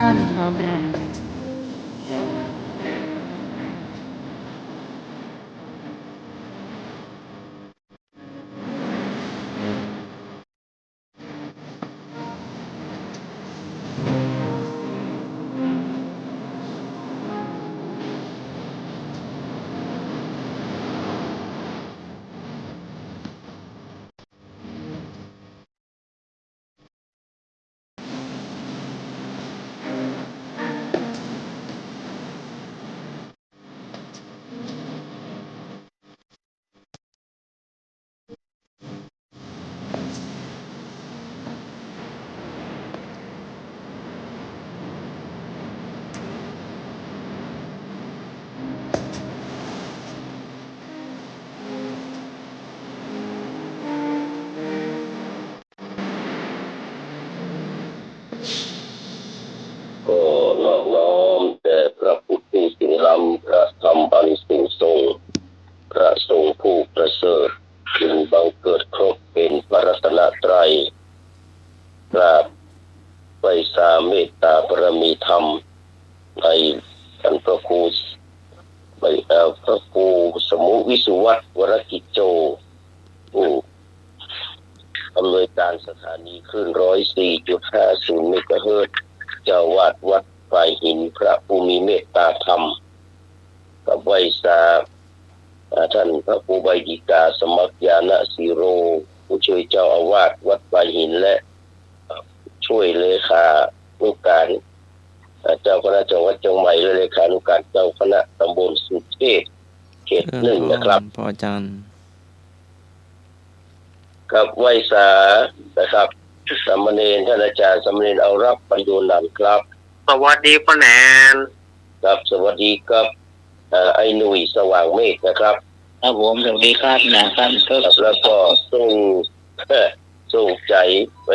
ครับ ก็น้อมน้อมแด่พระพุทธผู้สิ่งล้ำพระธรรมอันสูงส่งพระสงฆ์ผู้ประเสริฐจึงบังเกิดครบเป็นพระรัตนตรัยกราบไหว้สาเมตตาบารมีธรรมในท่านพระครูพระครูสมุวิสุวัตวรกิจโจผู้อำนวยการสถานีคลื่น104.50 เมกะเฮิรตซ์เจ้าวาดวัดฝ่ายหินพระภูมิเมตตาธรรมกับไหว้สาท่านพระครูใบดิกาสมัครญาณสีโรผู้ช่วยเจ้าอาวาสวัดฝ่ายหินและช่วยเลขานุการเจ้าคณะจังหวัดเชียงใหม่และเลขานุการเจ้าคณะตำบลสุเทพเขต1นะครับพ่ออาจารย์กับไหว้สานะครับสามเณรท่านอาจารย์สามเณรเอารักปัญโยนันท์ครับสวัสดีป้าแนนครับสวัสดีครับไอ้หนุ่ยสว่างเมฆนะครับครับผมสวัสดีครับนะครับแล้วก็ส่งใจไป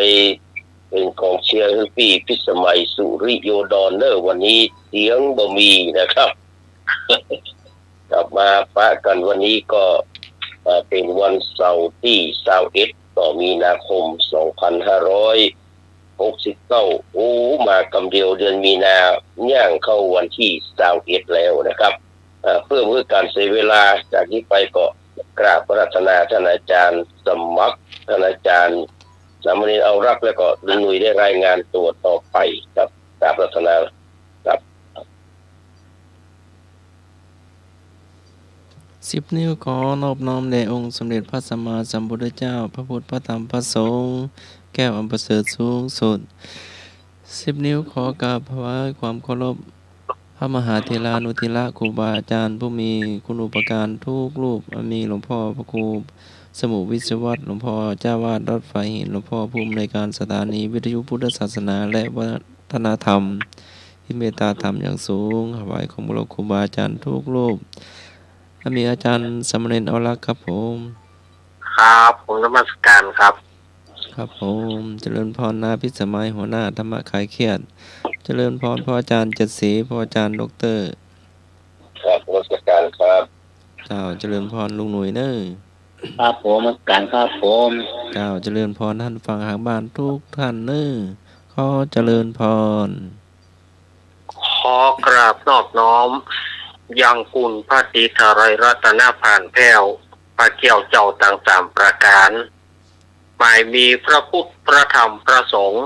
เป็นกองเชียร์ให้พี่พิสมัยสุริโยดอนเนอร์วันนี้เสียงบ่มีนะครับกลับมาปะกันวันนี้ก็เป็นวันเสาร์ที่21ต่อมีนาคม2569มากำเดียวเดือนมีนาย่างเข้าวันที่21แล้วนะครับเพื่อการเสียเวลาจากนี้ไปก็กราบพระรัตนาท่านอาจารย์สมัครท่านอาจารย์สามเณรเอารักแล้วก็ลุงหนุ่ยได้รายงานตัวต่อไปครับกราบพระรัตนาครับ10 นิ้วขอนอบน้อมแด่องค์สมเด็จพระสัมมาสัมพุทธเจ้าพระพุทธพระธรรมพระสงฆ์แก้วอันประเสริฐสูงสุด10 นิ้วขอกราบถวายความเคารพพระมหาเถรานุเถระครูบาอาจารย์ผู้มีคุณูปการทุกรูปมีหลวงพ่อพระครูสมุวิศวัตรหลวงพ่อเจ้าวาดวัดฝ่ายหินหลวงพ่อผู้อำนวยการสถานีวิทยุพุทธศาสนาและวัฒนธรรมที่เมตตาธรรมอย่างสูงถวายของพระครูบาอาจารย์ทุกรูปมีอาจารย์สมณเณรเอาลักครับผมครับผมนมัสการครับครับผมเจริญพรนาพิสมัยหัวหน้าธรรมะขายเครียดเจริญพรพ่ออาจารย์เจ็ดศรีพ่ออาจารย์ดรครับนมัสการครับเจ้าเจริญพรลุงหนุ่ยเนอครับผมนมัสการครับผมเจ้าเจริญพรท่านฟังหางบ้านทุกท่านเนอขอเจริญพรขอกราบนอบน้อมยังคุณพระศรีธารัยรัตนผ่านแพ้วพระเกี่ยวเจ้าต่างๆประการหมายมีพระพุทธพระธรรมพระสงฆ์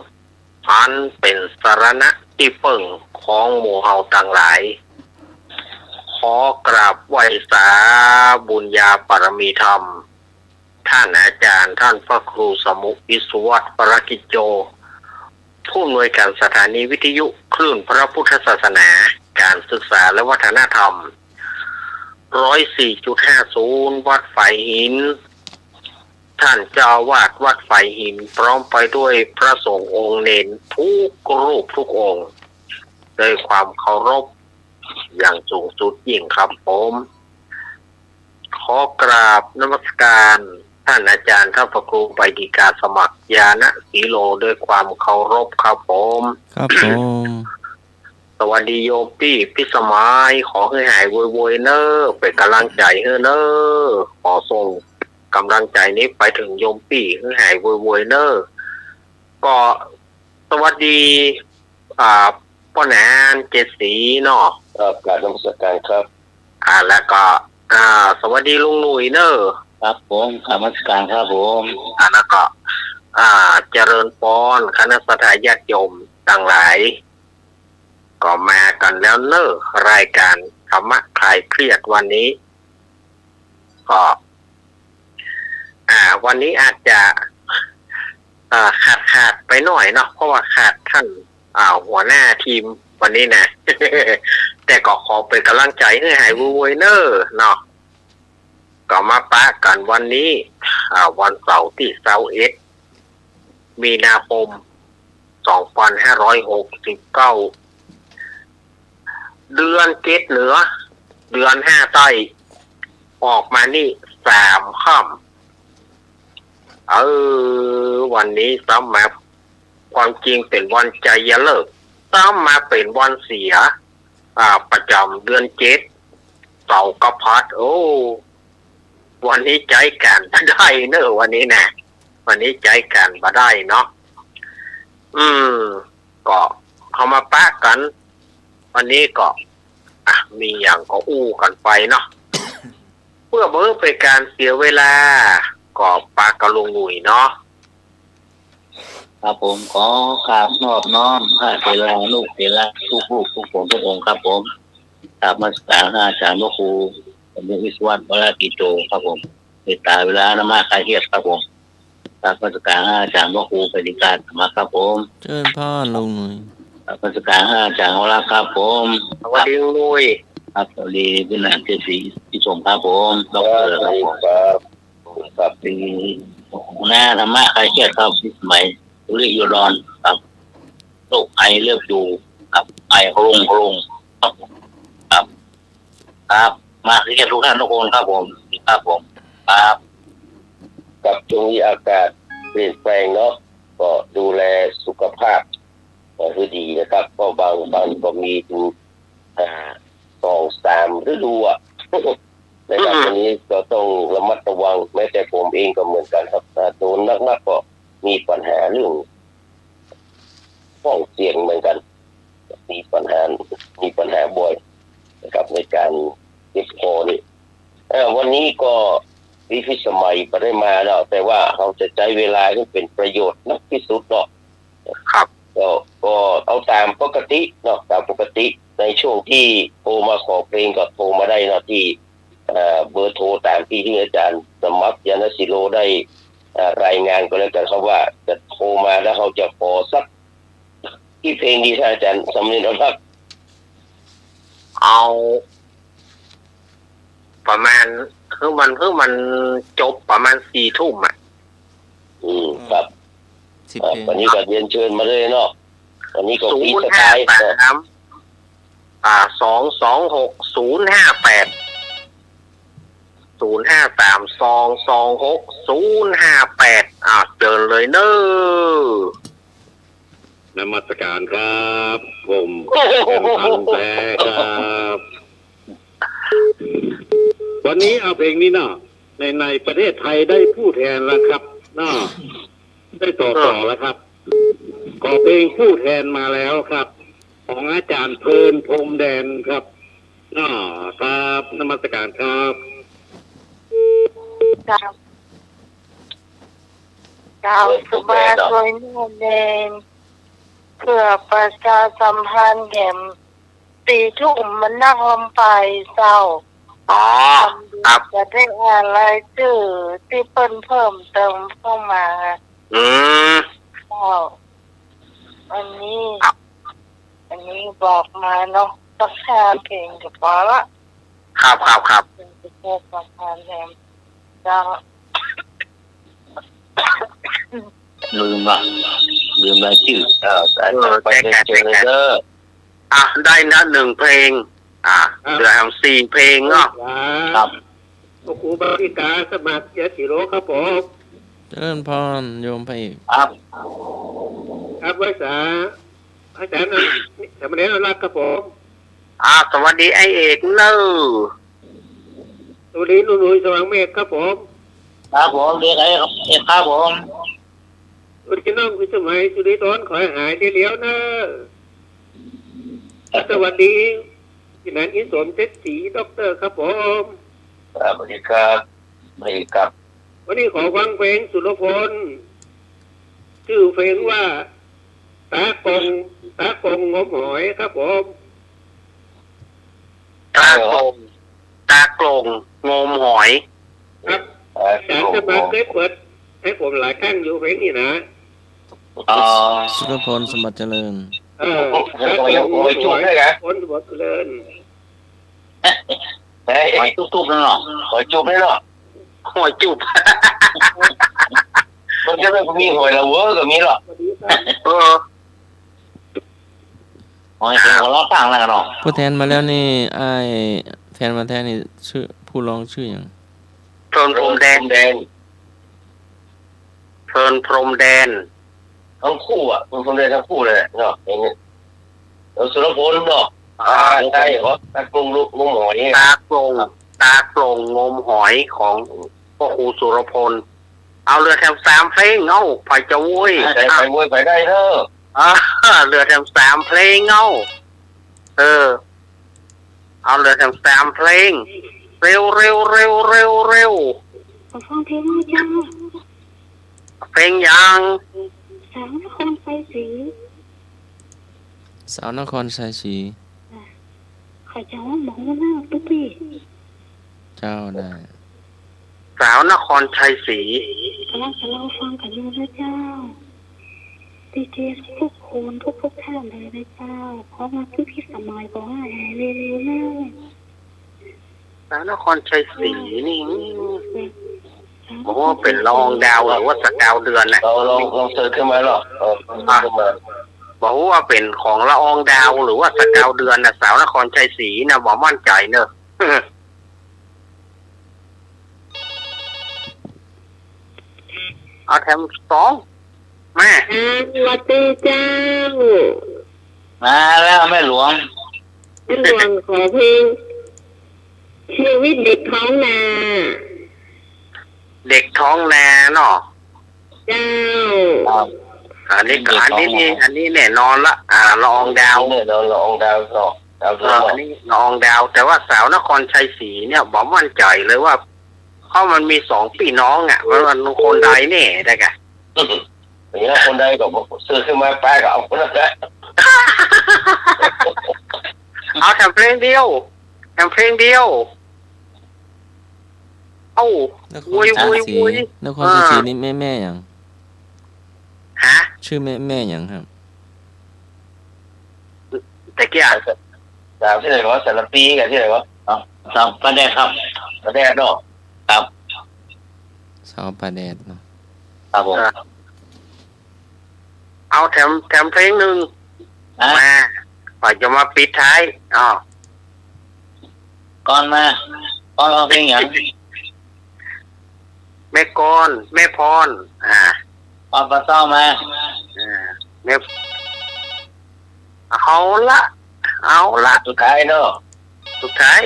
อันเป็นสรณะที่เพิ่งของหมู่เฮาต่างหลายขอกราบไหว้สาบุญญาปรมีธรรมท่านอาจารย์ท่านพระครูสมุวิสุวัตวรกิจโจผู้อำนวยการสถานีวิทยุคลื่นพระพุทธศาสนาการศึกษาและวัฒนธรรม104.50 วัดฝ่ายหินท่านเจ้าอาวาสวัดฝ่ายหินพร้อมไปด้วยพระสงฆ์องค์เณรทุกรูปทุกองค์ด้วยความเคารพอย่างสูงสุดยิ่งครับผมขอกราบนมัสการท่านอาจารย์ท่านพระครูใบดิกาสมัครญาณสีโลด้วยความเคารพครับผมครับผม สวัสดีโยมพี่พิสมัยขอให้หายโวยๆเนอะเป็นกำลังใจให้เนอะขอส่งกำลังใจนี้ไปถึงโยมพี่ให้หายโวยๆเนอะก็สวัสดี ป้อนานเจ็ดสีเนาะ ครับกราบนมัสการครับ แล้วก็สวัสดีลุงหนุ่ยเนอะ ครับผมกรรมการครับผม แล้วก็เจริญพรคณะสัตยาติโยมต่างหลาย ก็มากันแล้วเนอะรายการธรรมะคลายเครียดวันนี้ ก็วันนี้อาจจะขาดไปหน่อยเนาะเพราะว่าขาดท่านหัวหน้าทีมวันนี้นะ แต่ก็ขอเป็นกำลังใจให้หายวุยเนอร์เนาะก็มาปะกันวันนี้วันเสาร์ที่21 มีนาคม 2569 เดือนเกตเหนือ เดือน5ใต้ออกมานี่3 ค่ำวันนี้ซ้ำมาความจริงเป็นวันใจเลิกซ้ำมาเป็นวันเสียประจำเดือน7เสาร์กระพัดวันนี้ใจกันมาได้เนอะวันนี้นะวันนี้ใจกันมาได้เนาะก็เขามาปะกัน วันนี้ก็มีอย่างก็อู้กันไปเนาะ เพื่อเบิ่งเป็นการเสียเวลาก็ปากกระลุงหนุ่ยเนาะ ครับผมขอกราบนอบน้อมพระเถระลูกเถระทุกลูกทุกผมทุกองค์ครับผมกราบมาสการอาจารย์พระครูสมเด็จวิศวรวรากิโจครับผมเวลานมาคลายเครียดครับผมกราบมาสการอาจารย์พระครูปฏิการธรรมะครับผม เชิญพ่อลุงหน่อย กราบมาสการอาจารย์วราครับผม สวัสดีลุงหนุ่ย ครับสวัสดีพี่นันเจสีที่ชมครับผม ค ด รั รครับผม ครับ ปีหน้าธรรมะคลายเครียดครับสมัยเรียกยูรอนครับโรคไอเลือดอยู่ครับไอโครงครับครับครับมาที่แกทุกท่านทุกคนครับผมครับผมครับ กับช่วงนี้อากาศเปลี่ยนแปลงเนาะก็ดูแลสุขภาพให้ดีนะครับเพราะบางก็มีถึง2-3 ฤดูอ่ะ นะครับวันนี้ก็ต้องระมัดระวังแม้แต่ผมเองก็เหมือนกันครับถ้าโดนนักๆก็มีปัญหาเรื่องห้องเสียงเหมือนกันมีปัญหาบ่อยนะครับในการเจ็บคอนี่วันนี้ก็วิธีสมัยไปได้มาแล้วแต่ว่าเขาจะใช้เวลาให้เป็นประโยชน์นักที่สุดเนาะ ครับ ก็เอาตามปกติเนาะตามปกติในช่วงที่โทรมาขอเพลงก็โทรมาได้เนาะที่เบอร์โทรตามที่อาจารย์สมัครยานศิโรได้รายงานก็แล้วกันครับว่าจะโทรมาแล้วเขาจะขอสักที่เพลงดีท่านอาจารย์สำเร็จแล้วครับ เอาประมาณคือมันจบประมาณ4 ทุ่มอ่ะ ครับ 10 เพลง วันนี้ก็เรียนเชิญมาเลยเนาะวันนี้ก็ปีสกาย 053 226 058เดินเลยเนอะ นมัสการครับผมเป็นพันแท้ครับ วันนี้เอาเพลงนี้เนาะในประเทศไทยได้ผู้แทนแล้วครับเนาะได้ต่อแล้วครับขอเพลงผู้แทนมาแล้วครับ ของอาจารย์เพลินพรมแดนครับเนาะครับนมัสการครับ ดาวสุมาสวยนวลแดงเพื่อประชาสัมพันธ์แห่ม4 ทุ่มมันนั่งลำไปเศร้า ครับ จะได้อะไรชื่อที่เพิ่มเติมเข้ามา เศร้าอันนี้บอกมาเนาะสัก5 เพลงก็พอละ ครับ เป็นประชาสัมพันธ์แห่มเจ้า ลืมรายชื่อไปเจอเด้อ ได้นะ1 เพลงเหลือ4 เพลงเนาะ ครับ ครูบาริกาสมัครยศิโรครับผม เจริญพรโยมพระเอก ครับ ครับไว้สาอาจารย์สมเด็จรักครับผม สวัสดีไอเอกเนอะ สวัสดีนุ่ยสว่างเมฆครับผม ครับผมเรียกไอ้ครับผม สวัสดีน้องคุณสมัยสุริตนขอให้หายเร็วๆนะ สวัสดีพี่นันอินสมเจ็ดสีด็อกเตอร์ครับผม สวัสดีครับสวัสดีครับ วันนี้ขอฟังเพลงสุรพลชื่อเพลงว่าตากงงมหอยครับผม ตากลงงมหอย ครับอาจารย์จะมาเคยเปิดให้ผมหลายครั้งอยู่เพลงนี้นะ อ๋อ สุรพลสมบัติเจริญ ตากงงมหอยคนบทเลิน เฮ้ย หอยตุ๊บๆนั่นหรอ หอยจุบนี่เนาะ หอยจุบ มันจะไม่มีหอยละเวอร์ก็มีหรอก สวัสดีครับ เออ หอยเป็นหัวเราะต่างแล้วกันหรอ ผู้แทนมาแล้วนี่อ้ายแทนมาแทนนี่ชื่อผู้ร้องชื่ออย่าง เพลินพรมแดน แดง เพลินพรมแดน ทั้งคู่อ่ะมันคนเดียวทั้งคู่เลยเนาะอย่างนี้แล้วสุรพลเนาะใช่เหรอตากงลูกงมหอย ตากลงงมหอยของพ่อครูสุรพลเอาเรือแถม3เพลงเงาไปจะวุ้ย ไปมวยไปได้เถอะ เรือแถม3เพลงเงาเอาเรือแถม3เพลงเร็วขอฟังเพลงหน่อยจ้า เพลงยัง สาวนครไฟศรี สาวนครชัยศรี ขอจะว่าหมองหน้าตุ๊ปี้ เจ้าได้ สาวนครชัยศรี กำลังจะเล่าฟังกันอยู่นะเจ้าดีเจทุกคนทุกท่านเลยนะเจ้าเพราะมาพี่สมัยบอกว่าแหเร็วๆนะ สาวนครชัยศรีนี่บอกว่าเป็นละอองดาวหรือว่าสกาวเดือนน่ะ เราลองเสิร์ชขึ้นมาหรอขึ้นมา บอกว่าเป็นของละอองดาวหรือว่าสกาวเดือนน่ะสาวนครชัยศรีน่ะบอกมั่นใจเนอะ เอาแถม2แม่ สวัสดีเจ้า มาแล้วแม่หลวง ในหลวงขอเพลงชีวิตเด็กท้องนา เด็กท้องนาเนาะ เจ้า อันนี้แน่นอนละละอองดาว เนี่ยเราลองดาวเนาะดาว อันนี้ละอองดาว แต่ว่าสาวนครชัยศรีเนี่ยบอกมั่นใจเลยว่าเพราะมันมี2พี่น้องอ่ะมันคนใดแน่ได้กะ อย่างนี้คนใดก็บอกซื้อขึ้นมาแปะก็เอาคนนั้นแหละ เอาแถมเพลงเดียวเอ้าน ครชัยศรีนครชัยศรีนี่แม่อย่าง ฮะ ชื่อแม่อย่างครับ แต่เกี่ย ดาวที่ไหนวะสารปีกันที่ไหนวะ สามประเด็นครับ ประเทศเนาะ ครับ สาวปลาแดดเนาะ ครับผม เอาแถมเพลงหนึ่ง อ่ะ มาว่าจะมาปิดท้ายก่อนเอาเพลงอย่าง แม่กรแม่พรก่อนปลาเศร้ามา แม่เอาละ สุดท้ายเนาะ สุดท้าย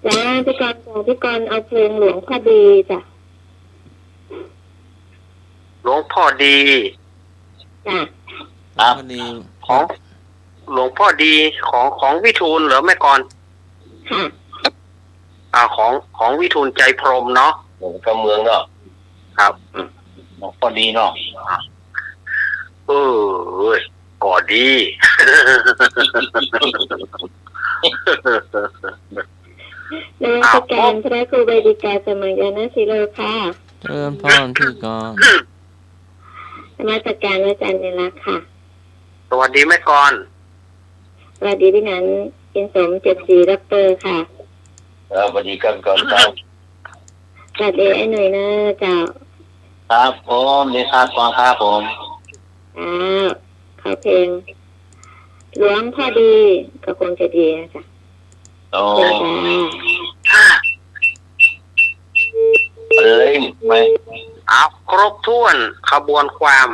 จ้าพี่กรเอาเพลงหลวงพ่อดีจ้ะ หลวงพ่อดี จ้ะ ครับ พอดี ของหลวงพ่อดีของวิทูลเหรอแม่กร ค่ะ ของวิทูลใจพรหมเนาะ กำเมืองเนาะ ครับ พอดีเนาะ ก็ดี นมัสการพระครูใบดิกาสมัยยานะศิโรค่ะ เจริญพรพี่กร นมัสการอาจารย์เนรักค่ะ สวัสดีแม่กร สวัสดีพี่นันอินสม74ด็อกเตอร์ค่ะ สวัสดีครับก่อนครับ สวัสดีไอ้หน่อยนะเจ้า ครับผมดีครับก่อนครับผม เขาเพลงหลวงพ่อดีก็คงจะดีนะจ๊ะ โอ้ เจ้าจ้า เลยไหม เอาครบถ้วนขบวนความ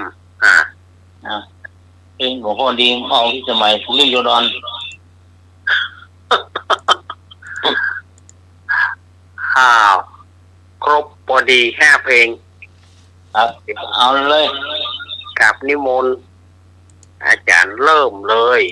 เพลงของพ่อดีเอาที่สมัยสุริโยดอน ครบพอดี5เพลง ครับเอาเลย กับนิมนต์อาจารย์ เริ่มเลย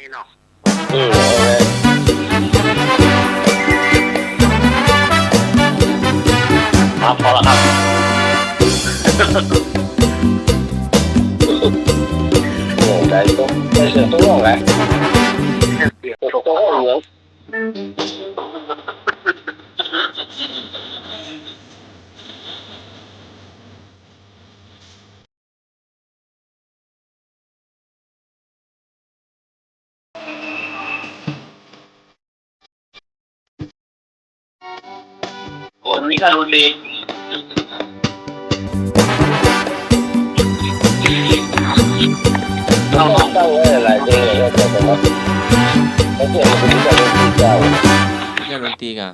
นี่เนาะครับพอแล้วครับใจต้องใจเสือต้องร้องไง เสียง ต้อง โช ร้องเหมือนคนนี้ก็รุนแรงเราตั้งไว้หลายเพลงเลยก็แต่ว่าไม่ใช่มันเป็นการดนตรีเก่า แค่ดนตรีกะ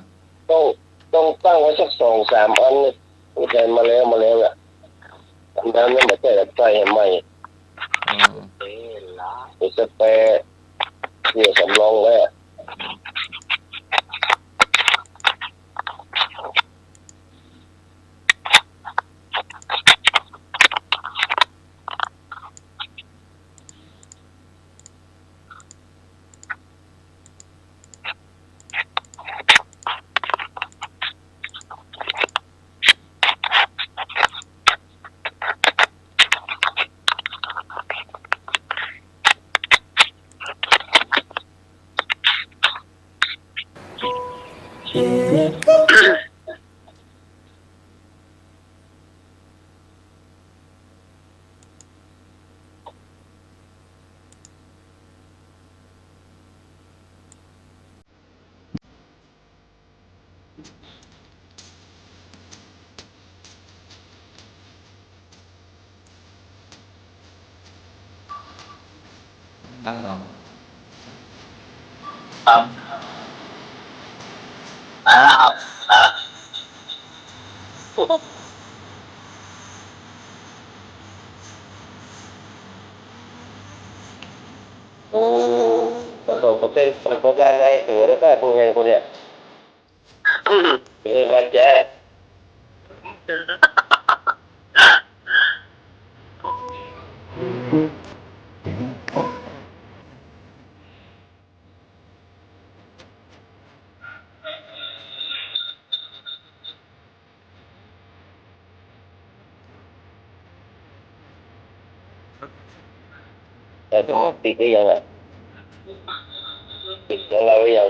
ต้องตั้งไว้สัก2-3 อันนี่แทนมาแล้วอ่ะทำนั้นไม่ใช่แบบใส่ให้ใหม่ อ๋อ เป็นสเปรย์เนี่ยสำรองแล้ว ตั้งหรอ ครับครับผมได้ผมได้ได้พวกไงพวกเนี้ยมาแจ๊แต่ต้องติดได้ยังอ่ะติดของเราหรือยัง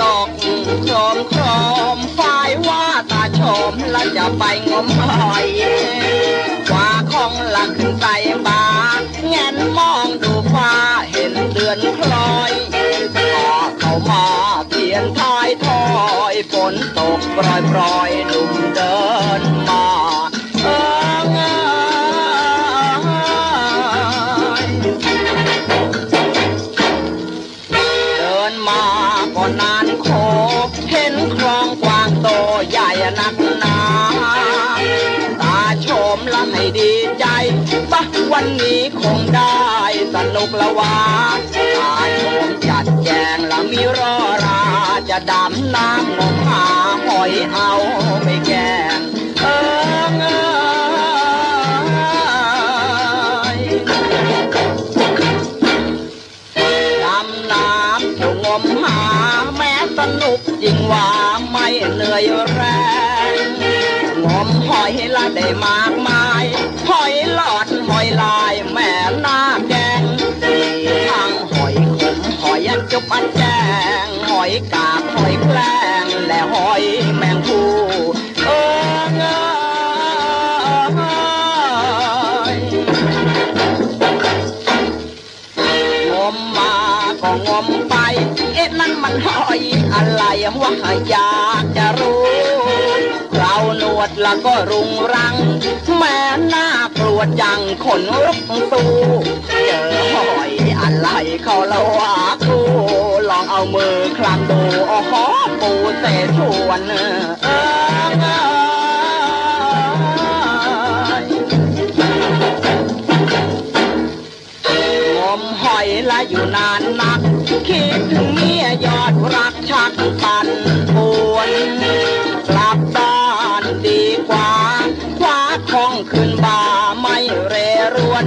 ตกโครมโครมฝ่ายว่าตาชมแล้วจะไปงมหอยกว่าของหลักขึ้นไปบาแงนมองดูฟ้าเห็นเดือนคล้อยพอเข้ามาเพียนท้ายถอยฝนตกปรอยปรอยหนุ่มเดินมานานโคเห็นคลองกว้างโตใหญ่นักหนาตาชมละให้ดีใจปะวันนี้คงได้สนุกละวาตาชมจัดแจงละมีรอราจะดำน้ำงมหาหอยเอาไปแกงดำน้ำเที่ยวงมหาแม้สนุกจริงว่าไม่เหนื่อยแรงงมหอยละได้มากมายหอยหลอดหอยลายแม่หน้าแกงทั้งหอยขมหอยจุบอันแจงหอยกาบหอยแพลงและหอยแมงภู ว่าอยากจะรู้เราหนวดแล้วก็รุงรังแม่น่ากลัวจังขนลุกสู้เจอหอยอะไรเขาละว่ากูลองเอามือคลำดูโอ้โหปูเสชวนงมหอยละอยู่นานนักคิดถึงเมียยอดรักชักปั่นป่วนกลับบ้านดีกว่าคว้าของขึ้นบ่าไม่เรรวน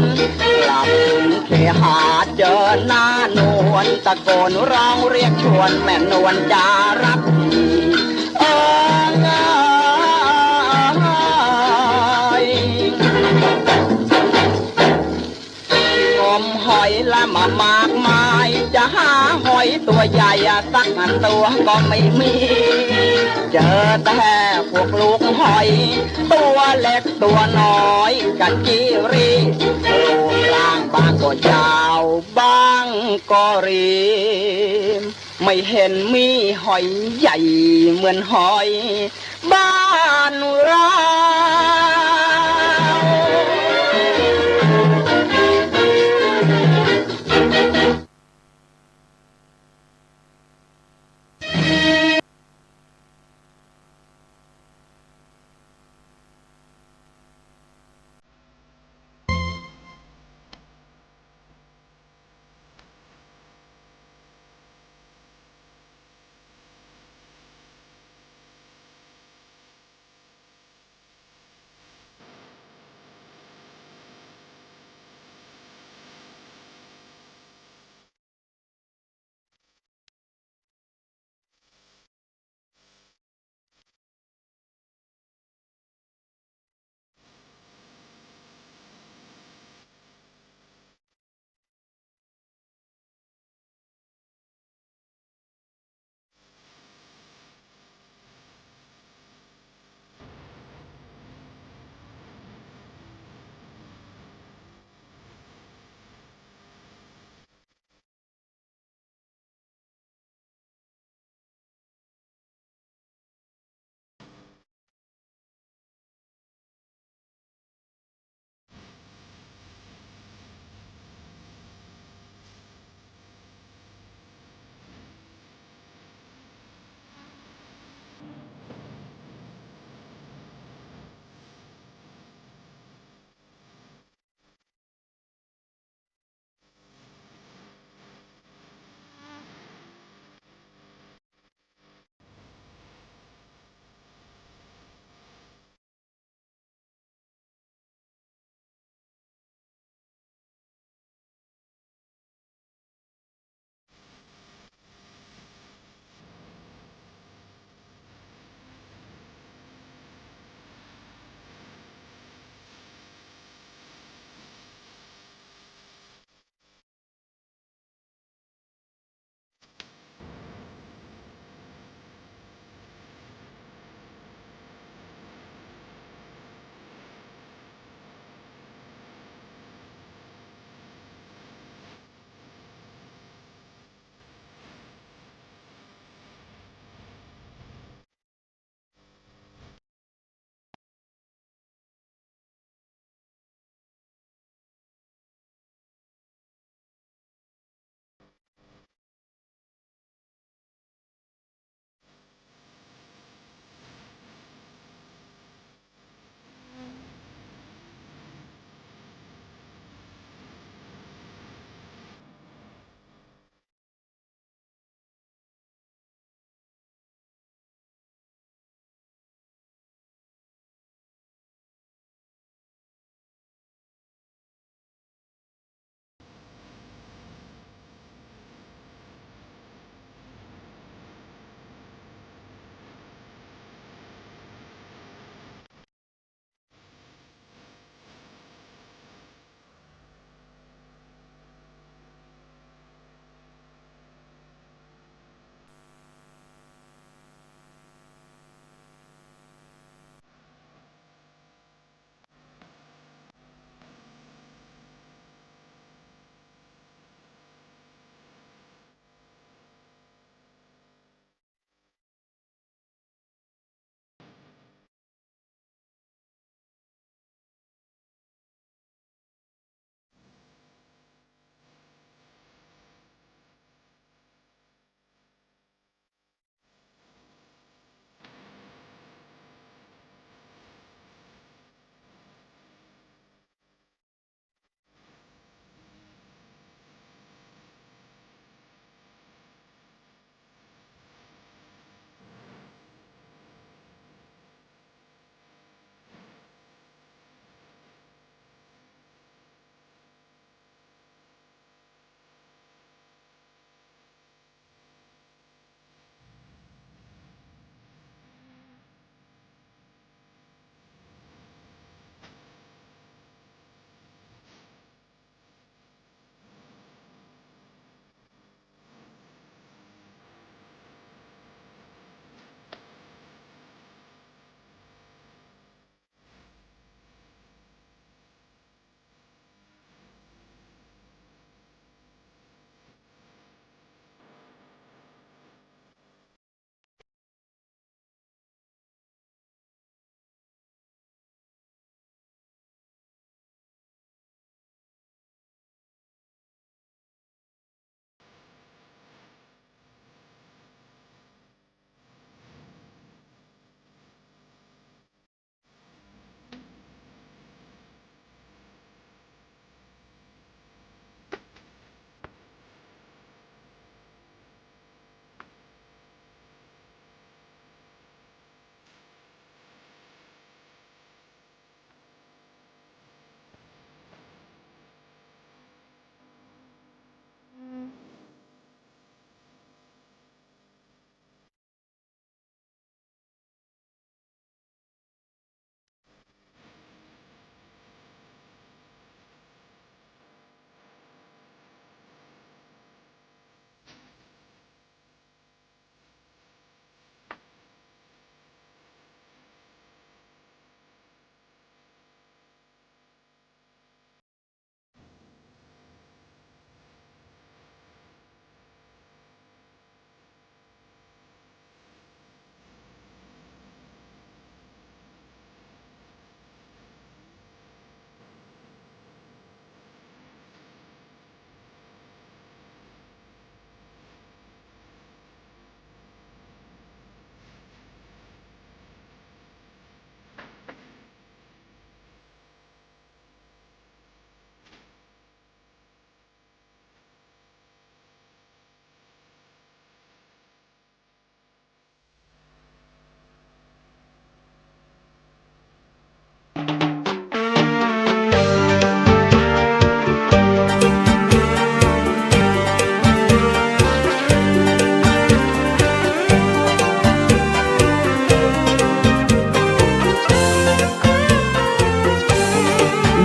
กลับถึงเคหาเจอหน้านวลตะโกนร้องเรียกชวนแม่นวลจารักทีเอ้ยงมหอยละมามากมายจะหาหอยตัวใหญ่สักตัวก็ไม่มีเจอแต่พวกลูกหอยตัวเล็กตัวน้อยกันจีรีรูปร่างบางก็ยาวบางก็รีมไม่เห็นมีหอยใหญ่เหมือนหอยบ้านเรา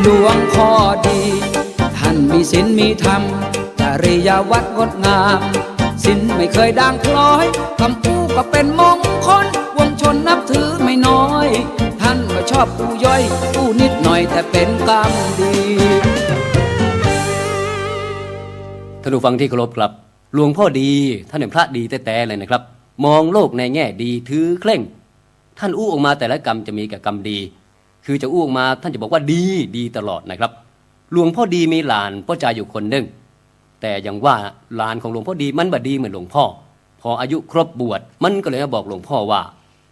หลวงพ่อดีท่านมีศีลมีธรรมจริยวัดงดงามศีลไม่เคยด่างพลอยคำพูก็เป็นมงคลวงชนนับถือไม่น้อยท่านก็ชอบผู้ย่อยผู้นิดหน่อยแต่เป็นกรรมดีท่านผู้ฟังที่เคารพครับหลวงพ่อดีท่านเป็นพระดีแต่เลยนะครับมองโลกในแง่ดีถือเคร่งท่านอู้ออกมาแต่ละกรรมจะมีกับกรรมดีคือจะอู้ออกมาท่านจะบอกว่าดีตลอดนะครับหลวงพ่อดีมีหลานพ่อจาอยู่คนหนึ่งแต่อย่างว่าหลานของหลวงพ่อดีมันบ่ดีเหมือนหลวงพ่อพออายุครบบวชมันก็เลยมาบอกหลวงพ่อว่า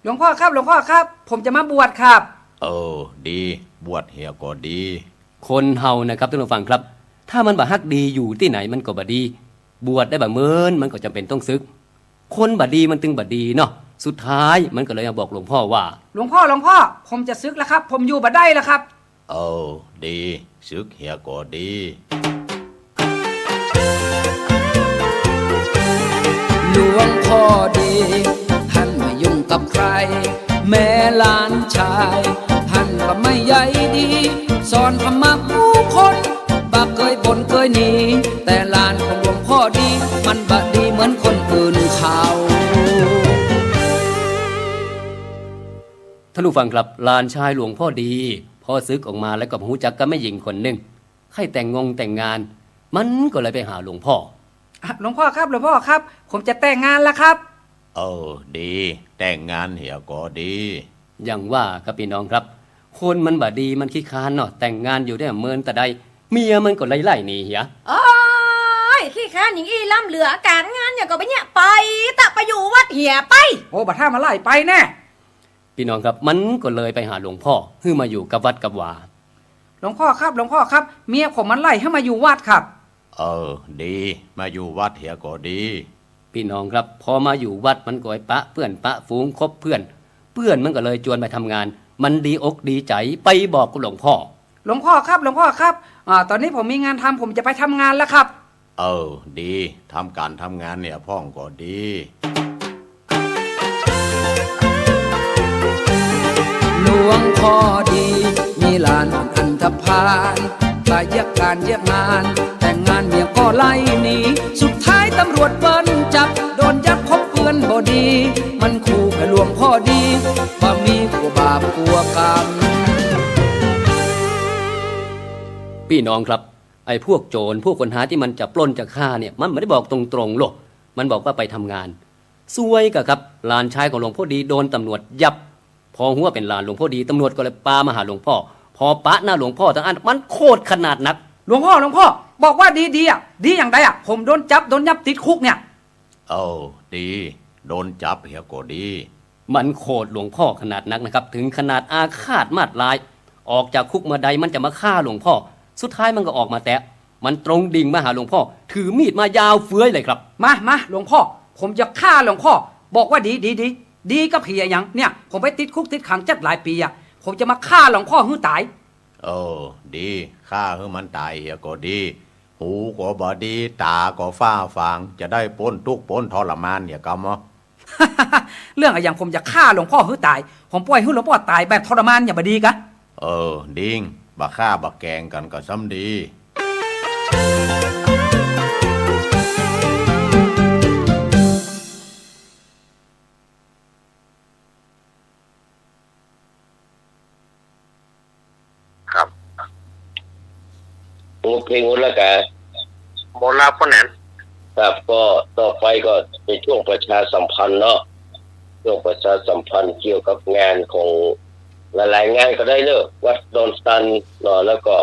หลวงพ่อครับผมจะมาบวชครับดีบวชเฮียก็ดีคนเฮานะครับท่านผู้ฟังครับถ้ามันบ่ฮักดีอยู่ที่ไหนมันก็บ่ดีบวชได้บ่เมินมันก็จำเป็นต้องซึกคนบ่ดีมันตึงบ่ดีเนาะสุดท้ายมันก็เลยมาบอกหลวงพ่อว่าหลวงพ่อผมจะซึกแล้วครับผมอยู่บ่ได้แล้วครับดีซึกเฮียก็ดีหลวงพ่อดีท่านไม่ยุ่งกับใครแม่หลานชายท่านก็ไม่ใยดีสอนธรรมะผู้คนบ่เคยบ่นเคยหนีแต่หลานของหลวงพ่อดีมันบ่ดีเหมือนคนอื่นเขาท่านผู้ฟังครับหลานชายหลวงพ่อดีพอซึกออกมาแล้วก็หูจักกับแม่หญิงคนหนึ่งให้แต่งงานมันก็เลยไปหาหลวงพ่อหลวงพ่อครับผมจะแต่งงานแล้วครับดีแต่งงานเหียก็ดีอย่างว่าครับพี่น้องครับคนมันบ่ดีมันขี้คร้านเนาะแต่งงานอยู่ได้เมินแต่ใดเมียมันก็ไล่หนีเหียขี้คร้านอย่างอีล่ำเหลือการงานอย่างก็ไปเนี่ยไปตะไปอยู่วัดเหียไปบัดท่ามาไล่ไปแน่พี่น้องครับมันก็เลยไปหาหลวงพ่อให้มาอยู่กับวัดกับวาหลวงพ่อครับเมียผมมันไล่ให้มาอยู่วัดครับดีมาอยู่วัดเหียก็ดีพี่น้องครับพอมาอยู่วัดมันก็ไปปะเพื่อนปะฝูงคบเพื่อนมันก็เลยชวนไปทำงานมันดีอกดีใจไปบอกกับหลวงพ่อครับตอนนี้ผมมีงานทำผมจะไปทำงานแล้วครับดีทำการทำงานเนี่ยพ่องก็ดีหลวงพ่อดีมีหลานอันธพาลไปแยกการแยกงานแต่งงานเมียก็ไล่หนีสุดท้ายตำรวจเบิ้ลจับโดนยัดคบเพื่อนบ่ดีมันขู่กับหลวงพ่อดีบ่มีกลัวบาปกลัวกรรมพี่น้องครับไอ้พวกโจรพวกคนหาที่มันจะปล้นจะฆ่าเนี่ยมันไม่ได้บอกตรงๆหรอกมันบอกว่าไปทำงานซวยกะครับหลานชายของหลวงพ่อดีโดนตำรวจยับพอหัวเป็นหลานหลวงพ่อดีตำรวจก็เลยปามาหาหลวงพ่อพอปะหน้าหลวงพ่อทั้งอันมันโคตรขนาดนักหลวงพ่อบอกว่าดีอ่ะดีอย่างไรอ่ะผมโดนจับโดนยับติดคุกเนี่ยดีโดนจับเฮียก็ดีมันโคตรหลวงพ่อขนาดนักนะครับถึงขนาดอาฆาตมาดร้ายออกจากคุกมาใดมันจะมาฆ่าหลวงพ่อสุดท้ายมันก็ออกมาแตะมันตรงดิ่งมาหาหลวงพ่อถือมีดมายาวเฟื้อยเลยครับมาหลวงพ่อผมจะฆ่าหลวงพ่อบอกว่าดีก็เพียอย่างเนี่ยผมไปติดคุกติดขังจัดหลายปีอ่ะผมจะมาฆ่าหลวงพ่อให้ตายดีฆ่าให้มันตายเฮียก็ดีหูก็บ่ดีตาก็ฟ้าฟางจะได้พ้นทุกข์พ้นทรมานเนี่ยกำมั้ง เรื่องอะไรอย่างผมจะฆ่าหลวงพ่อให้ตายผมปล่อยให้หลวงพ่อตายแบบทรมานอย่าบ่ดีกะดิ้งบ่ฆ่าบ่แกงกันก็ซ้ำดีเพลงหมดแล้วกันหมดแล้วพ่อแหนนครับก็ต่อไปก็ในช่วงประชาสัมพันธ์เนาะช่วงประชาสัมพันธ์เกี่ยวกับงานของหลายๆงานก็ได้เนอะวัดดอนสตันเนาะแล้วก็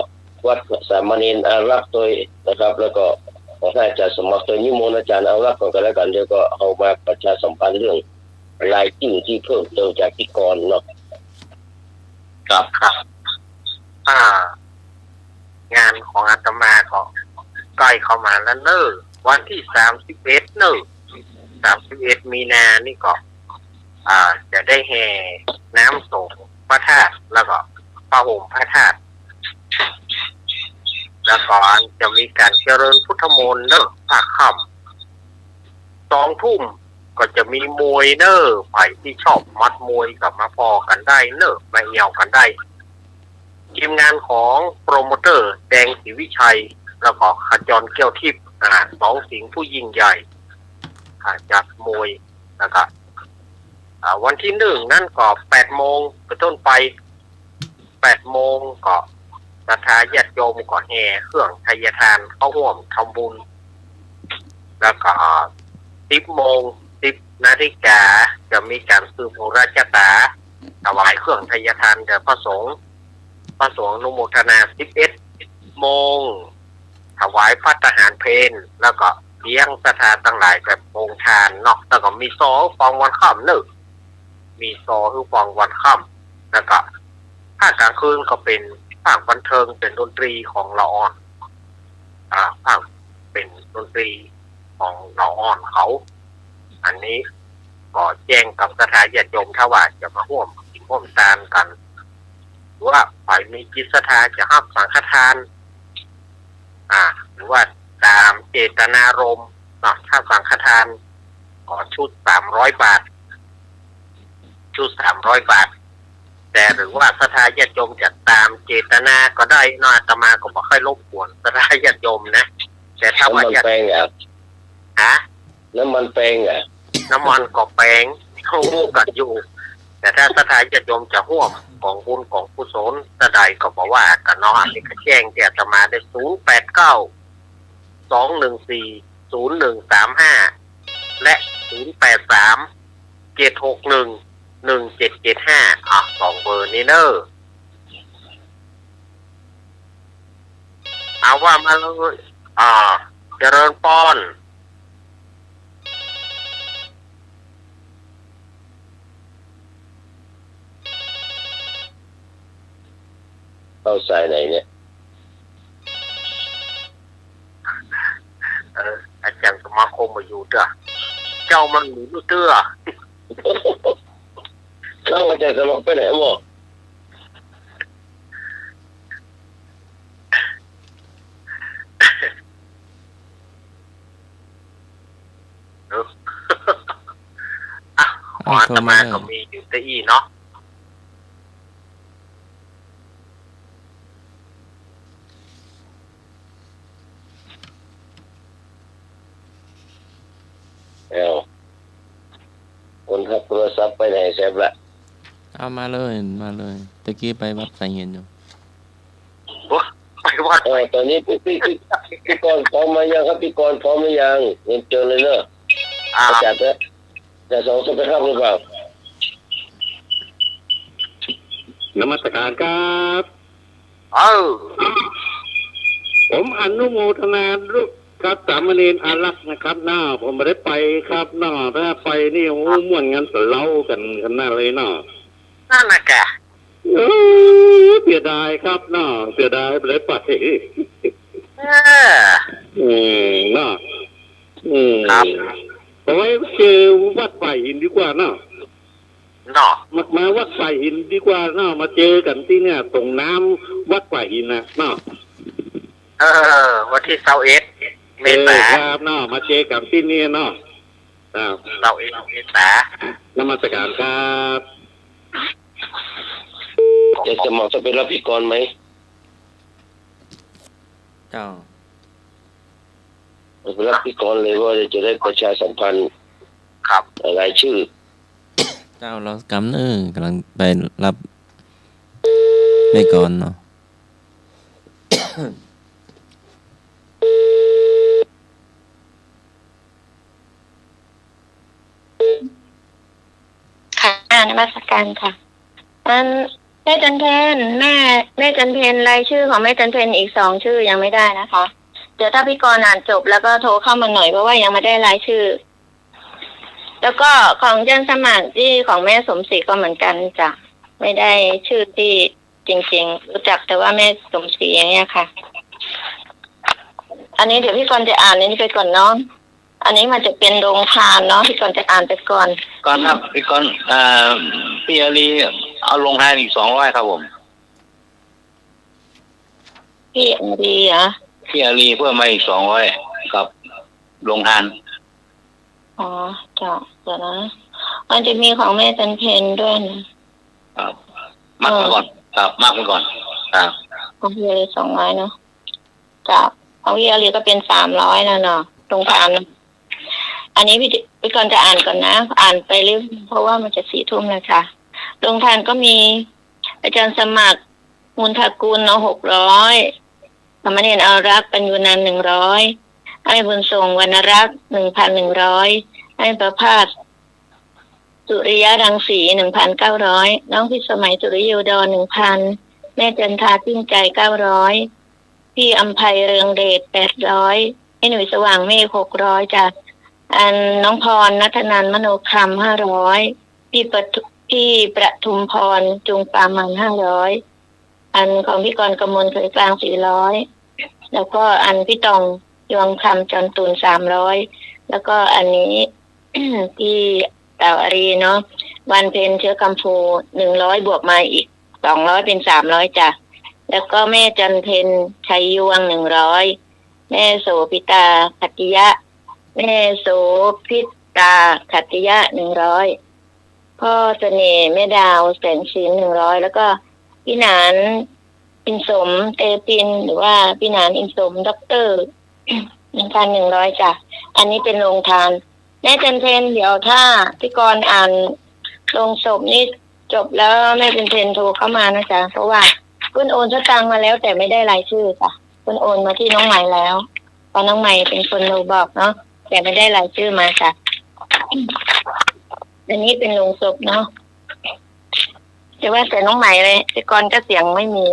วัดสามเณรอารักษ์ตัวนะครับแล้วก็ขอให้อาจารย์สมัครตัวนิมนต์อาจารย์อารักษ์กันแล้วกันเดี๋ยวก็เอามาประชาสัมพันธ์เรื่องรายชื่อที่เพิ่มเติมจากพิกรเนาะครับงานของอาตมาก็ใกล้เข้ามาแล้วเนอะวันที่31เนอะ31มีนานี่ก็จะได้แห่น้ำส่งพระธาตุแล้วก็พระห่มพระธาตุแล้วก็จะมีการเจริญพุทธมนต์เนอะภาคค่ำ2 ทุ่มก็จะมีมวยเนอะฝ่ายที่ชอบมัดมวยกับมาพอกันได้เนอะมาเอี่ยวกันได้ ทีมงานของโปรโมเตอร์แดงศรีวิชัยแล้วก็ขจรแก้วทิพย์สองสิงห์ผู้ยิ่งใหญ่จัดมวยนะครับวันที่1นั่นก็8 โมงเป็นต้นไป8 โมงก็ศรัทธาญาติโยมก็แห่เครื่องทายทานเข้าร่วมทำบุญแล้วก็10 โมง 10 นาฬิกาจะมีการสืบพระราชตาถวายเครื่องทายทานแด่พระสงฆ์อนุโมทนา11 โมงถวายภัตตาหารเพลแล้วก็เลี้ยงศรัทธาตั้งหลายแบบโรงทานเนาะแล้วก็มีซอฟองวันค่ำหนึ่งมีซอคือฟองวันค่ำแล้วก็ภาคกลางคืนก็เป็นภาคบันเทิงเป็นดนตรีของละอ่อนภาคเป็นดนตรีของละอ่อนเขาอันนี้ก็แจ้งกับศรัทธาญาติโยมถ้าว่าจะมาร่วมกินร่วมทานกันหรือว่าฝ่ายมีจิตศรัทธาจะรับสังฆทานหรือว่าตามเจตนารมณ์ถ้าสังฆทานก็ชุด300 บาทแต่หรือว่าศรัทธาญาติโยมจะตามเจตนาก็ได้อาตมาก็บ่ค่อยรบกวนศรัทธาญาติโยมนะแต่ถ้าว่าญาติน้ำมันแปลงน้ำมันก็แปลงเข้าร่วมกันอยู่แต่ถ้าศรัทธาญาติโยมจะร่วมของบุญของกุศลจะได้ก็บอกว่ากันเนาะอันนี้ก็แจ้งที่อาตมาได้089-214-0135และ083-761-17752 เบอร์นี้เนอะเอาว่ามาเลยเจริญปอนเข้าสายไหนเนี่ยอาจารย์สมาคมมาอยู่เจ้ามันหนีลูกเตื้อแล้วอาจารย์สมัครไปไหนหมดอาตมาก็มีอยู่ที่อีเนาะคนทับโทรศัพท์ไปไหนแซบละเอามาเลยตะกี้ไปวัดสายเห็นอยู่ไปวัดตอนนี้พี่กรพร้อมมายังครับพี่กรพร้อมหรือยังเห็นเจอเลยเนอะจัดแล้วจะส่งสไปครับหรือเปล่านมัสการครับผมอนุโมทนาลูกครับสามเณรอารักษ์นะครับผมไม่ได้ไปครับถ้าไปนี่โอ้ม่วนงั้นเล่ากันขนาดเลยนั่นนะแกเสียดายครับเสียดายไม่ได้ไปครับเอาไว้เจอวัดป่าหินดีกว่ามาวัดป่าหินดีกว่ามาเจอกันที่เนี่ยตรงน้ำวัดป่าหินวันที่21 เมษายนครับมาเจอกันที่นี่21 เมษายนนมัสการครับจะสมัครจะเป็นรับพิกรไหมเจ้าเป็นรับพิกรเลยว่าจะได้ประชาสัมพันธ์ครับรายชื่อเจ้าเรากำลังไปรับไม่ก่อนเนาะค่ะนมัสการค่ะแม่จันเพนแม่จันเพนรายชื่อของแม่จันเพนอีก2 ชื่อยังไม่ได้นะคะเดี๋ยวถ้าพี่กรณ์อ่านจบแล้วก็โทรเข้ามาหน่อยเพราะว่ายังไม่ได้รายชื่อแล้วก็ของเจนสมัครที่ของแม่สมศรีก็เหมือนกันจ้ะไม่ได้ชื่อที่จริงๆรู้จักแต่ว่าแม่สมศรีอย่างเงี้ยค่ะอันนี้เดี๋ยวพี่กรณ์จะอ่านนี้ไปก่อนเนาะอันนี้มันจะเป็นโรงทานเนาะพี่กรณ์จะอ่านไปก่อนครับพี่กรณ์พี่อาลีเอาโรงทานอีก200ครับผมพี่อาลีพี่อาลีเพิ่มมาอีก200กับโรงทานจ้ะเดี๋ยวนะมันจะมีของแม่จันเพนด้วยนะครับมากไปก่อนครับมากไปก่อน ครับของพี่อารี200เนาะกับของพี่อารีก็เป็น300แล้วเนาะตรงทานอันนี้พี่ก่อนจะอ่านก่อนนะอ่านไปเรื่อยเพราะว่ามันจะ4 ทุ่มแล้วค่ะลงทานก็มีอาจารย์สมัครมูลทากูลเนาะ600สามเณรอารักษ์ปัญญูนันท์100ให้บุญส่งวรรณรักษ์ 1,100ให้ประภาสสุริยะรังสี1,900น้องพิสมัยสุริโยดร 1,000แม่จันทาจิ้งใจ900พี่อำไพเรืองเดช800ให้หนุ่ยสว่างเมฆ600จ้ะอันน้องพรณัฐนันท์มโนคำ500พี่ประทุมพรจุงปามัน500อันของพี่กรกมลเคยกลาง400แล้วก็อันพี่ตองยวงคำจอนตูน300แล้วก็อันนี้ ที่เต่าอารีเนาะวันเพ็ญเชื้อกำพู100บวกมาอีก200เป็น300จ้ะแล้วก็แม่จันเพ็ญชัยยวง100แม่โสพิตาขัตติยะแม่โสพิตาขัตติยะ100พ่อเสน่ห์แม่ดาวแสงศีล100แล้วก็พี่หนานอินสมเตปินหรือว่าพี่หนานอินสมด็อกเตอร์ 1,100จ้ะอันนี้เป็นโรงทานแม่จันเพ็ญเดี๋ยวถ้าพี่กรณ์อ่านลงศพนี่จบแล้วแม่จันเพ็ญโทรเข้ามานะจ๊ะเพราะว่าคุณโอนสตางค์มาแล้วแต่ไม่ได้รายชื่อจ้ะคุณโอนมาที่น้องใหม่แล้วตอนน้องใหม่เป็นคนโทรบอกเนาะแต่ไม่ได้รายชื่อมาจ้ะอันนี้เป็นลงศพเนาะจะว่าแต่น้องใหม่เลยพี่กรณ์ก็เสียงไม่มี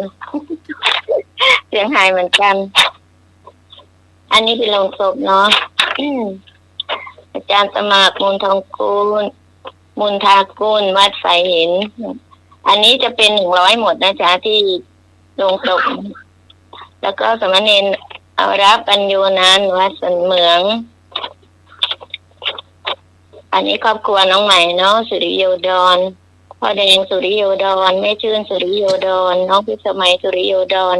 เสียงหายเหมือนกันอันนี้เป็นลงศพเนาะอาจารย์สมัครมูลทองกูลมูลทากูลวัดสายหินอันนี้จะเป็น100หมดนะจ๊ะที่ลงศพแล้วก็สามเณรอารักษ์ปัญญูนันท์วัดสันเหมืองอันนี้ครอบครัวน้องใหม่เนาะสุริโยดรพ่อแดงสุริโยดรแม่ชื่นสุริโยดรน้องพิสมัยสุริโยดร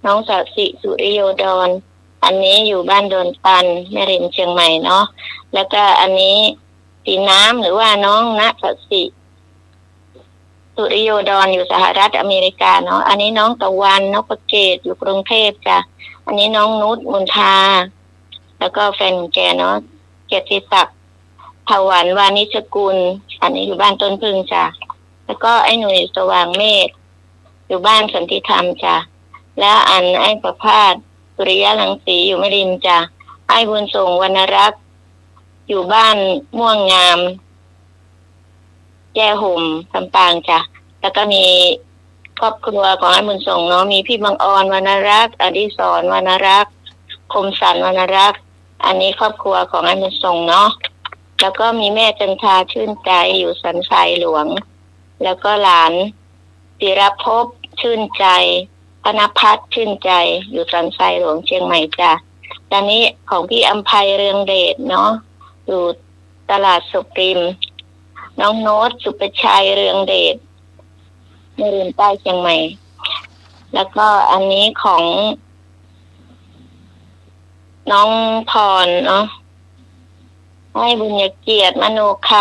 น้องศักดิ์สิสุริโยดรอันนี้อยู่บ้านโดนตันแม่ริมเชียงใหม่เนาะแล้วก็อันนี้สีน้ำหรือว่าน้องณศักดิ์สิสุริโยดรอยู่สหรัฐอเมริกาเนาะอันนี้น้องตะวันนพเกตอยู่กรุงเทพจ้ะอันนี้น้องนุชมุนทาแล้วก็แฟนแกเนาะเกียรติศักดิ์ถวันวานิชกุลอันนี้อยู่บ้านต้นพึ่งจ้ะแล้วก็ไอ้หนุ่ยสว่างเมฆอยู่บ้านสันติธรรมจ้ะแล้วอันไอ้ประภาสสุริยะรังสีอยู่ไม่ริมจ้ะไอ้บุญส่งวรรณรักษ์อยู่บ้านม่วงงามแย่ห่มลำปางจ้ะแล้วก็มีครอบครัวของไอ้บุญส่งเนาะมีพี่บังออนวรรณรักษ์อดิศรวรรณรักษ์คมสันวรรณรักษ์อันนี้ครอบครัวของไอ้บุญส่งเนาะแล้วก็มีแม่จันทาชื่นใจอยู่สันทรายหลวงแล้วก็หลานศิรภพชื่นใจธนภัทรชื่นใจอยู่สันทรายหลวงเชียงใหม่จ้ะตอนนี้ของพี่อำไพเรืองเดชเนาะอยู่ตลาดสุริมน้องโน้ตสุประชัยเรืองเดชในริมใต้เชียงใหม่แล้วก็อันนี้ของน้องพรเนาะให้บุญเกียรติมโนค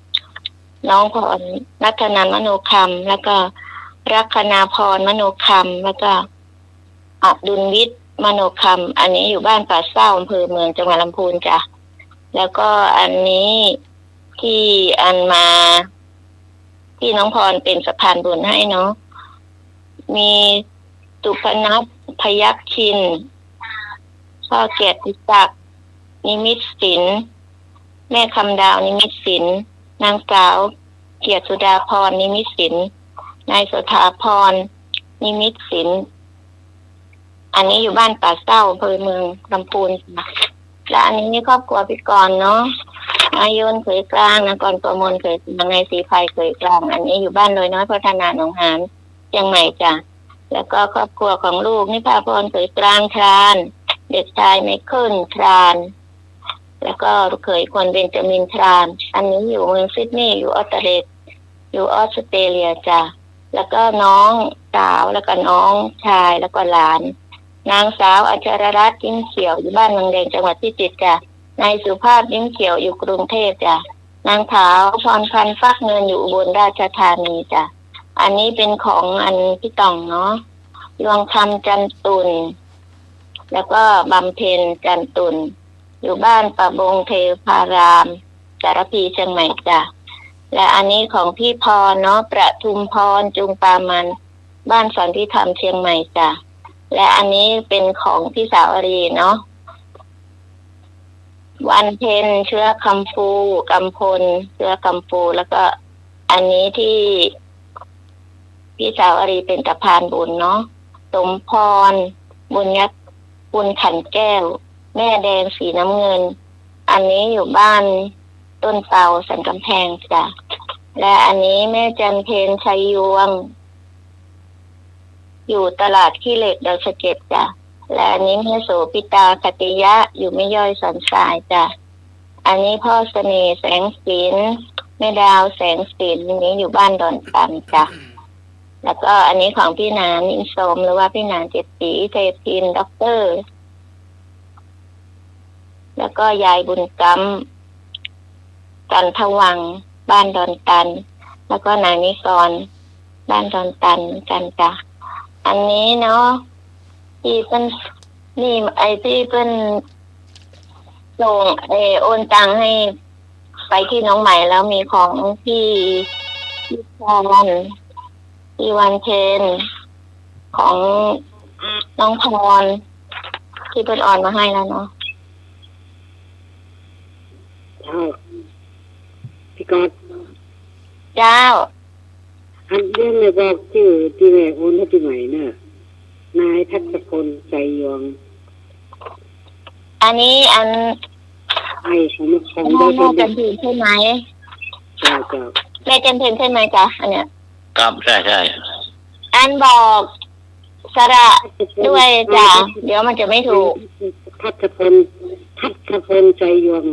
ำน้องพรณัฐนันท์มโนคำแล้วก็รัคนาพรมโนคำแล้วก็อดุลวิทย์มโนคำอันนี้อยู่บ้านป่าเศร้าอำเภอเมืองจังหวัดลำพูนจ้ะแล้วก็อันนี้ที่อันมาที่น้องพรเป็นสะพานบุญให้เนาะมีสุพนัสพยัคฆ์ชินพ่อเกียรติศักดิ์นิมิตศิลป์แม่คำดาวนิมิตศิลป์นางสาวเกียรติสุดาพรนิมิตศิลป์นายสถาพรนิมิตศิลป์อันนี้อยู่บ้านป่าเศร้าอำเภอเมืองลำพูนและอันนี้นี่ครอบครัวพี่กรณ์เนาะอายุนเขยกลางนกรประมลเขยนางในสีไฟเขยกลางอันนี้อยู่บ้านโดยน้อยพัฒนาหนองหานเชียงใหม่จ้ะแล้วก็ครอบครัวของลูกนิพาพรเขยกลางทรานเด็กชายไมเคิลทรานแล้วก็เขยคนเบนจามินทรานอันนี้อยู่เมืองซิดนีย์อยู่ออสเตรเลียจ้ะแล้วก็น้องสาวแล้วก็น้องชายแล้วก็หลานนางสาวอัชรรัตน์ยิ้มเขียวอยู่บ้านเมืองแดงจังหวัดพิจิตรจ้ะนายสุภาพยิ้มเขียวอยู่กรุงเทพจ้ะนางขาวพรพันธ์ฟักเงินอยู่อุบลราชธานีจ้ะอันนี้เป็นของอันพี่ต่องเนาะ ดวงธรรมจันตุลแล้วก็บำเพ็ญจันตุลอยู่บ้านประบงเทพารามสารพีเชียงใหม่จ้ะและอันนี้ของพี่พรเนาะประทุมพรจุงปามันบ้านสันติธรรมเชียงใหม่จ้ะและอันนี้เป็นของพี่สาวอรีเนาะวันเพ็ญเชื้อคำฟูกำพลเชื้อคำฟูแล้วก็อันนี้ที่พี่สาวอรีเป็นตะพานบุญเนาะสมพรบุญยักษ์บุญขันแก้วแม่แดงสีน้ำเงินอันนี้อยู่บ้านต้นเตาสันกำแพงจ้ะและอันนี้แม่จันเพนชัยยวงอยู่ตลาดขี้เหล็กดอยสะเก็ดจ้ะและอันนี้แม่โสปิตาคติยะอยู่ไม่ย่อยสันทรายจ้ะอันนี้พ่อเสน่ห์แสงสินแม่ดาวแสงสินนี้อยู่บ้านดอนตันจ้ะแล้วก็อันนี้ของพี่นานอินสมหรือว่าพี่นานเจ็ดสีเทพินด็อกเตอร์แล้วก็ยายบุญกำกันทวังบ้านดอนตันแล้วก็นายนิกรบ้านดอนตันกันจ้ะอันนี้เนาะที่เป็นนี่ไอที่เป็นส่งโอนตังให้ไปที่น้องใหม่แล้วมีของพี่พรพี่วันเทนของน้องพรที่เป็นออนมาให้แล้วเนาะพี่กอดเจ้าอันเรื่องเลยบอกชื่อที่แม่โอนให้ที่ใหม่เนอะนายทัศพลใจยองอันนี้อันไอ้ของแม่จันเพนใช่ไหมเจ้าแม่จันเพนใช่ไหมจ๊ะอันเนี้ยครับใช่อันบอกสระด้วยจ้ะเดี๋ยวมันจะไม่ถูกทัศพลใจยอง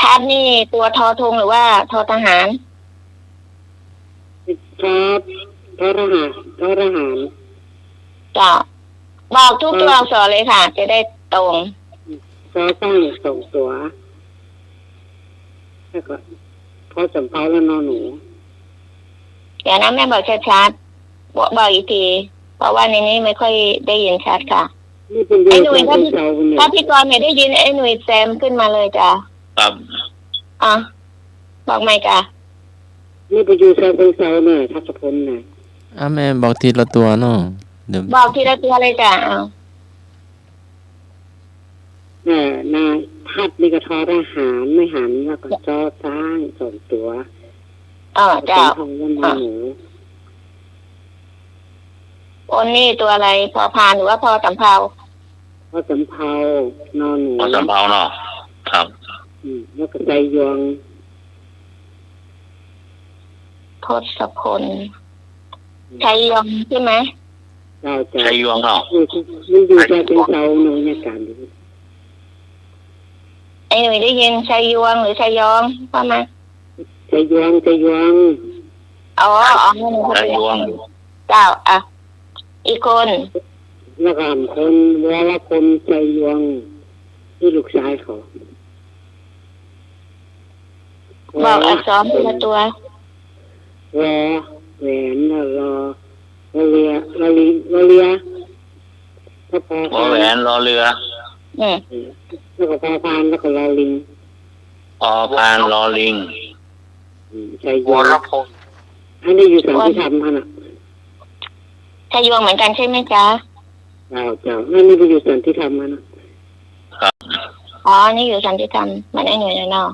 ทัศนี่ตัวทอธงหรือว่าทอทหารทอทหารจ้ะบอกทุกตัวอักษรเลยค่ะจะได้ตรงซอสร้างส่งตัวแล้วก็พอสำเภาแล้วนอนหนูเดี๋ยวนะแม่บอกชัดๆบอกอีกทีเพราะว่าในนี้ไม่ค่อยได้ยินชัดค่ะไอ้หนุ่ยถ้าพี่กรณ์ไม่ได้ยินไอ้หนุ่ยแซมขึ้นมาเลยจ้ะครับบอกไหมจ้ะนี่ไปอยู่เซาเนี่ยทัศพลเนี่ยแม่บอกทีละตัวเนาะบอกทีละตัวเลยจ้ะนายทัดนี่ก็ทอทหารไม่หันแล้วก็จอสร้างส่งตัวเจ้าของวันหนูโอนนี่ตัวอะไรพอพานหรือว่าพอสำเภาพอสำเภานอนหนูพอสำเภาเนาะครับแล้วก็ใจยองทศพลชัยยองใช่ไหมชัยยองเนาะมันอยู่ใจเป็นเสาหนูเนี่ยการดูไอ้หนุ่ยได้ยินชัยยองหรือชัยยองว่ามาใจยองชัยยองเจ้าอีกคนแล้วก็คนวรพลใจยองที่ลูกชายเขาบอกอักษรตัวตัวแหวนรอเรือแล้วพอแหวนรอเรือแล้วก็พอพานแล้วก็รอลิงพอพานรอลิงใจยองอันนี้อยู่สันติธรรมฮะน่ะชัยยองเหมือนกันใช่ไหมจ๊ะเจ้านั่นนี่ไปอยู่สันติธรรมฮะน่ะนี่อยู่สันติธรรมมันไอ้หน่วยเนาะ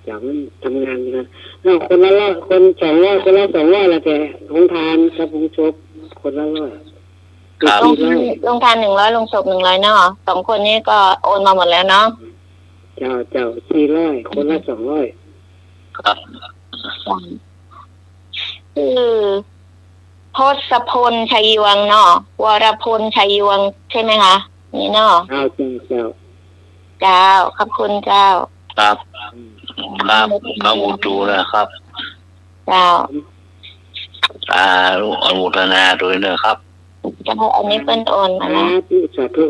จากนั้นทำงานนะคนละร้อยคน200คนละ200ละแต่ของทานกับของศพคนละ100ลงทาน100ลงศพ100เนาะ2คนนี้ก็โอนมาหมดแล้วเนาะเจ้า400คนละ200ครับทศพลชัยยวงเนาะวรพลชัยยวงใช่ไหมคะนี่เนาะเจ้าขอบคุณเจ้าครับพระบูจูนะครับเจ้าลูกอนุโมทนาด้วยนะครับเจ้าอันนี้เป็นโอนมาแล้วสาธุ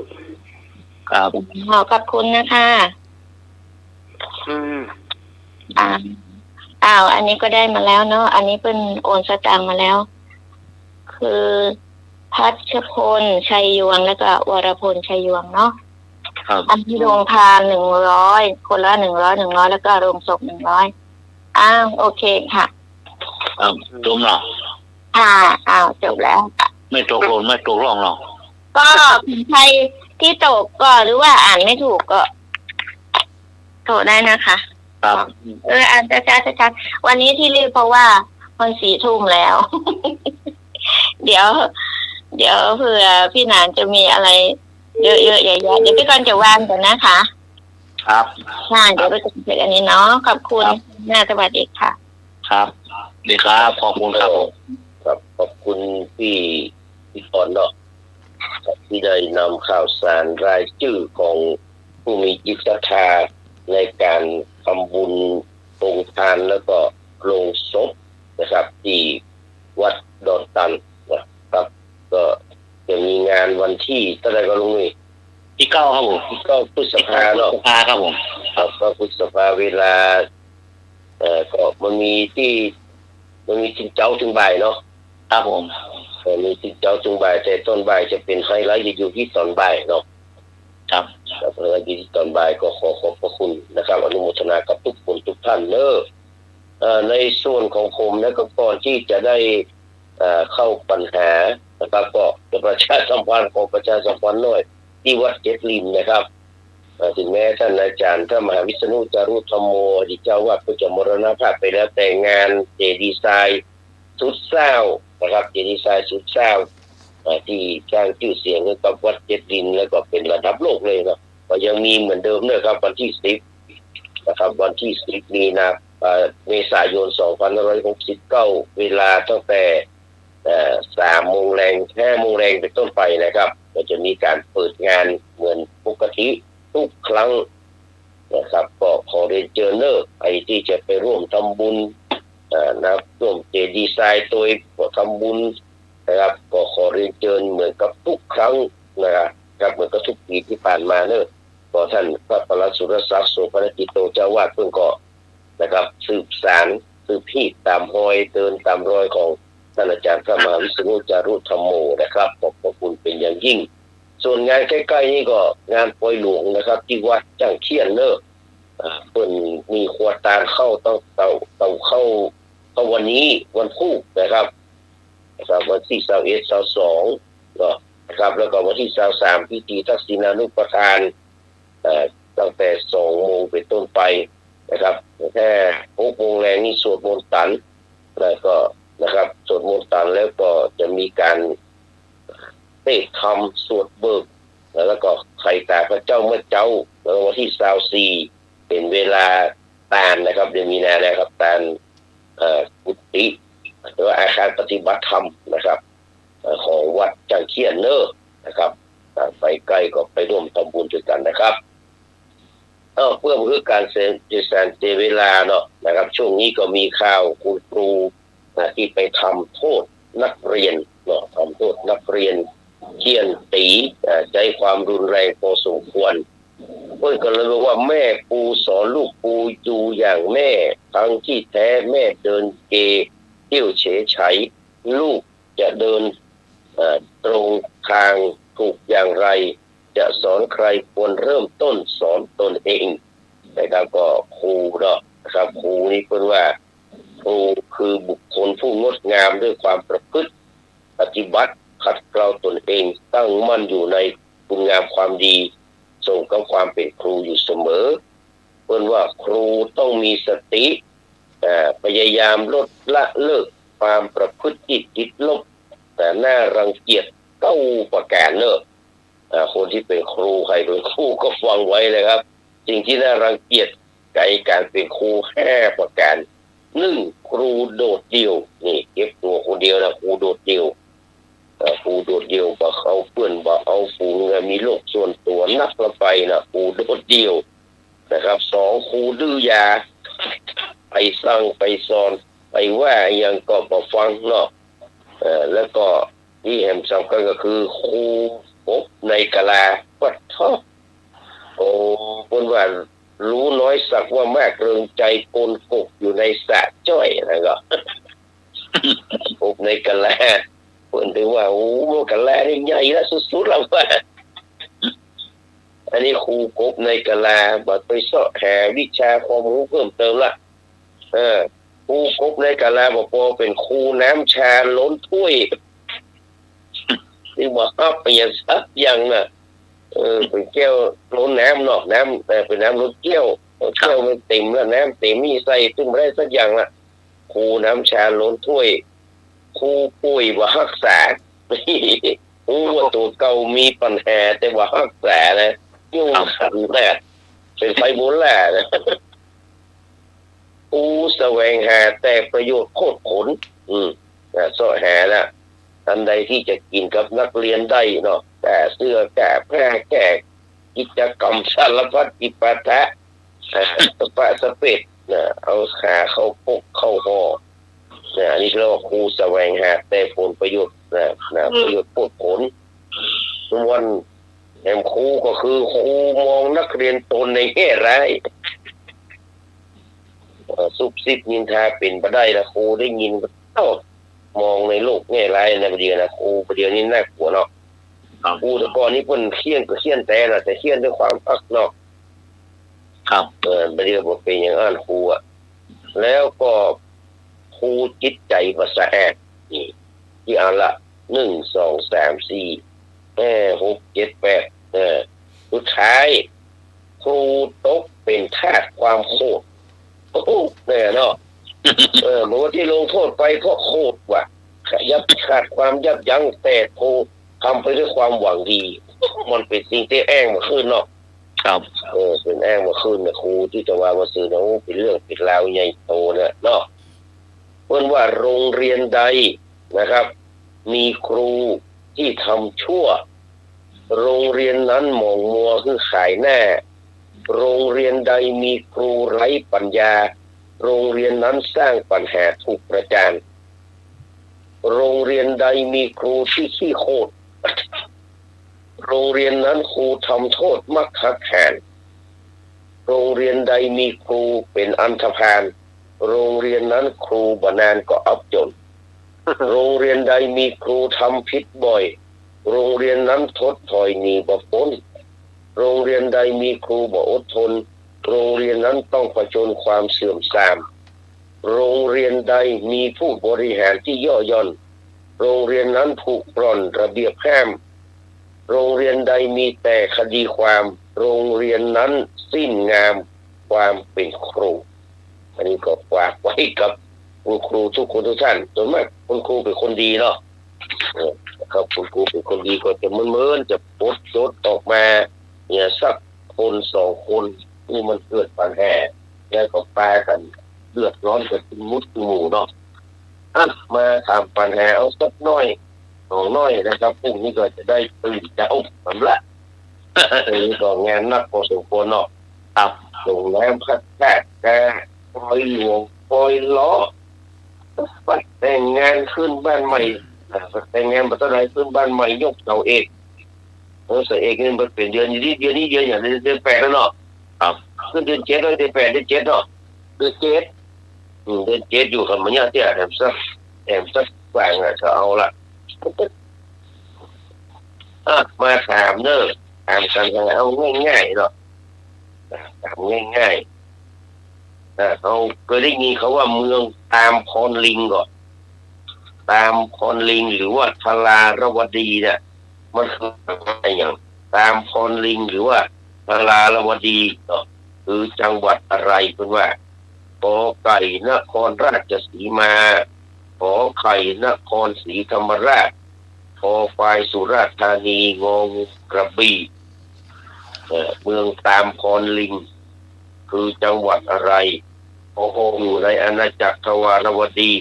ครับขอบคุณนะคะอันนี้ก็ได้มาแล้วเนาะอันนี้เป็นโอนสตางค์มาแล้วคื คือพัชพลชัยยวงแล้วก็วรพลชัยยวงเนาะอันที่โรงทาน100คนละ100แล้วก็โรงศพ100โอเคค่ะจบเนาะจบแล้วไม่ตกหล่นไม่ตกร่องหรอกก็ใครที่ตกก็หรือว่าอ่านไม่ถูกก็โทรได้นะคะครับอ่านชัดๆวันนี้ที่รีบเพราะว่ามัน4 ทุ่มแล้ว เดี๋ยวเผื่อพี่หนานจะมีอะไรเยอะๆใหญ่ๆเดี๋ยวพี่กรณ์จะวางก่อนนะคะครับเดี๋ยวเราจะเสร็จอันนี้เนาะขอบคุณสวัสดีค่ะครับดีครับขอบคุณครับครับขอบคุณพี่พรเนาะที่ได้นำข่าวสารรายชื่อของผู้มีจิตศรัทธาในการทำบุญโรงทานแล้วก็โรงศพนะครับที่วัดดอนตันนะครับก็จะมีงานวันที่เท่าไหร่ก็ลุงนี่ที่9ครับผมที่9พฤษภาเนาะครับผมครับก็พฤษภาเวลาก็มันมีจินเจ้าถึงบ่ายเนาะครับผมมีจินเจ้าถึงบ่ายแต่ต้นบ่ายจะเป็นไฮไลท์อยู่ที่ตอนบ่ายเนาะครับเพื่อที่ตอนบ่ายก็ขอบพระคุณนะครับอนุโมทนากับทุกคนทุกท่านเนอะในส่วนของผมนะก็ก่อนที่จะได้เข้าปัญหานะครับก็จะประชาสัมพันธ์หน่อยที่วัดเจ็ดริมนะครับถึงแม้ท่านอาจารย์พระมหาวิษณุจารุธรรมโมอดีตเจ้าวาดก็จะมรณภาพไปแล้วแต่งานเจดีย์ทรายสุดเศร้านะครับเจดีย์ทรายสุดเศร้าที่สร้างชื่อเสียงให้กับวัดเจ็ดริมแล้วก็เป็นระดับโลกเลยนะก็ยังมีเหมือนเดิมนะครับวันที่10นะครับวันที่10มีนาเมษายน2569เวลาตั้งแต่3 โมงแรง5 โมงแรงเป็นต้นไปนะครับก็จะมีการเปิดงานเหมือนปกติทุกครั้งนะครับก็ขอเรียนเชิญเนอะไอ้ที่จะไปร่วมทำบุญนะครับร่วมเจดีย์ทรายตัวทำบุญนะครับก็ขอเรียนเชิญเหมือนกับทุกครั้งนะครับเหมือนกับทุกปีที่ผ่านมาเนอะก็ท่านพระประหลัดสุรศักดิ์โสภณกิจโตเจ้าวาดเพิ่งก็นะครับสืบสานสืบพีตามรอยเดินตามรอยของท่านอาจารย์พระมหาวิษณุจารุธรรมโมนะครับขอบพระคุณเป็นอย่างยิ่งส่วนงานใกล้ๆนี่ก็งานปล่อยหลวงนะครับที่วัดจังเคียนเนอะเพิ่นมีขวดตาลเข้าเต่าเข้าวันนี้วันพุธนะครับวันที่21 22ก็นะครับแล้วก็วันที่23พิธีทักษิณานุปทานตั้งแต่2 โมงเป็นต้นไปนะครับแค่6 โมงแรงนี่สวดมนต์ตันแล้วก็นะครับสวดมนต์ตันแล้วก็จะมีการเทศธรรมสวดเบิกแล้วก็ไข่ตาพระเจ้าเมื่อเจ้าแล้ววันที่24เป็นเวลาตานนะครับเดือนมีนานะครับตานกุฏิหรือว่าอาคารปฏิบัติธรรมนะครับของวัดจังเคียนเนอร์นะครับไปใกล้ก็ไปร่วมทำบุญด้วยกันนะครับเพื่อการเสียเวลาเนาะนะครับช่วงนี้ก็มีข่าวคุณครูที่ไปทำโทษนักเรียนเนาะทำโทษนักเรียนเคี่ยนตีใช้ความรุนแรงพอสมควรเพื่อนก็เลยบอกว่าแม่ปูสอนลูกปูอยู่อย่างแม่ทั้งที่แท้แม่เดินเกเที่ยวเฉยไฉลูกจะเดินตรงทางถูกอย่างไรจะสอนใครควรเริ่มต้นสอนตนเองนะครับก็ครูเนาะนะครับครูนี่เพิ่นว่าครูคือบุคคลผู้งดงามด้วยความประพฤติปฏิบัติขัดเกลาตนเองตั้งมั่นอยู่ในคุณงามความดีส่งกับความเป็นครูอยู่เสมอเพิ่นว่าครูต้องมีสติพยายามลดละเลิกความประพฤติติดลบแต่น่ารังเกียจ9 ประการเนอะคนที่เป็นครูใครเป็นครูก็ฟังไว้เลยครับสิ่งที่น่ารังเกียจในการเป็นครู5 ประการ1ครูโดดเดี่ยวนี่เก็บตัวคนเดียวนะครูโดดเดี่ยวครูโดดเดี่ยวบ่เอาเพื่อนบ่เอาฝูงมีโลกส่วนตัวนักละไปนะครูโดดเดี่ยวนะครับ2ครูดื้อยาไปสั่งไปสอนไปว่ายังก็บ่ฟังเนาะแล้วก็ที่แห่งสำคัญก็คือครูพบในกะลาวัดท่อคนว่ารู้น้อยสักว่ามากเริงใจปนกบอยู่ในสระจ้อยนะก็พบในกะลาพ เพิ่นถึงว่าโอ้กะลานี่ใหญ่แล้วสุดๆแล้วว่าอันนี้ครูกบในกะลาบัดไปเสาะหาวิชาความรู้เพิ่มเติมละครูกบในกะลาบอกว่าเป็นครูน้ำชาล้นถ้วยที่ว่าอัพไปอย่างสักอย่างน่ะเป็นแก้วล้นน้ำเนาะน้ำแต่เป็นน้ำล้นแก้วมันเต็มแล้วน้ำเต็มมีใส่ซึ่งไม่ได้สักอย่างละครูน้ำชาล้นถ้วยครูป่วยว่ารักษารู้ว่าตัวเก่ามีปัญหาแต่ว่ารักษานะยุ่งขันแน่เป็นไฟบุญแหละนะครูแสวงหาแต่ประโยชน์โคตรผลสอหานะทันใดที่จะกินกับนักเรียนได้เนาะแต่เสื้อแก่แพร่แก่กิจกรรมสารพัดกิปะทะสปะสเปดนะเอาขาเข้าปกเข้าห่ออันนี้เรียกว่าครูแสวงหาแต่ผลประโยชน์ประโยชน์โคตรผลส่วนแห่งครูก็คือครูมองนักเรียนตนในแง่ร้ายซุบซิบนินทาเป็นไปได้ละครูได้ยินมองในโลกแง่ร้ายในประเดี๋ยวนะครูประเดี๋ยวนี้น่ากลัวเนาะครูแต่ก่อนนี้เพิ่นเคี่ยนก็เคี่ยนแต่ละแต่เคี่ยนด้วยความอักเนาะครับประเดี๋ยวบ่เป็นอย่างอ่านครูอ่ะแล้วก็ครูจิตใจบ่สะอาดนี่ที่เอาละ1 2 3 4 5 6 7 8สุดท้ายครูตกเป็นทาสความโคตรเนี่ยเนาะบอกว่าที่ลงโทษไปเพราะโคตรว่ะขาดความยับยั้งแต่ครูทำไปด้วยความหวังดีมันเป็นสิ่งที่แอ้งมาขึ้นเนาะครับเป็นแอ้งมาขึ้นนะครูที่จะว่ามาสื่อเนาะเป็นเรื่องเป็นราวใหญ่โตเนี่ยเนาะเพิ่นว่าโรงเรียนใดนะครับ มีครูที่ทำชั่วโรงเรียนนั้นหมองมัวคือขายหน้าโรงเรียนใดมีครูไร้ปัญญาโรงเรียนนั้นสร้างปัญหาถูกประจานโรงเรียนใดมีครูที่ขี้โคตรโรงเรียนนั้นครูทำโทษมักหักหานโรงเรียนใดมีครูเป็นอันธพาลโรงเรียนนั้นครูบนานก็อับจนโรงเรียนใดมีครูทำผิดบ่อยโรงเรียนนั้นทดถอยหนีบ่พ้นโรงเรียนใดมีครูบ่อดทนโรงเรียนนั้นต้องผจญความเสื่อมทรามโรงเรียนใดมีผู้บริหารที่ย่อหย่อนโรงเรียนนั้นผูกปร่อนระเบียบห้ามโรงเรียนใดมีแต่คดีความโรงเรียนนั้นสิ้นงามความเป็นครูอันนี้ก็ฝากไว้กับคุณครูทุกคนทุกท่านส่วนมากคุณครูเป็นคนดีเนาะครับคุณครูเป็นคนดีก็จะเมินจะปลดจดออกมาเนี่ยสักคน2 คนนี่มันเกิดปัญหาแล้วก็แปรกันเดือดร้อนกันเป็นมุดหมู่เนาะมาถามปัญหาเอาสักน้อย2 น้อยนะครับพรุ่งนี้ก็จะได้ตื่นเช้าสำละนี่ก็งานนักพอสมควรเนาะครับโรงแรมพักแท้แกปล่อยหลวงปล่อยล้อปัดแต่งงานขึ้นบ้านใหม่แต่งงานมาเท่าไรขึ้นบ้านใหม่ยกเสาเอกเสาเอกนี่มันเป็นเดือนนี้เดือนอย่างเดือน8แล้วเนาะครับขึ้นเดือน7แล้วเดือน8เดือน7เนาะเดือน7เดือน7อยู่กับมันเนี่ยที่แอมสักแหว่งจะเอาละมาถามเนอะถามกันเอาง่ายๆเนาะถามง่ายๆเขาเคยได้ยินเขาว่าเมืองตามพรลิงก่อนตามพรลิงหรือว่าทลารวดีเนี่ยมันคืออะไรอย่างตามพรลิงหรือว่าทลารวดีเนาะคือจังหวัดอะไรเป็นว่าขอไก่นครราชสีมาขอไข่นครศรีธรรมราชขอควายสุราษฎร์ธานีงงกระบี่เมืองตามพรลิงคือจังหวัดอะไรโอ้โหอยู่ในอาณาจักรทวารวดี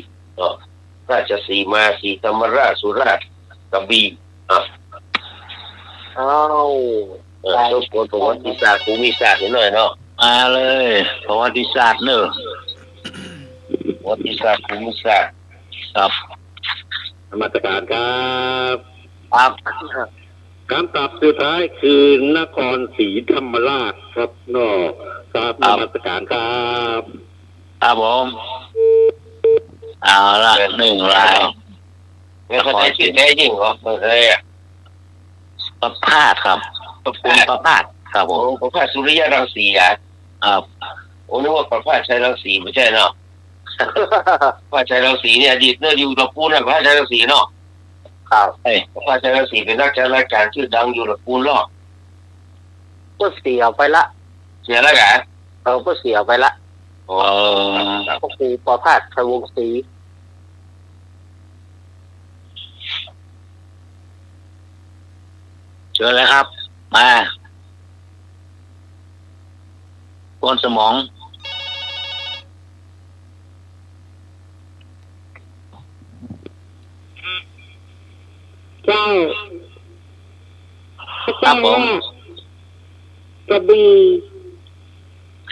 ราชสีมาศรีธรรมราชสุราษฎร์กระบี่ทุกคนประวัติศาสตร์ภูมิศาสตร์หน่อยเนาะมาเลยประวัติศาสตร์เนอะประวัติศาสตร์ภูมิศาสตร์ครับมาตรการครับครับคำตอบสุดท้ายคือนครศรีธรรมราชครับเนาะครับมาตรการครับครับผมเอาละ1 ราย ไม่เข้าใจชื่อแท้จริงเหรอไม่เคยอ่ะ ประพาสครับคุณประพาสครับผม ประภาสสุริยะรังสีอ่ะ ครับ โอ้นึกว่าประภาสชัยรังสีไม่ใช่เนาะ ประภาสชัยรังสีเนี่ยอดีตเนี่ยอยู่ลำพูนนะประภาสชัยรังสีเนาะ ครับเอ้ย ประภาสชัยรังสีเป็นนักจัดรายการชื่อดังอยู่ลำพูนเนาะ ก็เสียไปละ เสียแล้วกัน ก็เสียไปละก็คือประพาสชวงศรีเชิญเลยครับมาก้นสมอง เจ้าพระ ครั เจ้า บผม กระบี่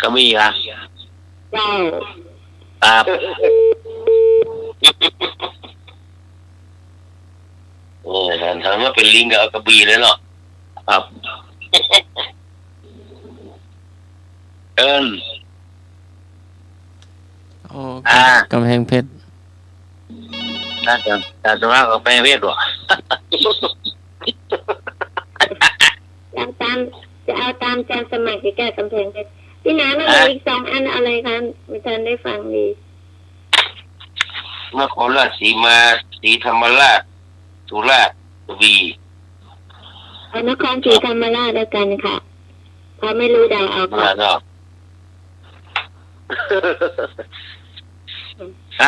กระบี่ครับ เจ้า ครับ โอ้ทำมาเป็นลิงกับกระบี่เลยเนาะ ครับ เอิญ โอ้กำแพงเพชร น่าจะมากกว่าแปลงเพศหรอ จะเอาตามจานสมัยที่แก้กำแพงเพชรพี่น้ามันมีอีก2 อันอะไรคะไม่ทันได้ฟังดี นครราชสีมาศรีธรรมราชสุราษฎร์กระบี่ เอานครศรีธรรมราชแล้วกันค่ะเพราะไม่รู้ดาวเอาค่ะ เนาะ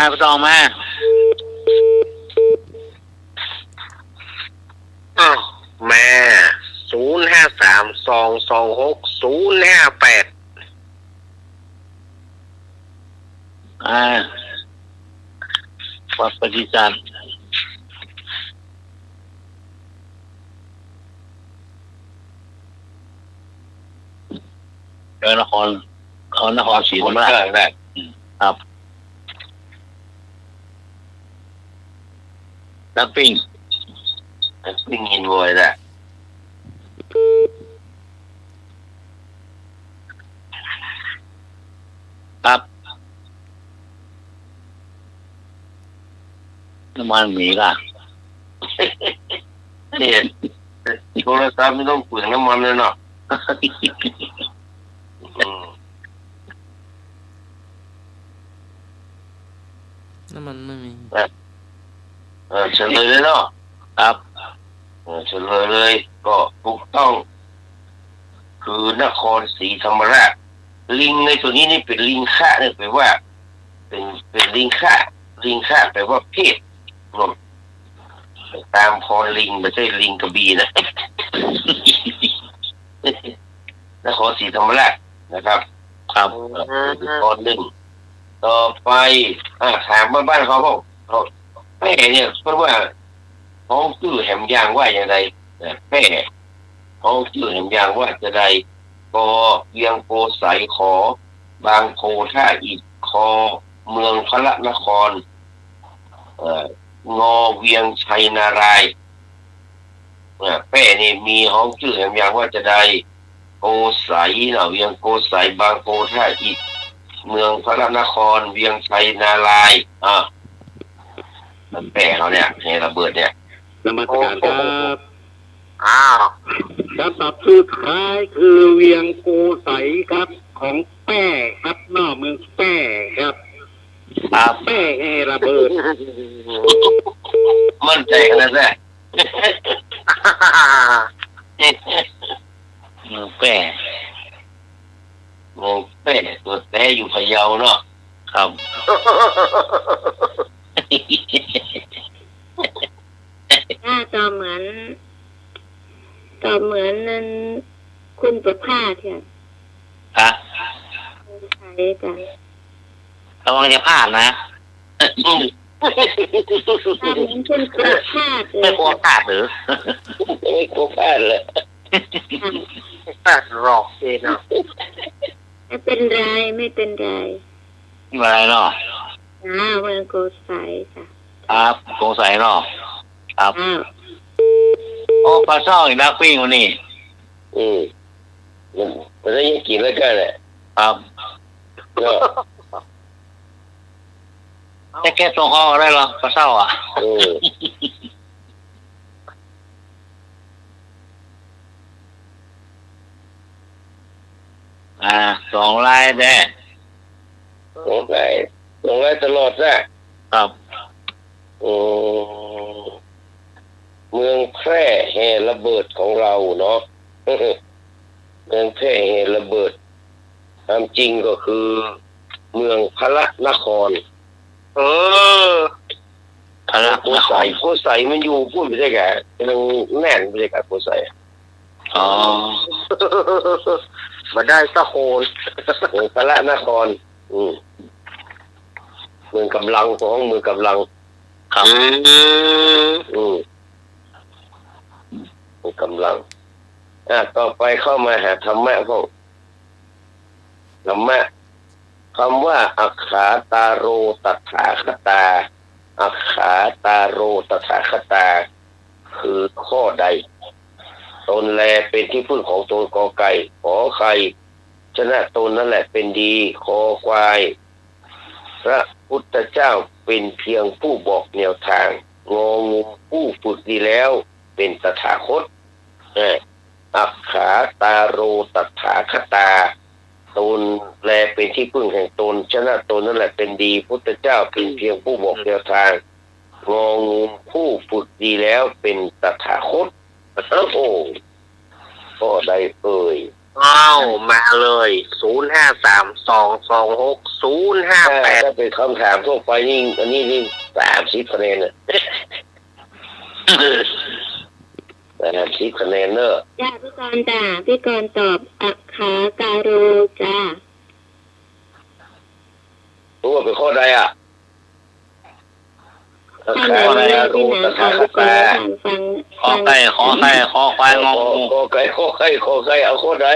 ไปต่อมา แม่053226058วัดปฏิจันทร์นครศรีธรรมราชครับนักปิ้ง ปิ้งอินโวยแหละ ครับน้ำมันหมีล่ะ เนี่ยโทรศัพท์ไม่ต้องเปลืองน้ำมันเลยเนาะ น้ำมันไม่มี เฉลยเลยเนาะ ครับเฉลยเลยก็ถูกต้อง คือนครศรีธรรมราชลิงในตัวนี้นี่เป็นลิงค่าเนี่ยแปลว่า เป็นลิงค่าแปลว่าเพศรวมตามพรลิงไม่ใช่ลิงกระบี่นะ นครศรีธรรมราชนะครับ ครับ ตอนหนึ่งต่อไปถามบ้านเขาบอกแม่เนี่ยเพราะว่าห้องชื่อแหมยางว่าอย่างไรแม่ห้องชื่อแหมยางว่าจะใดก็เวียงโกใสขอบางโพท่าอิฐคอเมืองพระนครงอเวียงชัยนารายณ์แป้นี่มีห้องชื่อแหมยางว่าจะใดโกใสเวียงโกใสบางโพท่าอิฐเมืองพระนครเวียงชัยนารายณ์มันแปะเขาเนี่ยในระเบิดเนี่ย นมัสการครับ คำตอบสุดท้ายคือเวียงโกใสครับของแป้ครับนอกเมืองแป้ครับแป้ให้ระเบิด มั่นใจขนาดนั้น เมืองแป้ ตัวแต่อยู่พะเยาเนาะ ครับ ต่อเหมือนนั้นคุณประภาสค่ะ ฮะ ใช่จ้ะ ระวังจะพลาดนะ เหมือนคุณประภาสเล ไม่ ย กลัวพลาดหรือ ไม่กลัวพลาดเลย พลาดหรอกเองเนาะ ไม่เป็นไรไม่เป็นไร ไม่อะไรเนาะ เมืองโกไสจ้ะ ครับสงสัยเนาะครับโอ้ปลาช่องอีกนักปิ้งคนนี้ มันได้ยังกินแล้วกันแหละ ครับ ก็ แต่แกส่งห้องได้หรอก็เศร้าอ่ะสองลายได้สองลายตลอดนะครับเมืองแพร่แห่ระเบิดของเราเนาะ เมืองแพร่แห่ระเบิดตามจริงก็คือเมืองพระนครพระโกสัยมันอยู่พูดไม่ได้แก่มันแน่นไม่ได้แก่โกสัยมาได้สะโคนเมืองพระนครเมืองกำลังของเมืองกำลังครับเมืองกำลังต่อไปเข้ามาหาธรรมะพวกธรรมะคำว่าอัคขาตาโรตถาคตาอัคขาตาโรตถาคตาคือข้อใดตนแลเป็นที่พึ่งของตนกอไก่ขอไข่ชนะตนนั่นแหละเป็นดีคอควายพระพุทธเจ้าเป็นเพียงผู้บอกแนวทางงองูผู้ฝึกดีแล้วเป็นตถาคตอัคขาตาโรตถาคตาตนแลเป็นที่พึ่งแห่งตนชนะตนนั่นแหละเป็นดีพุทธเจ้าเป็นเพียงผู้บอกแนวทางงองูผู้ฝึกดีแล้วเป็นตถาคตโอ้ก็ได้เอ่ยมาเลย0532260588ถ้าเป็นคำถามทั่วไปนี่อันนี้นี่30คะแนนน่ะ30คะแนนเนอะจ้าพี่กรณ์จ้าพี่กรณ์ตอบอัคขาการุจ้ารู้ว่าเป็นข้อใดอัคขาการุตถาคตาขอไก่ขอควายงงขอไก่เอาข้อใด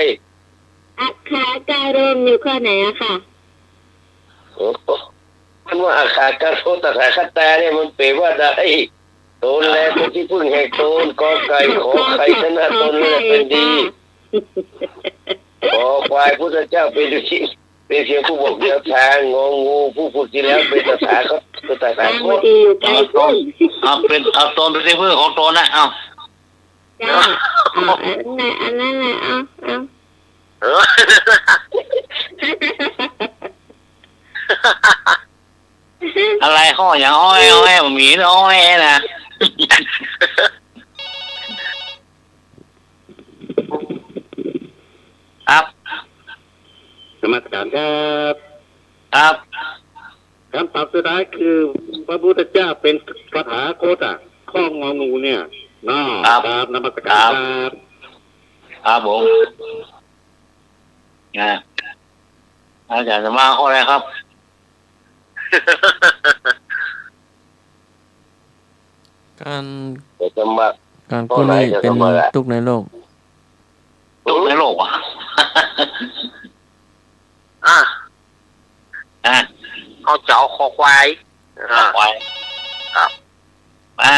อัคขาการุอยู่ข้อไหนอะค่ะมันว่าอัคขาการุตถาคตาเนี่ยมันแปลว่าใดตนแลเป็นที่พึ่งแห่งตนกอไก่ขอไข่ชนะตนนั่นเป็นดีขอควายพุทธเจ้าเป็นที่เป็นเพียงผู้บอกแนวทางงองูผู้ฝึกดีแล้วเป็นตถาคตเอาตนเป็นที่พึ่งของตนนะจ้าอันนั้นแหละอะไรข้ออย่างอ้อยหมีอ้อยนะครับสมัครการครับคำตอบสุดท้ายคือพระพุทธเจ้าเป็นตถาคตข้ององูเนี่ยครับนมัสการครับผมอาจารย์จะมาข้ออะไรครับการกู้หนี้เป็นทุกข์ในโลกอ่ะเอาเจ้าคอควายครับมา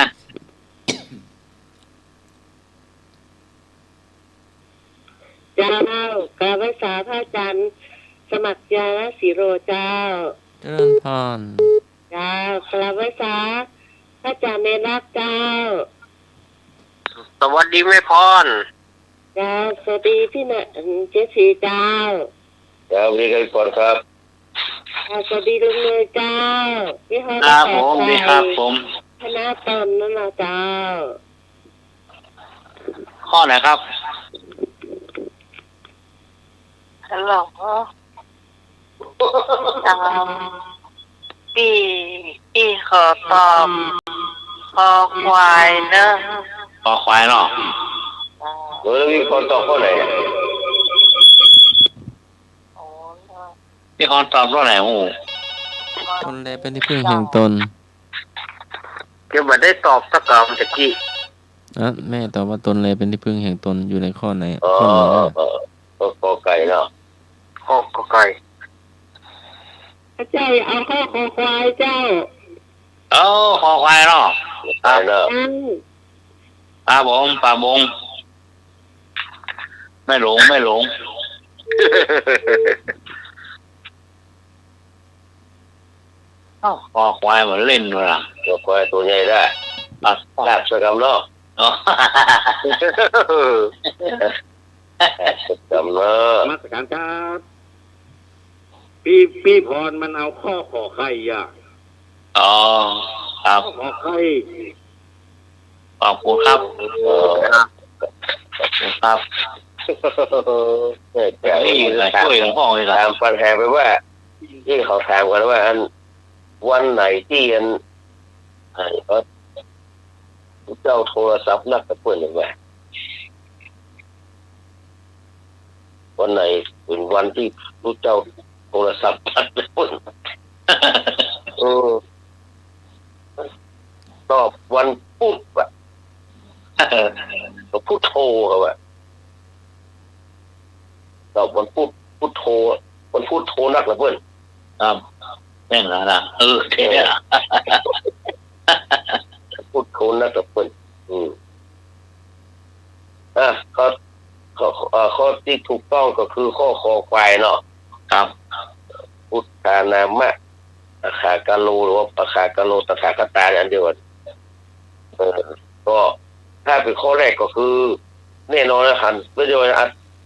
เจ้ากราบไหว้สาพระอาจารย์สมัครยาและสีโรเจ้าเจริญพรเจ้ากราบไหว้สาพระอาจารย์เมรักเจ้าสวัสดีแม่พรเจ้าสวัสดีพี่น่ะเจสีเจ้าสวัสดีครับก่อนครับสวัสดีลุงเนยเจ้าพี่ฮอร์ครับผมดีครับผมคณะตนนั่นแหละเจ้าข้อไหนครับฮัลโหลพี่ขอตอบคอควายเนอะคอควายเนาะแล้วพี่ขอตอบข้อไหนพี่ขอตอบข้อไหนโอ้ตนแลเป็นที่พึ่งแห่งตนเกี่ยวกับได้ตอบสักคำตะกี้แม่ตอบว่าตนแลเป็นที่พึ่งแห่งตนอยู่ในข้อไหนข้อไหนกอไก่เนาะข้อกอไก่เจ้าเอาข้อคอควายเจ้าคอควายเนาะปลาบงไม่หลง คอควายมันเล่นด้วยล่ะ ตัวควายตัวใหญ่ได้ลาบสกำเนาะสกำเนาะ มาตรการครับพี่พรมันเอาข้อขอไข่อ่ะ อ๋อครับ ข้อขอไข่ ขอบคุณครับครับ แต่นี่ช่วยหลวงพ่อเลยถามปัญหาไปว่าที่เขาถามกันว่าอันวันไหนที่อันเจ้าโทรศัพท์นักกระเพื่อนหรือว่าวันไหนเป็นวันที่รู้เจ้าโทรศัพท์นักกระเพื่อนตอบวันพุธว่ะก็พุธโทรครับว่าตอบวันพุธพุธโทรวันพุธโทรนักกระเพื่อนครับแม่งแล้วนะเท่อะพูดโคนนะกับคนข้อที่ถูกต้องก็คือข้อคอควายเนาะครับพุทธานามะตถากาโลหรือว่าปคากาโลตถาคตาอันเดียวกันก็ถ้าเป็นข้อแรกก็คือแน่นอนนะหันไม่ใช่ว่า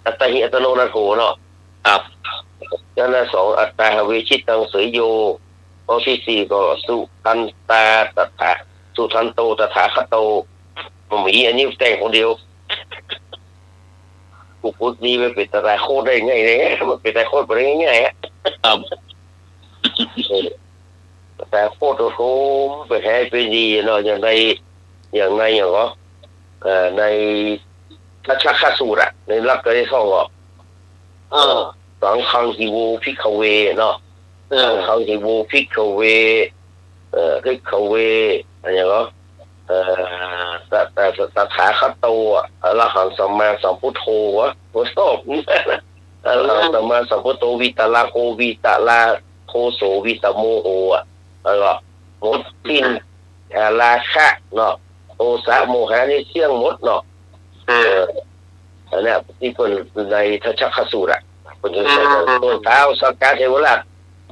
อัตหิอัตโนนาโถเนาะครับจนะสองอัตตาเวชิตังเสยโยข้อที่สี่ก็สุทันตาตถาสุทันโตตถาคโตหมีอันนี้แต่งคนเดียวกูพูดดีไปเป็นตถาโคตรได้ไงเนี่ยมันเป็นตถาโคตรไปได้ง่ายๆครับแต่โคตรโคมไปแห่ไปดีเนาะอย่างก็ในทัชชะคสูตรในลักษณะท่องสังฆังหิโวภิกขเวเนาะสังฆังหิโวภิกขเวภิกขเวอะไรอย่างเงี้ยแต่ตถาคตโตอรหังสัมมาสัมพุทโธวะโหชอบอรหังสัมมาสัมพุทโธวิตลาโควิตลาโคโสวิตโมโหแล้วก็หมดสิ้นราคะเนาะโทสะโมหะนี่เสี่ยงหมดเนาะอันนี้ที่เป็นในทัชชะคสูตรเป็นต้นเท้าสักการเทวราช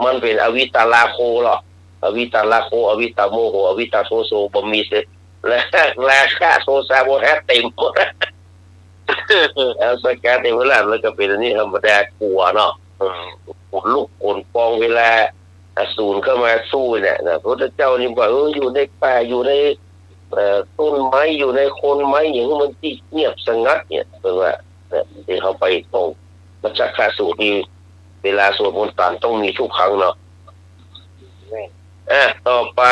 มันเป็นอวิตลาโคหรออวิตลาโคอวิตโมโหอวิตโทโสบ่มีเสร็จและราคะโทสะโมหะเต็มหมดแล้วสักการเทวราชแล้วก็เป็นอันนี้ธรรมดากลัวเนาะลูกคนปองเวลาศูนย์เข้ามาสู้เนี่ยนะพระพุทธเจ้านี่บอกอยู่ในป่าอยู่ในต้นไม้อยู่ในโคนไม้อย่างมันที่เงียบสงัดเนี่ยเป็นว่าที่เขาไปตรงมัชฌะสูตรที่เวลาสวดมนต์ต่างต้องมีทุกครั้งเนาะต่อไป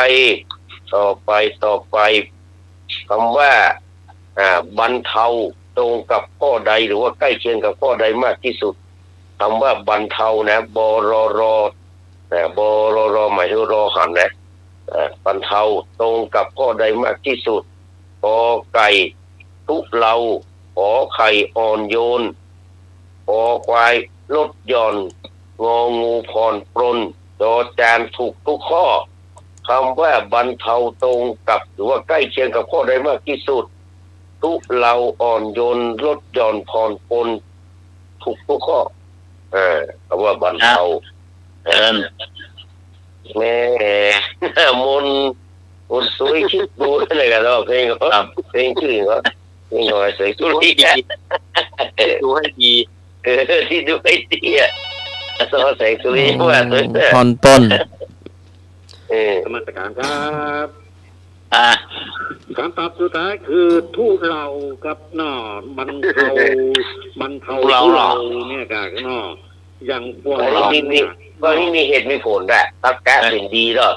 คำว่าบรรเทาตรงกับข้อใดหรือว่าใกล้เคียงกับข้อใดมากที่สุดคำว่าบรรเทานะบรรบรหมายถึงรอหันนะบรรเทาตรงกับข้อใดมากที่สุดกอไก่ทุเลาขอไข่อ่อนโยนขอควายลดหย่อนงองูผ่อนปรนจอจานถูกทุกข้อคำว่าบรรเทาตรงกับหรือว่าใกล้เคียงกับข้อใดมากที่สุดทุเลาอ่อนโยนลดหย่อนผ่อนปรนถูกทุกข้อคำว่าบรรเทาแม่มนสวยคิดดูอะไรกันเนาะเพลงก็เพลงชื่อก็เพลงหน่อยใส่สุริยะดูให้ดีที่ดูให้ดีต้องใส่สุริยะว่าตอนต้นสมัติการครับคำตอบสุดท้ายคือทุเรากับนอบรรเทาทุเราเนี่ยกันนออย่างพวกเราเนี่ยก็นี่มีเหตุมีผลได้ตักแกเป็นดีหรอก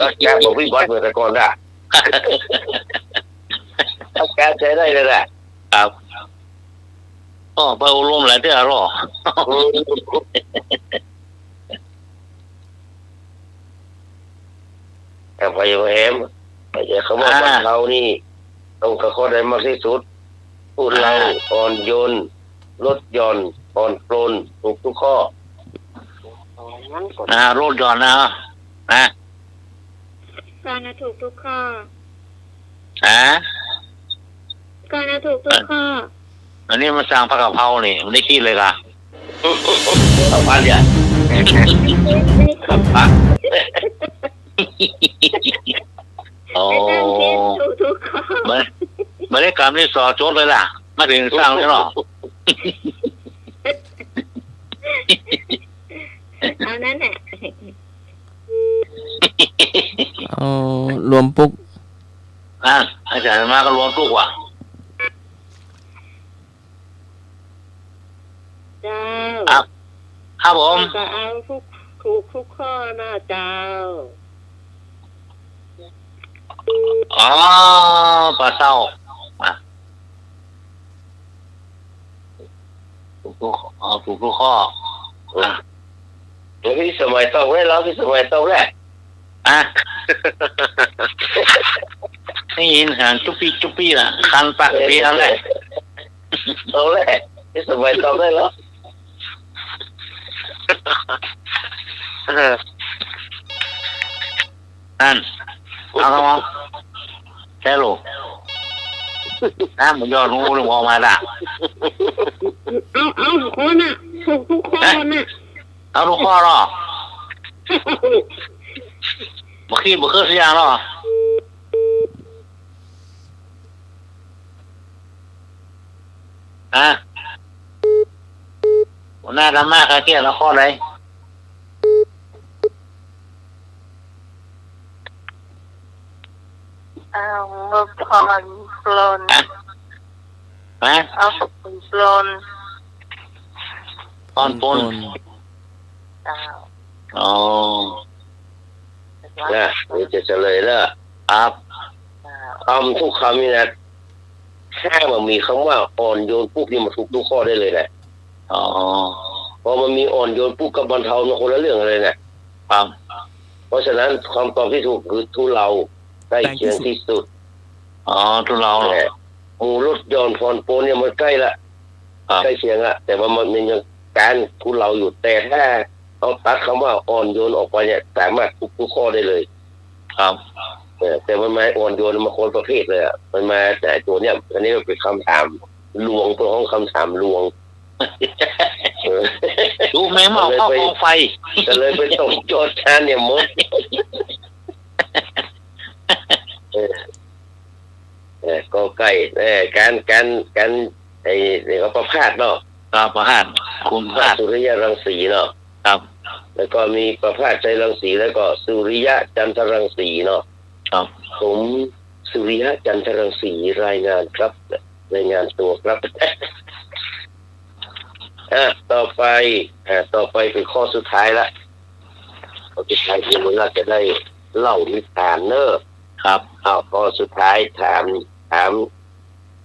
ตักแกบอกวิบัติเมื่อตะกอนได้ตักแกใช้ได้เลยแหละครับไปอบรมหลายเดือนหรอไปแอมไปเจอคำว่าบรรเทานี่ต้องกับข้อใดมากที่สุดพูดเราอ่อนโยนลดหย่อนผ่อนปรนถูกทุกข้อรถยนต์นะการถูกทุกข้อการถูกทุกข้ออันนี้มันสร้างผักกะเพรานี่มันได้คิดเลยค่ะเอาพันเนี่ย โอ้ ไปนั่งคิดทุกข้อ ไม่ได้กรรมที่สอโจทย์เลยล่ะมาถึงสร้างแล้วหรอ เอานั้นแหละ เอารวมปุ๊ก อาจารย์มาก็รวมทุกว่ะ เจ้า ครับผม ก็เอาทุกข้อนะเจ้า อ๋อปลาเศร้าถูกทุกข้อ พี่สมัยต้องได้แล้วพี่สมัยต้องแรก ได้ยินหางจุ๊ปี้ล่ะคันปากปีนั่นแหละ ต้องแรกพี่สมัยต้องได้แล้ว นั่นเอาเข้ามาแค่ลูกน้ำมันยอดงูลงออกมาด่ะ เอาคนน่ะถูกทุกคนน่ะ เอาทุกข้อหรอบ่ขี้บ่คือสักอย่างหรอหัวหน้าดำมากครับเกี่ยวแล้วข้ออะไร เอาผ่อนปลนเอาผ่อนปลน ผ่อนปลน เจ้า อ๋อ นะนี่จะเฉลยแล้วครับคำทุกคำนี่นะแค่มันมีคำว่าอ่อนโยนปุ๊บนี่มันถูกทุกข้อได้เลยนะ อ๋อ พอมันมีอ่อนโยนปุ๊บกับบรรเทามันคนละเรื่องเลยนะครับเพราะฉะนั้นคำตอบที่ถูกคือทุเลาใกล้เคียงที่สุด อ๋อทุเลาเหรอ หูลดหย่อนผ่อนปลนเนี่ยมันใกล้ละใกล้เคียงละแต่ว่ามันยังการทุเลาอยู่แต่ถ้าเอาตัดคำว่าอ่อนโยนออกไปเนี่ยสามารถทุกข้อได้เลย ครับ แต่มันมาอ่อนโยนมาคนประเภทเลยอ่ะมันมาแต่ตัวเนี้ยอันนี้มันเป็นคำถามลวงตัวของคำถามลวง ดูแมงเม่าเข้ากองไฟ ก็เลยไปส่งโจทย์ชาเนี่ยมดก็ใกล้การไอ้เนี่ยก็ประพาสเนาะ ประพาสคุณพาส สุริยะรังสีเนาะ ครับ แล้วก็มีประพาสใจรังสีแล้วก็สุริยะจันทรังสีเนาะ ครับ ผมสุริยะจันทรังสีรายงานครับรายงานตัวครับ ต่อไปเป็นข้อสุดท้ายละข้อสุดท้ายที่เราจะได้เล่านิทานเนอะครับข้อสุดท้ายถาม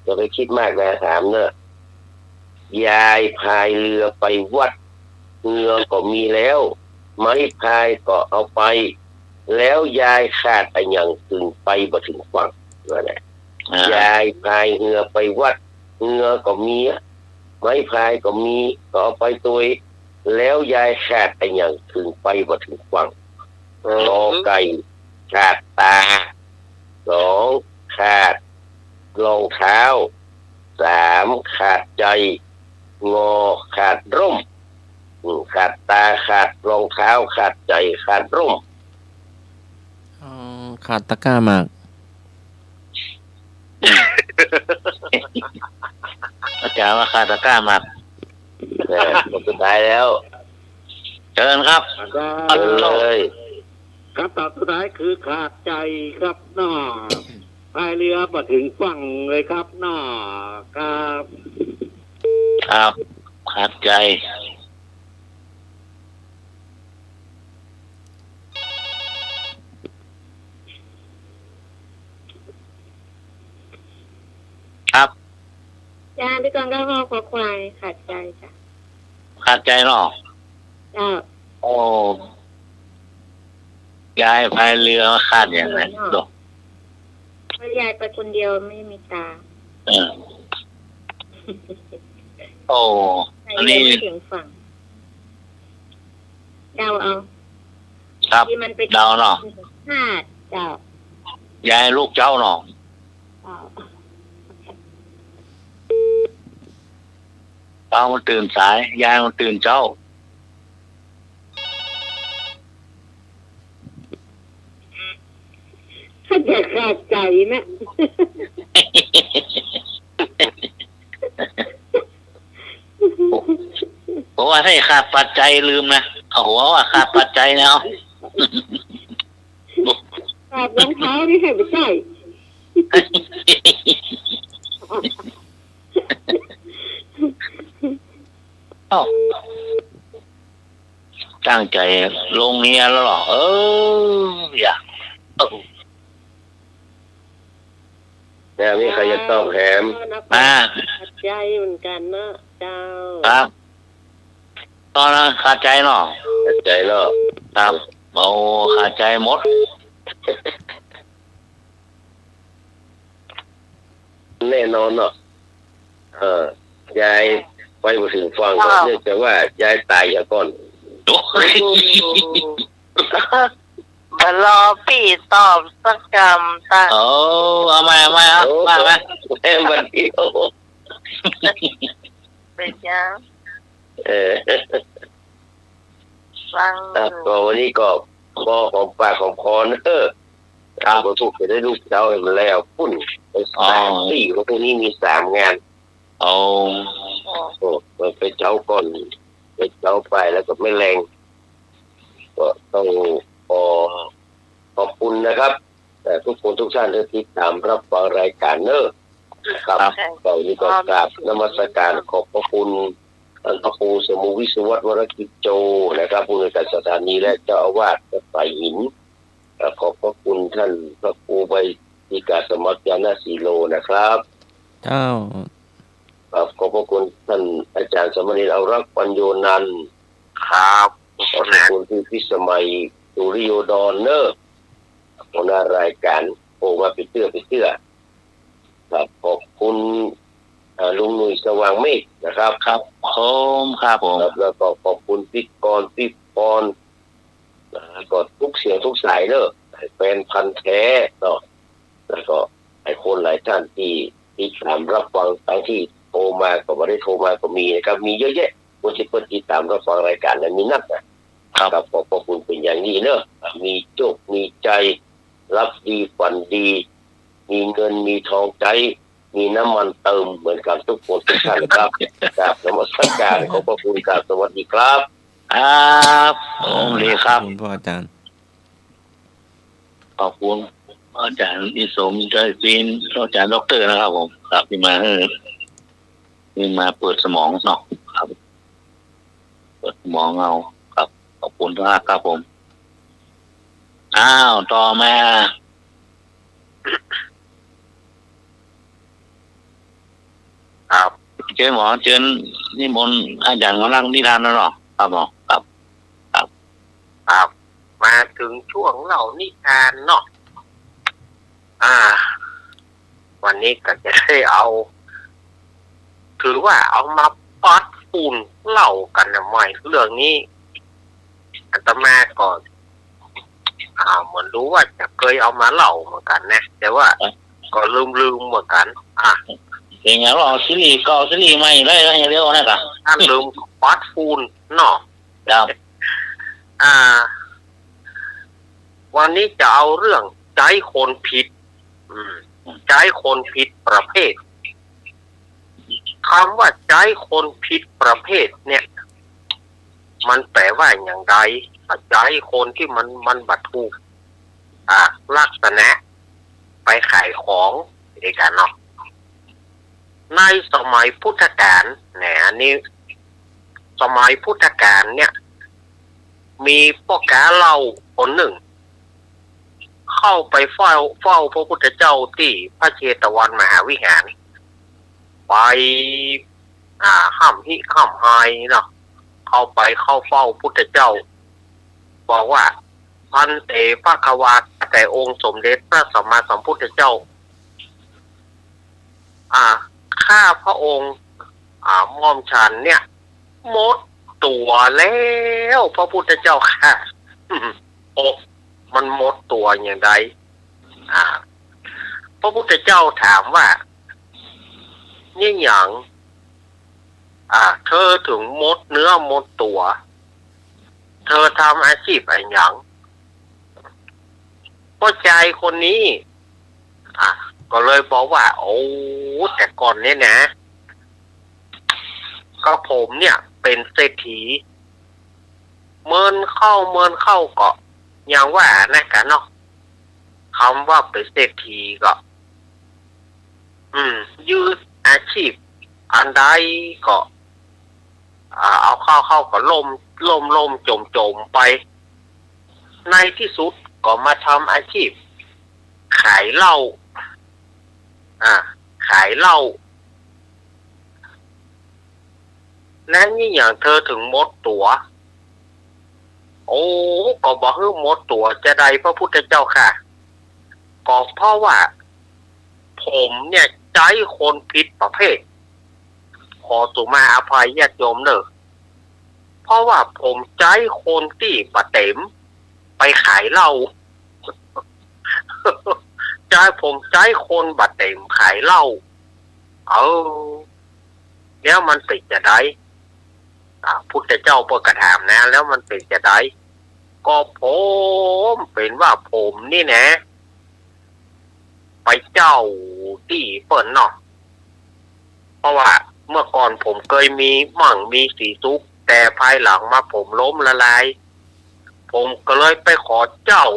อย่าไปคิดมากนะถามเนอะยายพายเรือไปวัดเรือก็มีแล้วไม้พายก็เอาไปแล้วยายขาดไปอย่างถึงไปบ่ถึงฝั่งนั่นแหละยายพายเรือไปวัดเรือก็มีไม้พายก็มีก็เอาไปตัวแล้วยายขาดไปอย่างถึงไปบ่ถึงฝั่งกอไก่ขาดตา2ขาดรองเท้า3ขาดใจงอขาดร่มขาดตาขาดรองเท้าขาดใจขาดร่ม ขาดตะกร้าหมาก อาจารย์ว่าขาดตะกร้ามาสุดท้ายแล้วเชิญครับ เลย ครับตอบสุดท้ายคือขาดใจครับน้อพายเรือมาถึงฝั่งเลยครับน้อครับ ครับขาดใจครับ จ้าพี่กองก็ขอควายขาดใจจ้ะ ขาดใจเนาะ จ้า โอ้ยายพายเรือขาดอย่างไรดอก เพราะยายไปคนเดียวไม่มีตา โอ้อันนี้ ไม่ถึงฝั่งเดาเอา ครับ ที่มันเป็น เดาเนาะ ขาดเดาย ายลูกเจ้าเนาะ เดา เจ้ามันตื่นสายยายมันตื่นเจ้า ถ้าจะขาดใจนะ เพราะว่าให้ขาดปัจจัยลืมนะเอาหัวว่าขาดปัจจัยนะเอา ขาดรองเท้านี่ให้ไปใส่ ตั้งใจลงเฮียแล้วหรออยาก แต่มีใครจะตอบแถม ขาดใจเหมือนกันนะเจ้า ครับตอนนั้นขาดใจเนาะ ใจเนาะ ครับโอ้ขาดใจหมด แน่นอนเนาะยายไปมาถึงฟังก็เนื่องจากว่ายายตายอย่าก่อน มารอพี่ตอบสักคำตา โอ้เอามามาแม่บันเดียว เป็นยังฟัง ก็วันนี้ก็พอของปากของคอครับผมถูกจะได้ลูกเจ้ามาแล้วพุ่นไป3 ปีเพราะพวกนี้มี3 งานโอ้ไปเจ้าก่อนไปเจ้าไปแล้วก็ไม่แรงก็ต้องขอบคุณนะครับแต่ทุกคนทุกท่านที่ติดตามรับฟังรายการครับตอนนี้ก็กราบนมัสการขอบพระคุณท่านพระครูสมุวิศวัตรวรกิจโจนะครับผู้ในวยการสถานีและเจ้าอาวาสวัดไผ่หินขอบพระคุณท่านพระครูใบดิกาสมัครยานาสีโลนะครับเจ้าขอบพระคุณท่านอาจารย์สมณีเอารักปัญโยนันท์ ครับขอบคุณที่พิสมัยสุริโยดอนหัวหน้ารายการโอมาปิเตื้อครับขอบคุณลุงหนุ่ยสว่างเมฆนะครับครับผมแล้วก็ขอบคุณพี่พรก็ทุกเสียงทุกสายแฟนพันธุ์แท้แล้วก็ไอ้คนหลายท่านที่ติดตามรับฟังทั้งที่โทรมาก็ไม่ได้โทรมาก็มีนะครับมีเยอะแยะคนที่ติดตามรับฟังรายการนั้นมีนักนะครับขอบคุณเป็นอย่างนี้มีโชคมีใจรับดีฝันดีมีเงินมีทองใจมีน้ำมันเติมเหมือนกันทุกคนทุกท่านครับกราบนมัสการขอบพระคุณครับสวัสดีครับผมดีครับขอบคุณพ่ออาจารย์ ขอบคุณอาจารย์อิสมใจฟินอาจารย์ดรนะครับผมครับที่มาเปิดสมองเนาะครับเปิดสมองเอาครับขอบคุณมากครับผมต่อมาครับเชิญหมอเชิญนิมนต์อาจารย์มานั่งนิทานแล้วเนาะครับหมอครับมาถึงช่วงเล่านิทานเนาะวันนี้ก็จะได้ถือว่าเอามาปัดฝุ่นเล่ากันนะใหม่เรื่องนี้อาตมาก่อนเหมือนรู้ว่าจะเคยเอามาเล่าเหมือนกันนะแต่ว่าก็ลืมเหมือนกันอย่างเงี้ยเราซีรีส์ใหม่ได้อย่างเดียวนะครับท่านลืมปัดฝุ่นเนาะครับวันนี้จะเอาเรื่องใจคนผิดใจคนผิดประเภทคำว่าใจคนผิดประเภทเนี่ยมันแปลว่าอย่างไรใจคนที่มันบัดถูกลักษณะไปขายของเอกเนาะในสมัยพุทธกาลเนี่ยนี่สมัยพุทธกาลเนี่ยมีพ่อค้าเหล้าคนหนึ่งเข้าไปเฝ้าพระพุทธเจ้าที่พระเชตวันมหาวิหารไปห้ามหิห้ามหายเนาะเข้าเฝ้าพุทธเจ้าบอกว่าพันเตภควาแต่องค์สมเด็จพระสัมมาสัมพุทธเจ้าข้าพระองค์ม่อมฉันเนี่ยหมดตัวแล้วพระพุทธเจ้าค่ะมันหมดตัวอย่างไรพระพุทธเจ้าถามว่านี่อย่างเธอถึงหมดเนื้อหมดตัวเธอทำอาชีพอะไรอย่างพ พ่อใจคนนี้ก็เลยบอกว่าโอ้แต่ก่อนเนี่ยนะก็ผมเนี่ยเป็นเศรษฐีเมินเข้าก็อย่างว่านะกันเนาะคำว่าเป็นเศรษฐีก็ยืดอาชีพอันใดก็เอาเข้าก็ล่มจมไปในที่สุดก็มาทำอาชีพขายเหล้าขายเหล้าและนี่อย่างเธอถึงหมดตัวโอ้ก็บอกให้หมดตัวจะได้พระพุทธเจ้าค่ะก็เพราะว่าผมเนี่ยใจคนผิดประเภทขอสุมาอภัยญาติโยมเนอะเพราะว่าผมใจคนที่บะเต็มไปขายเหล้าใจผมใจคนบะเต็มขายเหล้าแล้วมันเป็นจะได้พุทธเจ้าเปิดกระถามนะแล้วมันเป็นจะได้ก็ผมเป็นว่าผมนี่นะไปเจ้าที่เปิ่นเนาะเพราะว่าเมื่อก่อนผมเคยมีมั่งมีสีซุกแต่ภายหลังมาผมล้มละลายผมก็เลยไปขอเจ้า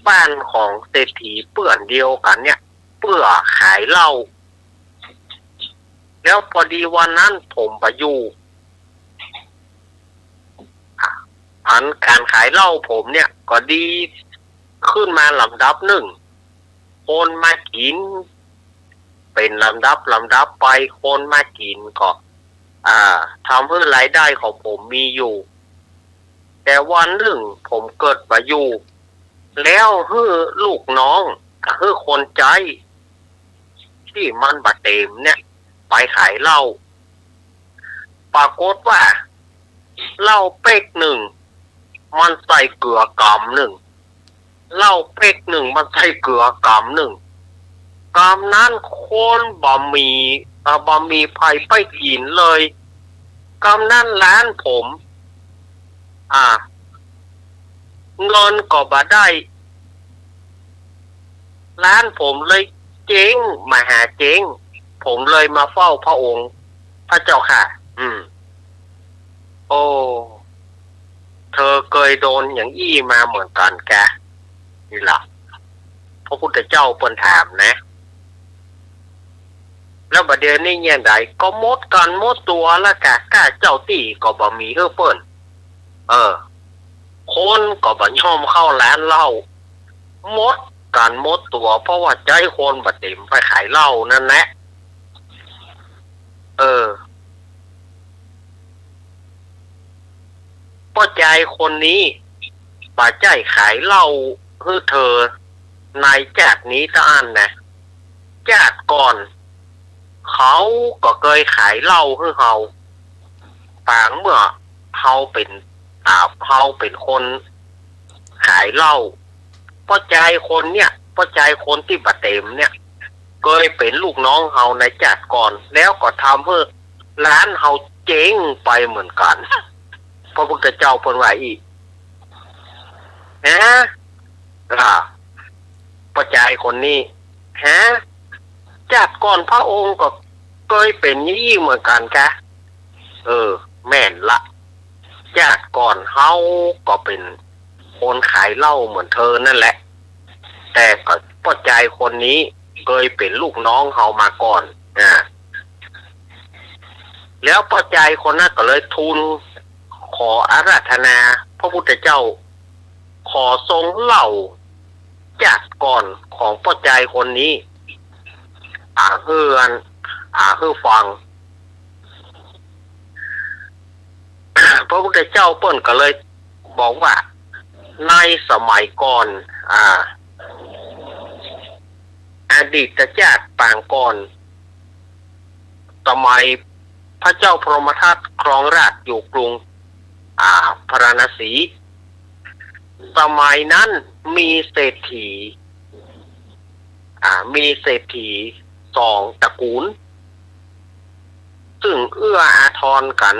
บ้านของเศรษฐีเปื่อนเดียวกันเนี่ยเพื่อขายเหล้าแล้วพอดีวันนั้นผมไปอยู่การขายเหล้าผมเนี่ยก็ดีขึ้นมาลำดับหนึ่งคนมากินเป็นลำดับไปคนมากินก็ทำให้รายได้ของผมมีอยู่แต่วันหนึ่งผมเกิดมาอยู่แล้วให้ลูกน้องให้คนใจที่มันบาดเต็มเนี่ยไปขายเหล้าปรากฏว่าเหล้าเป๊กหนึ่งมันใส่เกลือกำหนึ่งเหล้าเป๊กหนึ่งมันใส่เกลือกำหนึ่งกำนั้นคนบะหมี่ไผ่ไปกินเลยกำนั้นร้านผมเงินก็บ่ได้ร้านผมเลยเจ๊งมหาเจ๊งผมเลยมาเฝ้าพระองค์พระเจ้าค่ะโอ้เธอเคยโดนอย่างอี้มาเหมือนกันแกนี่ล่ะพระพุทธเจ้าเปิ้นถามนะแล้วบัดเดี๋ยวนี้เนี่ยใดก็หมดกันหมดตัวแล้วกะกล้าเจ้าตี้ก็บ่มีเปิ้นคนก็บ่ยอมเข้าร้านเหล้าหมดกันหมดตัวเพราะว่าใจคนบ่เต็มไปขายเหล้านั่นแหละป้าใจคนนี้ป้าใจขายเหล้าให้เธอในจากนี้ท่านนะจากก่อนเขาก็เคยขายเหล้าให้เฮาต่างเมื่อเฮาเป็นคนขายเหล้าป้าใจคนเนี่ยป้าใจคนที่บาเต็มเนี่ยเคยเป็นลูกน้องเฮาในจากก่อนแล้วก็ทำให้ร้านเฮาเจ๊งไปเหมือนกันพระพุทธเจ้าเพิ่นว่าอีกป้าใจคนนี้จากก่อนพระองค์ก็เคยเป็นยี่เหมือนกันค่ะแม่นละจากก่อนเฮาก็เป็นคนขายเหล้าเหมือนเธอนั่นแหละแต่ก็ป้าใจคนนี้เคยเป็นลูกน้องเฮามาก่อนแล้วป้าใจคนนั้นก็เลยทูลขออาราธนาพระพุทธเจ้าขอทรงเล่าจากก่อนของป้าใจคนนี้ฮือฟังพระพุทธเจ้าเปิ้นก็เลยบอกว่าในสมัยก่อนอดีตชาติปางก่อนสมัยพระเจ้าพรหมทัตครองราชย์อยู่กรุงพาราณสีสมัยนั้นมีเศรษฐีสองตระกูลซึ่งเอื้ออาทรกัน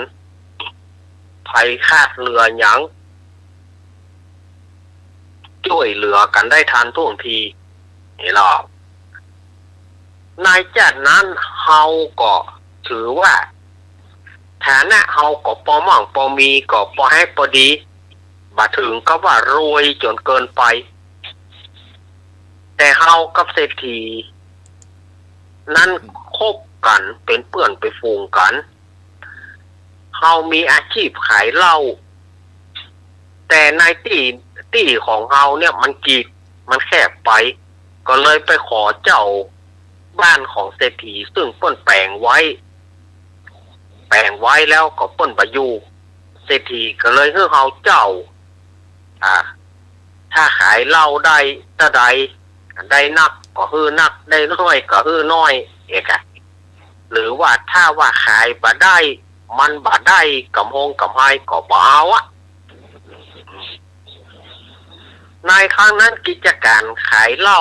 ภัยคาดเรือหยัง ช่วยเหลือกันได้ทันท่วงทีนี่หรอกในจากนั้นเฮาก็ถือว่าฐานะเฮาก็พอมั่งพอมีก็พอให้พอดีบ่ถึงก็ว่ารวยจนเกินไปแต่เฮากับเศรษฐีนั้นคบกันเป็นเพื่อนไปฝูงกันเฮามีอาชีพขายเหล้าแต่ในที่ของเฮาเนี่ยมันกีดมันแคบไปก็เลยไปขอเจ้าบ้านของเศรษฐีซึ่งเปิ้นแปลงไว้แล้วก็เปิ้นบ่อยู่เศรษฐีก็เลยให้เฮาเจ้าถ้าขายเหล้าได้เท่าใดได้นักก็ฮื้อนักได้น้อยก็ฮื้อน้อยเอกะหรือว่าถ้าว่าขายบ่ได้มันบ่ได้กำฮงกำไห้ก็บ่เอาอะในครั้งนั้นกิจการขายเหล้า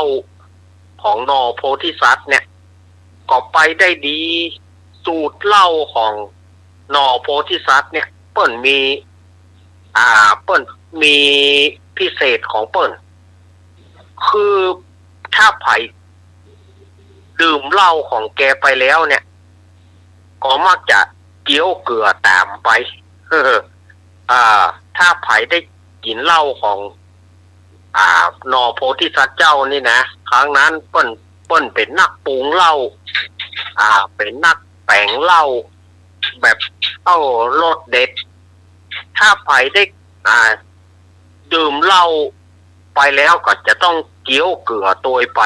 ของนอโพธิสัตว์เนี่ยก็ไปได้ดีสูตรเหล้าของนอโพธิสัตว์เนี่ยเปิ้นมีพิเศษของเปิ้นคือถ้าไผดื่มเหล้าของแกไปแล้วเนี่ยก็มักจะเกี้ยวเกลือตามไปถ้าไผได้กินเหล้าของนอโพธิสัตว์เจ้านี่นะครั้งนั้นเปิ้นเป็นนักปรุงเหล้าเป็นนักแต่งเหล้าแบบรสเด็ดถ้าไผได้ดื่มเหล้าไปแล้วก็จะต้องเกี้ยวเกลือตัวไป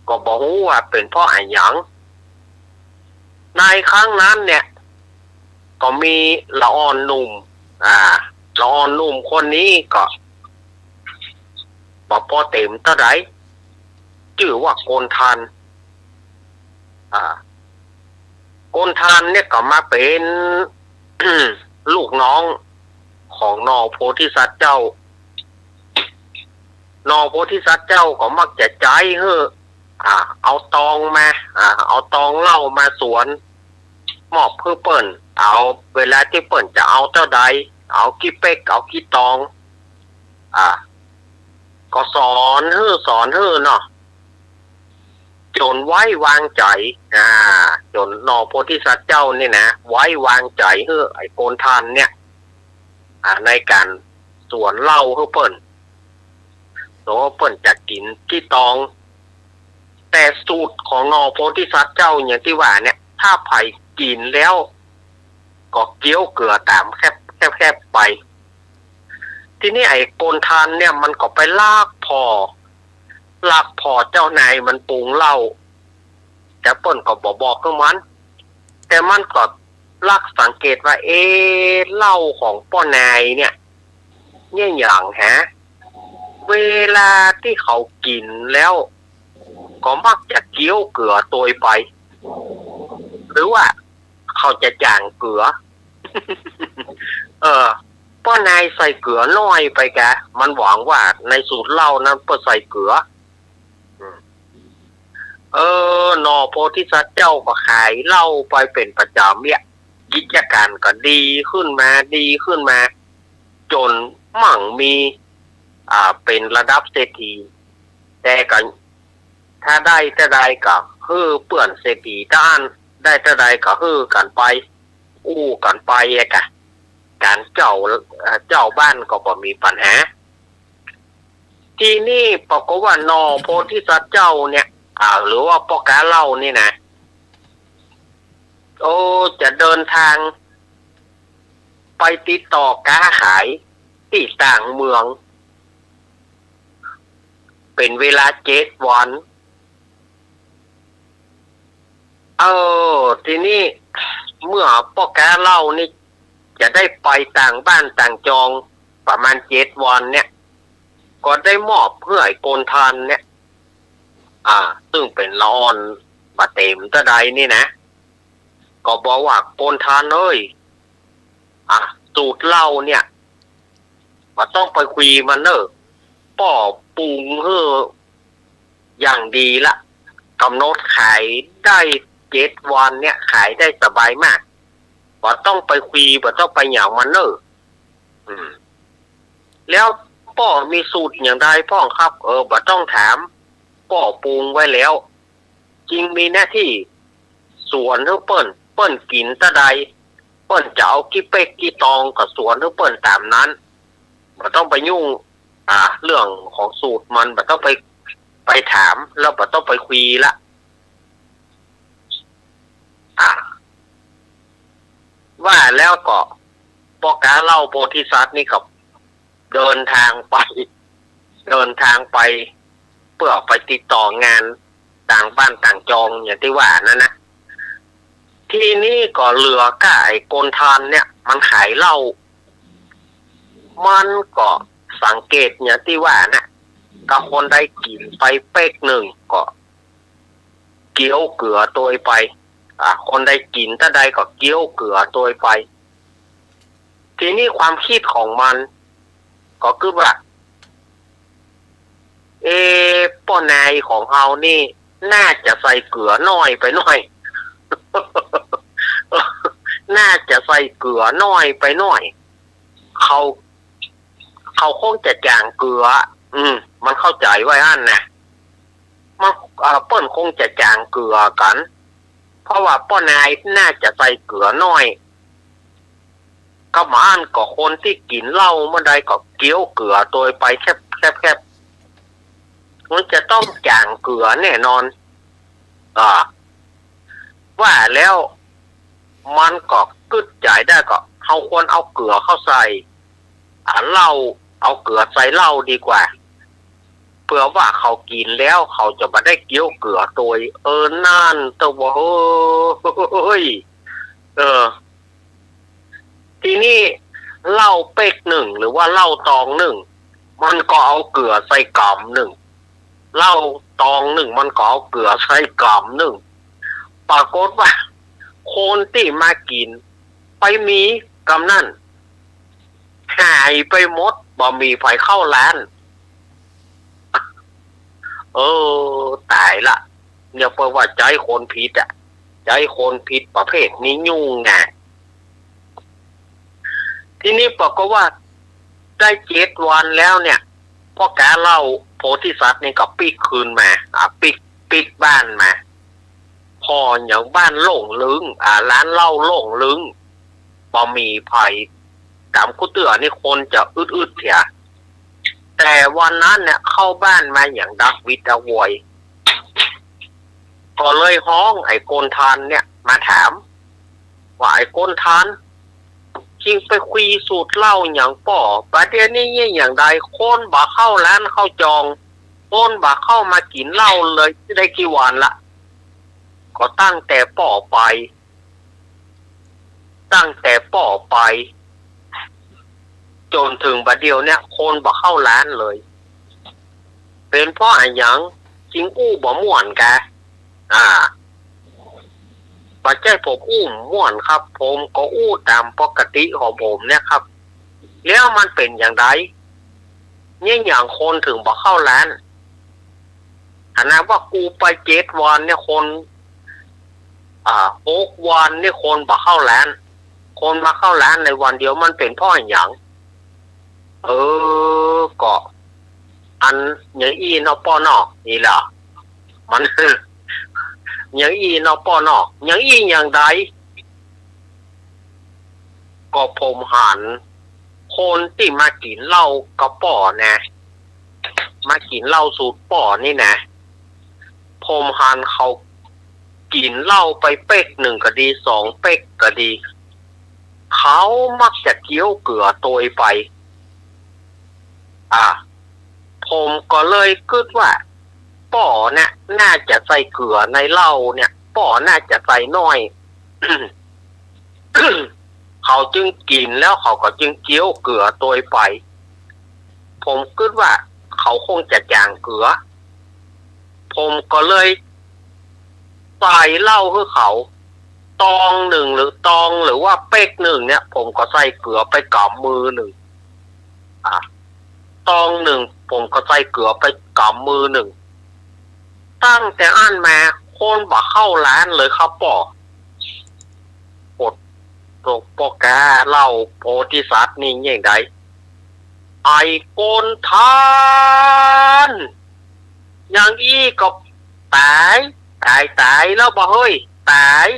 ก็บอกว่าเป็นเพราะอะไรหยังในครั้งนั้นเนี่ยก็มีละอ่อนหนุ่มละอ่อนหนุ่มคนนี้ก็บอกพอเต็มเท่าไหร่ชื่อว่าโกนทันโกนทันเนี่ยก็มาเป็น ลูกน้องของนอโพธิสัตว์เจ้านอโพธิสัตว์เจ้าก็มักจะใจเอาตองมาเอาตองเหล้ามาสวนมอบเพื่อเปิ้นเอาเวลาที่เปิ้นจะเอาเท่าใดเอากี่เป๊กเอากี่ตองก็สอนเนาะจนไว้วางใจจนนอโพธิสัตว์เจ้านี่นะไว้วางใจไอ้โกนทันเนี่ยในการสวนเหล้าเปิ้นโตเปิ้นจะกินที่ตองแต่สูตรของนอโพธิสัตว์เจ้าอย่างที่ว่าเนี่ยถ้าไผกินแล้วก็เกี้ยวเกลือตามแคบไปทีนี้ไอ้โกนทันเนี่ยมันก็ไปลากพอเจ้านายมันปรุงเหล้าแต่เปิ้นก็บอกกับมันแต่มันก็ลักสังเกตว่าเหล้าของป้อนายเนี่ยอย่างเวลาที่เขากินแล้วก็มักจะเกี้ยวเกลือตัวไปหรือว่าเขาจะจางเกลือ ป้อนายใส่เกลือน้อยไปแกมันหวังว่าในสูตรเหล้านั้นเปิ้นใส่เกลือนอโพธิสัตว์เจ้าก็ขายเหล้าไปเป็นประจำเนี่ยกิจการก็ดีขึ้นมาจนมั่งมีเป็นระดับเศรษฐีแต่ก็ถ้าได้เท่าใดก็เปื่อนเศรษฐีด้านได้เท่าใดก็กันไปอู้กันไปการเจ้าบ้านก็บ่มีปัญหาทีนี้ปรากฏว่านอโพธิสัตว์เจ้าเนี่ยหรือว่าพ่อค้าเหล้านี่นะจะเดินทางไปติดต่อค้าขายที่ต่างเมืองเป็นเวลา7 วันทีนี้เมื่อพ่อค้าเหล้านี่จะได้ไปต่างบ้านต่างจองประมาณ7 วันเนี่ยก็ได้มอบเพื่อไอ้โกนทันเนี่ยซึ่งเป็นละอ่อนบะเต็มตะใดนี่นะก็บอกว่าโกนทันสูตรเหล้าเนี่ยว่าต้องไปคุยมันป้อปรุงอย่างดีละกำหนดขายได้7 วันเนี่ยขายได้สบายมากว่าต้องไปคุยว่าต้องไปอย่างมันแล้ว ป้อมีสูตรอย่างใดพ่องครับบ่ต้องถามป้อปรุงไว้แล้วจริงมีหน้าที่สวนเฮาเปิ้นกินตะใดเปิ้นจะเอากี่เป็กกี่ตองกับสวนเฮาเปิ้นตามนั้นบ่ต้องไปยุ่งเรื่องของสูตรมันบ่ต้องไปถามแล้วบ่ต้องไปคุยละว่าแล้วก็ปอกาเล่าโพธิสัตว์นี่กับเดินทางไปเพื่อไปติดต่องานต่างบ้านต่างจองอย่างที่ว่านั่นนะที่นี่ก็เหลือก้าไอ้กนทานเนี่ยมันขายเหล้ามันก็สังเกตอย่างที่ว่านะก็คนได้กินไปเป๊กหนึ่งก็เกี้ยวเกลือตัวไปคนได้กินถ้าใดก็เกี้ยวเกลือตัวไปทีนี้ความคิดของมันก็คือว่าป้อนายของเฮานี่น่าจะใส่เกลือน้อยไปหน่อย น่าจะใส่เกลือน้อยไปหน่อยเขาคงจะจางเกลือมันเข้าใจไว้อันนะมันเปิ้นคงจะจางเกลือกันเพราะว่าป้อนายน่าจะใส่เกลือน้อยก็มาอันก็คนที่กินเหล้าเมื่อใดก็เกี้ยวเกลือตัวไปแคบมันจะต้องจางเกลือแน่นอนว่าแล้วมันก็กึดใจได้ก็เขาควรเอาเกลือเข้าใส่เหล้าเอาเกลือใส่เหล้าดีกว่าเพื่อว่าเขากินแล้วเขาจะมาได้เกี้ยวเกลือตัวนั่นตัวเฮ้ยทีนี้เหล้าเป๊กหนึ่งหรือว่าเหล้าตองหนึ่งมันก็เอาเกลือใส่กล่ำหนึ่งเหล้าตองหนึ่งมันก็เอาเกลือใส่กล่ำหนึ่งปรากฏว่าคนที่มากินไปมีกำนั่นหายไปหมดบ่มีไฟเข้าร้านตายละเนี่ยเพราะว่าใจคนผิดใจคนผิดประเภทนี้ยุ่งไงทีนี้ปรากฏว่าได้7 วันแล้วเนี่ยพ่อแกเล่าโพธิสัตว์นี่ก็ปิดคืนมาปิดบ้านมาพออย่างบ้านโล่งลึงร้านเหล้าโล่งลึงบ่มีภัยตามกุเตือนี่คนจะอึดเถียแต่วันนั้นเนี่ยเข้าบ้านมาอย่างดักวิตาโวยก็เลยฮ้องไอ้โกนทานเนี่ยมาถามว่าไอ้โกนทานจริงไปคุยสูตรเหล้าอย่างป่อประเดี๋ยวนี้อย่างใดคนบ่เข้าร้านเข้าจองคนบ่เข้ามากินเหล้าเลยได้กี่วันละก็ตั้งแต่ป่อไปจนถึงบัดเดียวเนี่ยคนบ่เข้าร้านเลยเป็นเพราะอะไรอย่างจริงอู้บ่ม่วนแกปัจจัยผมอู้ม่วนครับผมก็อู้ตามปกติของผมเนี่ยครับแล้วมันเป็นอย่างไรเนี่ยอย่างคนถึงบ่เข้าร้านอันนั้นว่ากูไป7 วันเนี่ยคน6 วันเนี่ยคนบ่เข้าร้านคนมาเข้าร้านในวันเดียวมันเป็นเพราะอย่างก็อันอย่างอีนอปอนอกนี่แหละมันอย่างอีนอปอนอกอย่างอีอย่างใดก็ผมหันคนที่มากินเหล้ากระป๋อนะมากินเหล้าสูตรป๋อนี่นะผมหันเขากินเหล้าไปเป๊ก1ก็ดี2เป๊กก็ดีเขามักจะเคี้ยวเกลือตัวไปผมก็เลยคิดว่าป่อเนี่ยน่าจะใส่เกลือในเหล้าเนี่ยป่อน่าจะใส่น้อย เขาจึงกินแล้วเขาก็จึงเคี้ยวเกลือตัวไปผมคิดว่าเขาคงจะจางเกลือผมก็เลยใส่เหล้าให้เขาตอง1หรือว่าเป๊ก1เนี่ยผมก็ใส่เกลือไปกำมือ1ตอง1ผมก็ใส่เกลือไปกำมือ1ตั้งแต่อันมาคนบ่เข้าร้านเลยครับป่อปกแกเล่าโพธิสัตว์นี่อย่างใด ไอ้โกนทานอย่างอี้ก็ตายแล้วบ่เฮ้ยตาย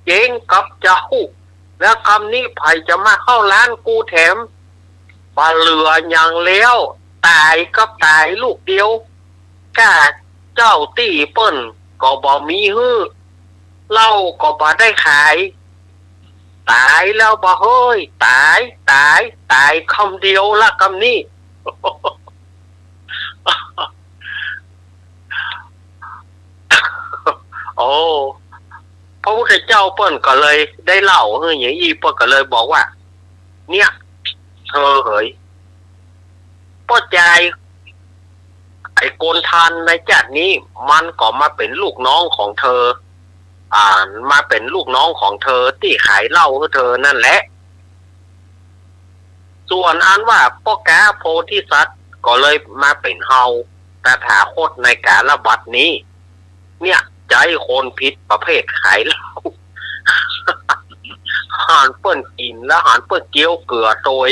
เจ๊งกับเจ้าแล้วคำนี้ไผจะมาเข้าร้านกูแถมปลาเหลืออย่างแล้วตายกับตายลูกเดียวกาเจ้าตีเปิ้นก็บ่มีฮื้อเหล้าก็บ่ได้ขายตายแล้วบ่เฮ้ยตายคำเดียวละคำนี้ โอ้พระพุทธเจ้าเปิ้นก็เลยได้เล่าอย่างอีเปิ้นก็เลยบอกว่าเนี่ยเธอเฮ้ยป้อใจไอ้โกนทานในจัดนี้มันก็มาเป็นลูกน้องของเธอมาเป็นลูกน้องของเธอที่ขายเหล้าให้เธอนั่นแหละส่วนอันว่าพ่อกาโพธิสัตว์ก็เลยมาเป็นเฮาตถาคตในกาลบัดนี้เนี่ยใจคนผิดประเภทขายเหล้า หานเปิ้นกินแล้วหานเปิ้นเกี๊ยวเกลือโดย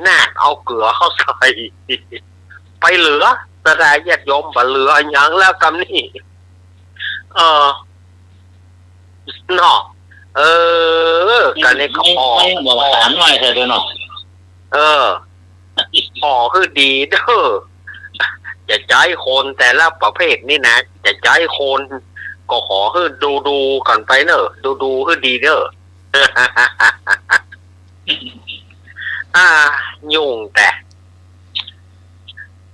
น่าเอาเกลือเข้าใส่ ไปเหลือสดายญาติโยมบ่เหลืออย่างแล้วกำนี่เนาะกันนี่ก็พอไม่บอกว่าถามหน่อยเถอะด้วยเนาะพอคือดีเด้อจะใจคนแต่ละประเภทนี่นะจะใจคนก็ขอให้ดูกันไปเนอะดูให้ดีเด้อ ยุ่งแต่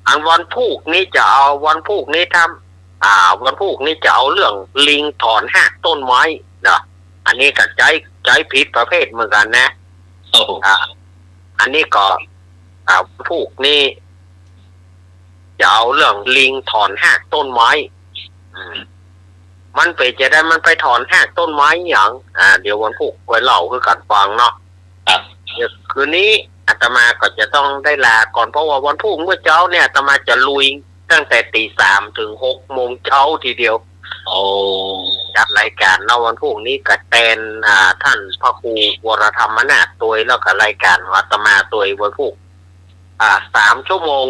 อันวันพุกนี้จะเอาวันพุกนี้ทำวันพุกนี้จะเอาเรื่องลิงถอนหักต้นไม้เนาะอันนี้ก็ใจผิดประเภทเหมือนกันนะอันนี้ก็พุกนี้จะเอาเรื่องลิงถอนหักต้นไม้มันไปจะได้มันไปถอนหักต้นไม้อย่างเดี๋ยววันพุกไว้เล่าคือกันฟังเนาะคืนนี้อาตมาก็จะต้องได้ลาก่อนเพราะว่าวันพรุ่งเมื่อเช้าเนี่ยอาตมาจะลุยตั้งแต่ตี 3 ถึง 6 โมงเช้าทีเดียวจัดรายการในวันพรุ่งนี้กับแตนท่านพระครูวรธรรมนาถตัวแล้วก็รายการอาตมาตัววันพรุ่ง3 ชั่วโมง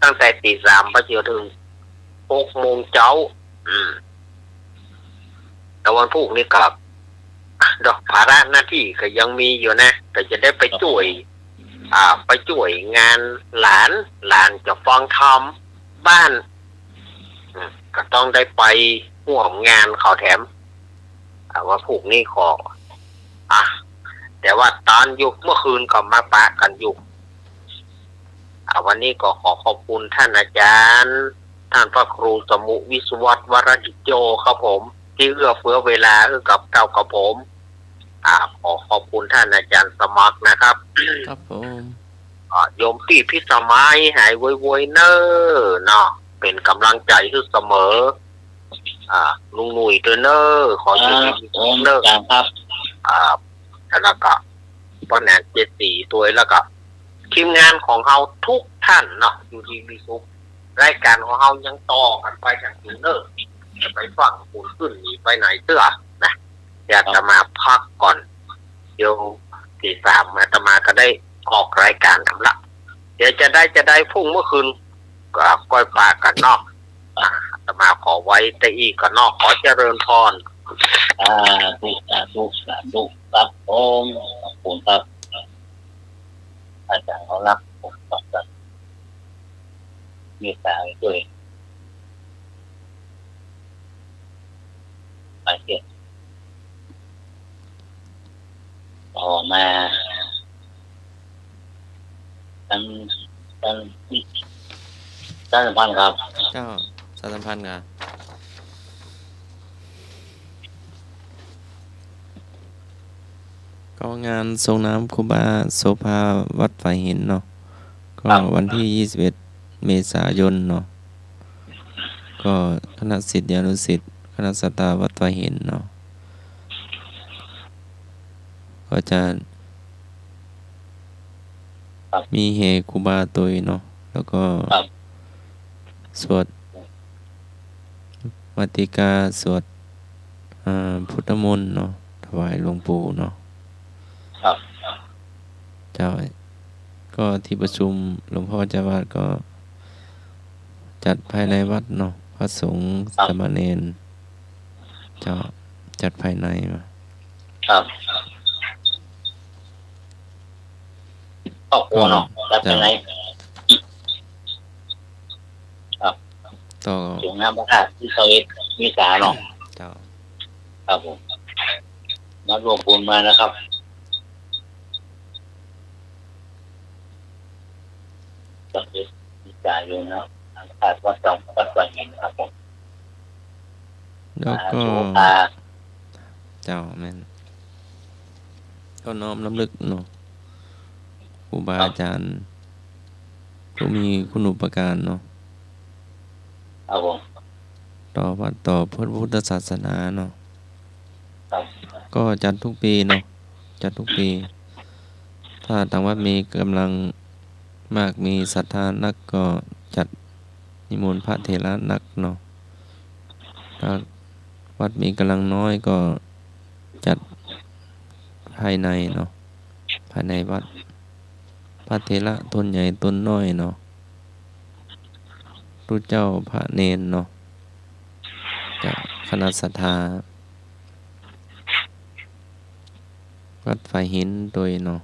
ตั้งแต่ตี 3 ไปจนถึง 6 โมงเช้าแต่วันพรุ่งนี้กับดอกภาระหน้าที่ก็ยังมีอยู่นะแต่จะได้ไปช่วยงานหลานจะฟังธรรมบ้านก็ต้องได้ไปห่วงงานเขาแถมว่าพรุ่งนี้ขอแต่ว่าตอนยุคเมื่อคืนก็มาปะกันอยู่วันนี้ก็ขอขอบคุณท่านอาจารย์ท่านพระครูสมุวิศวัตวรจิโจครับผมที่เอื้อเฟื้อเวลาให้กับเจ้ากับผมขอขอบคุณท่านอาจารย์สมัครนะครับครับผมโยมพี่พิสมัยหายไวๆเนอเนาะเป็นกำลังใจให้เสมอลุงหนุ่ยตัวเนอขออยู่ดีเนอครับแล้วก็ป้าแหนน74ตัวแล้วก็ทีมงานของเราทุกท่านเนาะอยู่ที่มีสุขรายการของเรายังต่อกันไปจากนี้เนอจะไปฟังคุณขึ้นนี่ไปไหนเตื้อนะอยากจะมาพักก่อนเดี๋ยวตี 3อาตมาก็ได้ออกรายการทำละเดี๋ยวจะได้พุ่งเมื่อคืนก็ก้อยปากกันนอกอาตมาขอไว้แต่อีกกันนอกขอเจริญพรทุกครับผมขอบคุณครับอาจารย์เขารักผมตอบกันมีสายด้วยไปเที่ยวต่อมาท่านสัมพันธ์ครับเจ้าสัมพันธ์ครับก็งานส่งน้ำครูบาโสภาวัดฝ่ายหินเนาะก็วันที่21 เมษายนเนาะก็คณะศิษยานุศิษย์คณะสัตตาวัดฝ่ายหินเนาะก็จะมีเฮครูบาตัวเนาะแล้วก็สวดมัตติกาสวดพุทธมนต์เนาะถวายหลวงปู่เนาะเจ้าก็ ก็ที่ประชุมหลวงพ่อเจ้าวาดก็จัดภายในวัดเนาะพระสงฆ์สามเณรจะจัดภายในมา ครับครอบครัวเนาะรับยังไงครับ ต่อ หลวงน้ำพระธาตุที่เซาเอสมีสาเนาะ เจ้า ครับผมนัดรวมบุญมานะครับก็คือมีสาอยู่นะพระธาตุวัดสองวัดสวนหินครับผม แล้วก็ โสภา เจ้าแม่นก็น้อมรำลึกเนาะครูบาอาจารย์ผู้มีคุณูปการเนาะ ครับผม ต่อวัดต่อพระพุทธศาสนาเนาะ ครับ ก็จัดทุกปีเนาะจัดทุกปี ถ้าทางวัดมีกำลังมากมีศรัทธานักก็จัดนิมนต์พระเถระนักเนาะถ้าวัดมีกำลังน้อยก็จัดภายในเนาะภายในวัดพระเถระตนใหญ่ตนน้อยเนาะรู้เจ้าพระเนนเนาะจากคณะศรัทธาวัดฝ่ายหินโดยเนาะ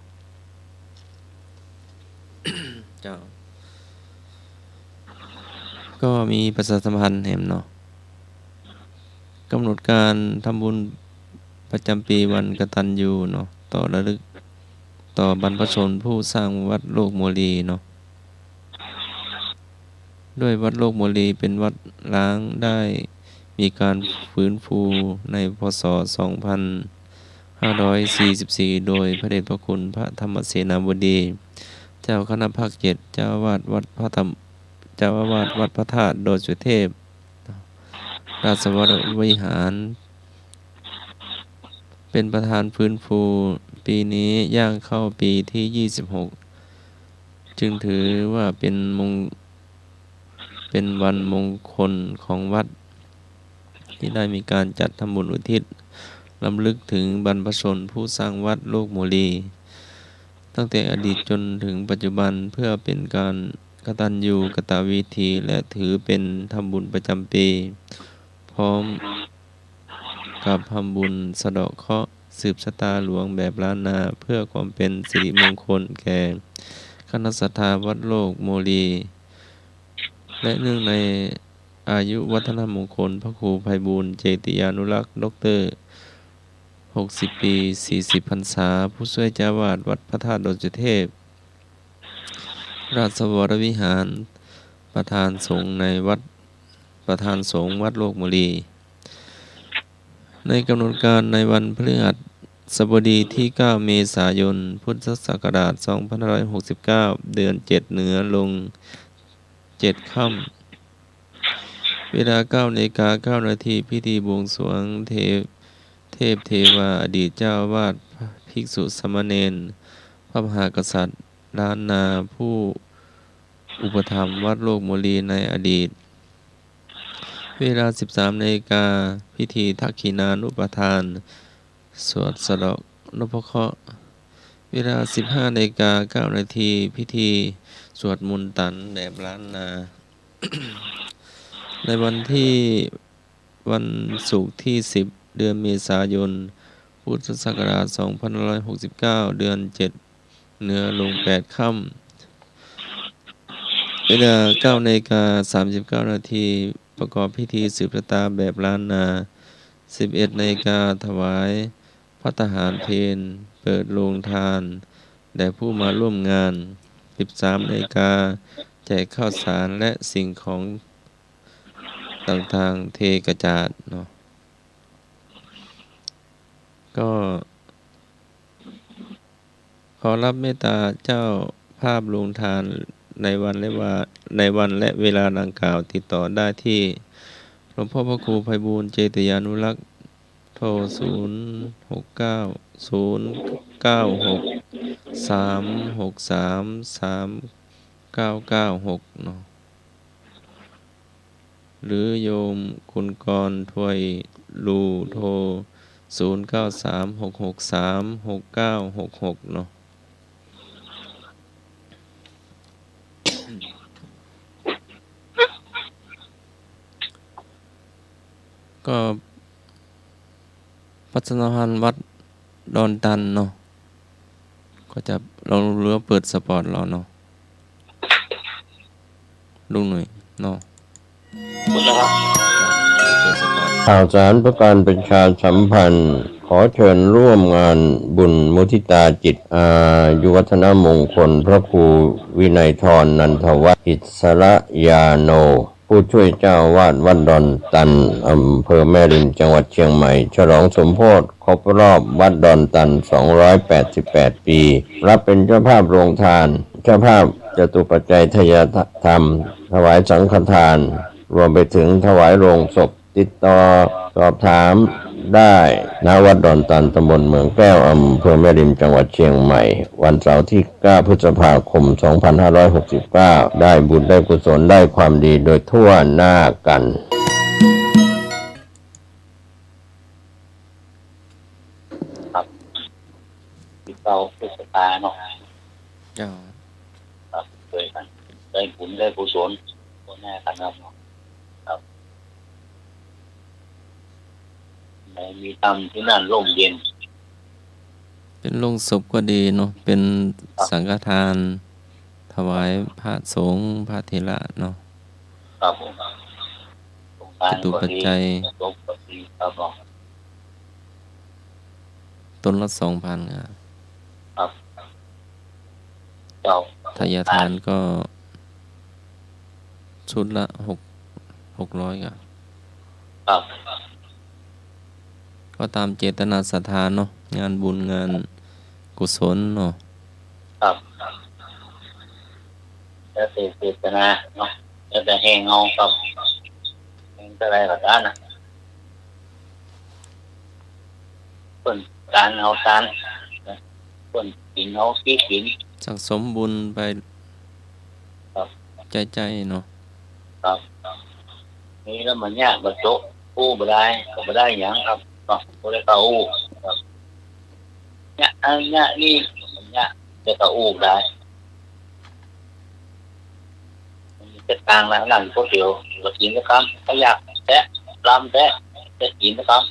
เจ้าก็มีประชาสัมพันธ์แหมเนาะกำหนดการทำบุญประจำปีวันกตัญญูเนาะต่อระลึกต่อบรรพชนผู้สร้างวัดโลกโมลีเนาะด้วยวัดโลกโมลีเป็นวัดร้างได้มีการฟื้นฟูในพ.ศ. 2544 โดยพระเดชพระคุณพระธรรมเสนาบดีเจ้าคณะภาค 7เจ้าอาวาสวัดพระธรรมเจ้าอาวาสวัดพระธาตุโดยสุเทพราชวรวิหารเป็นประธานฟื้นฟูปีนี้ย่างเข้าปีที่ 26 จึงถือว่าเป็นวันมงคลของวัดที่ได้มีการจัดทำบุญอุทิศรำลึกถึงบรรพชนผู้สร้างวัดโลกโมลีตั้งแต่อดีตจนถึงปัจจุบันเพื่อเป็นการกตัญญูกตวิธีและถือเป็นทำบุญประจำปีพร้อมกับทำบุญสะเดาะเคราะห์สืบชะตาหลวงแบบล้านนาเพื่อความเป็นสิริมงคลแก่คณะศรัทธาวัดโลกโมลีและเนื่องในอายุวัฒนมงคลพระครูไพบูลย์เจติยานุรักษ์ดร. 60 ปี 40 พรรษาผู้ช่วยเจ้าวาดวัดพระธาตุดอยสุเทพราชวรวิหารประธานสงฆ์วัดโลกโมลีในกำหนดการในวันพฤหัสบดีที่ 9 เมษายน พุทธศักราช 2569 เดือน 7 เหนือลง 7 ค่ำเวลา 9:09 นาทีพิธีบวงสรวงเทพเทวาอดีตเจ้าอาวาสภิกษุสามเณรพระมหากษัตริย์ล้านนาผู้อุปถัมภ์วัดโลกโมลีในอดีตเวลา 13:00 น.พิธีทักขินานุปทานสวดสะเดาะนพเคราะห์เวลา 15:09 น.พิธีสวดมนต์ตันแบบล้านนา ในวันศุกร์ที่ 10 เดือนเมษายน พุทธศักราช 2569 เดือน 7 เหนือลง 8 ค่ำเวลา 9:39 นาทีประกอบพิธีสืบชะตาแบบล้านนา 11:00 น.ถวายภัตตาหารเพลเปิดโรงทานแด่ผู้มาร่วมงาน 13:00 น.แจกข้าวสารและสิ่งของต่างๆเทกระจาดเนาะก็ขอรับเมตตาเจ้าภาพโรงทานในวันและเวลาดังกล่าวติดต่อได้ที่หลวงพ่อพระครูไพบูลย์เจติยานุรักษ์โทร 069-096-363-3996 เนาะหรือโยมคุณกรถวยลูโทร 093-663-6966 เนาะ ก็พัฒนาพันธ์วัดดอนตันเนาะก็จะเราเรือเปิดสปอร์ตเราเนาะลุงหน่อยเนาะเปิดสปอร์ต ข่าวสารประการประชาสัมพันธ์ขอเชิญร่วมงานบุญมุทิตาจิตอายุวัฒนมงคลพระครูวินัยธรนันทวัฒน์อิสระยาโนผู้ช่วยเจ้าวาดวัดดอนตันอำเภอแม่ริมจังหวัดเชียงใหม่ฉลองสมโภชครบรอบวัดดอนตัน288 ปีรับเป็นเจ้าภาพโรงทานเจ้าภาพจตุปัจจัยทายธรรมถวายสังฆทานรวมไปถึงถวายโรงศพติดต่อสอบถามได้ณวัดดอนตันตำบลเมืองแก้วอำเภอแม่ริมจังหวัดเชียงใหม่วันเสาร์ที่9 พฤษภาคม 2569ได้บุญได้กุศลได้ความดีโดยทั่วหน้ากันครับที่เราพุทธตาเนาะครับเคยกันได้บุญได้กุศลทั่วหน้ากันครับครับมีธรรมที่นั่นร่มเย็นเป็นโรงศพก็ดีเนาะเป็นสังฆทานถวายพระสงฆ์พระเถระเนาะครับผมจตุปัจจัยต้นละ 2,000 ครับเจ้าทายทานก็ชุดละ600ครับก็ตามเจตนาศรัทธาเนาะงานบุญงานกุศลเนาะครับแล้วแต่เจตนาเนาะแล้วแต่แห่งเงาครับแห่งอะไรก็ได้นะคนการเอาทานคนกินเอาขี้กินสั่งสมบุญไปใจเนาะครับนี่แล้วมันยากบรรจุกู้บ่ได้ก็บ่ได้หยังครับก็บ่ได้เข้าอู้ครับเนี่ยอันนี้นี่มันยากจะเข้าอู้ได้มันจะต่างแล้วหลังพวกเดียวก็กินนะครับถ้าอยากแท้ลำแท้จะกินนะครับ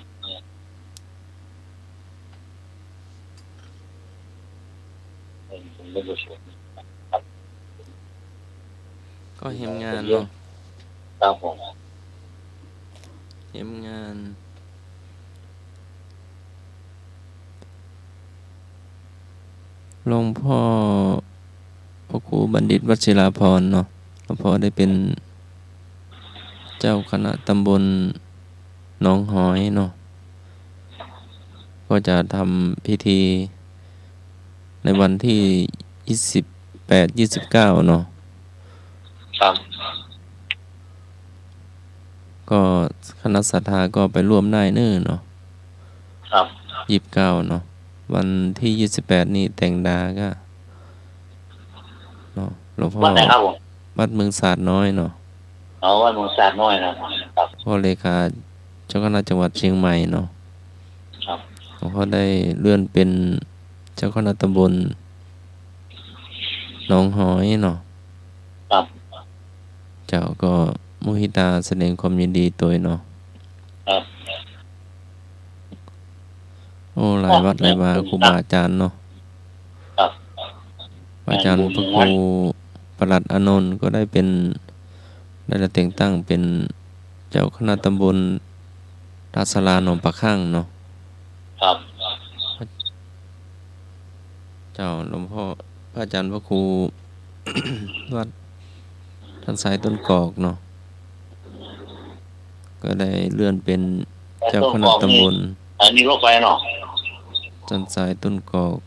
ก็เห็นงานเนาะครับผม เห็นงานหลวงพ่อพระครูบัณฑิตวชิราภรณ์เนาะหลวงพ่อได้เป็นเจ้าคณะตำบลหนองหอยเนาะก็จะทำพิธีในวันที่28-29เนาะครับก็คณะศรัทธาก็ไปร่วมได้เนาะครับ29เนาะวันที่28นี่แต่งดาก็เนาะหลวงพ่อวัดเมืองศาสตร์น้อยเนาะวัดเมืองศาสตร์น้อยนะครับพ่อเลขาเจ้าคณะจังหวัดเชียงใหม่เนาะครับหลวงพ่อได้เลื่อนเป็นเจ้าคณะตำบลหนองหอยเนาะครับเจ้าก็มุหิตาแสดงความยินดีตัวเนาะครับโอ้หลายวัดหลายวาครูบาอาจารย์เนาะครับอาจารย์พระครูประหลัดอานนท์ก็ได้เป็นได้แต่งตั้งเป็นเจ้าคณะตำบลราษฎรหนองปะข้างเนาะครับเจ้าหลวงพ่อพระอาจารย์พระครู วัดท่านสายต้นกอกเนาะก็ได้เลื่อนเป็นเจ้าคณะตำบลอันนี้รถไฟเนาะท่านสายต้นกอก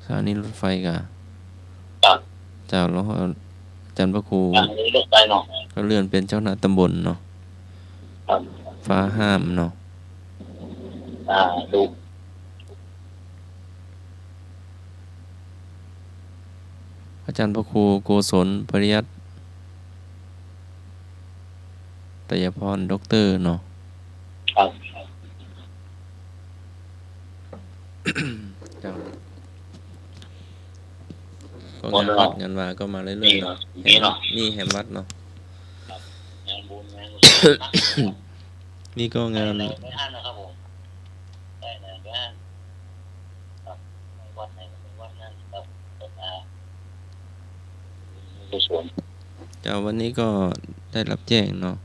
สถานีรถไฟกะเจ้าหลวงพ่ออาจารย์พระครูก็เลื่อนเป็นเจ้าคณะตำบลเนาะฟ้าห้ามเนาะดูอาจารย์พระครูโกศลปริยัติตยพรด็อกเตอร์เนาะเจ้าก็งานวัดงานวาก็มาเรื่อยๆเนาะนี่แหมวัดเนาะ บุญงาน นี่ก็งาน ไม่อั้นนะครับผมได้ไหนก็อั้นครับวัดไหนวัดนั้นครับมีส่วน เจ้าวันนี้ก็ได้รับแจ้งเนาะ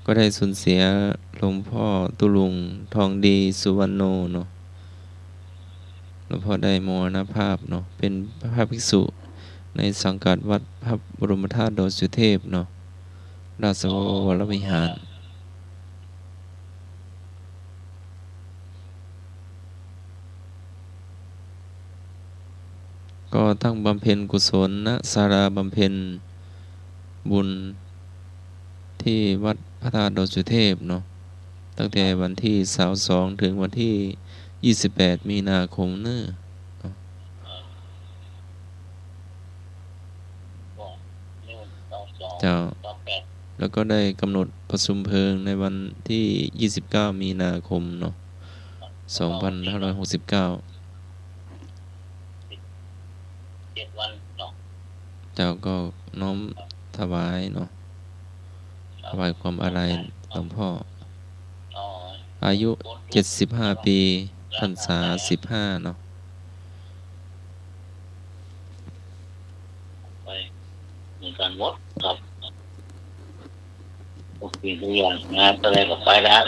ก็ได้สูญเสียหลวงพ่อตุลุงทองดีสุวรรณโนเนาะหลวงพ่อได้มรณภาพเนาะเป็นพระภิกษุในสังกัดวัดพระบรมธาตุดอยสุเทพเนาะราชวรวิหารก็ตั้งบำเพ็ญกุศลณศาลาบำเพ็ญบุญที่วัดพระธาตุดอยสุเทพเนาะตั้งแต่วันที่22ถึงวันที่28มีนาคมเนาะเจ้าแล้วก็ได้กำหนดประชุมเพลิงในวันที่29มีนาคมเนาะ2569 7 วันเนาะ เจ้าก็น้อมถวายเนาะถวายความอาลัยหลวงพ่ออายุ75ปีพรรษา15เนาะไปมีการวดครับทุกสิ่งทุกอย่างงานอะไรก็ไปแล้ว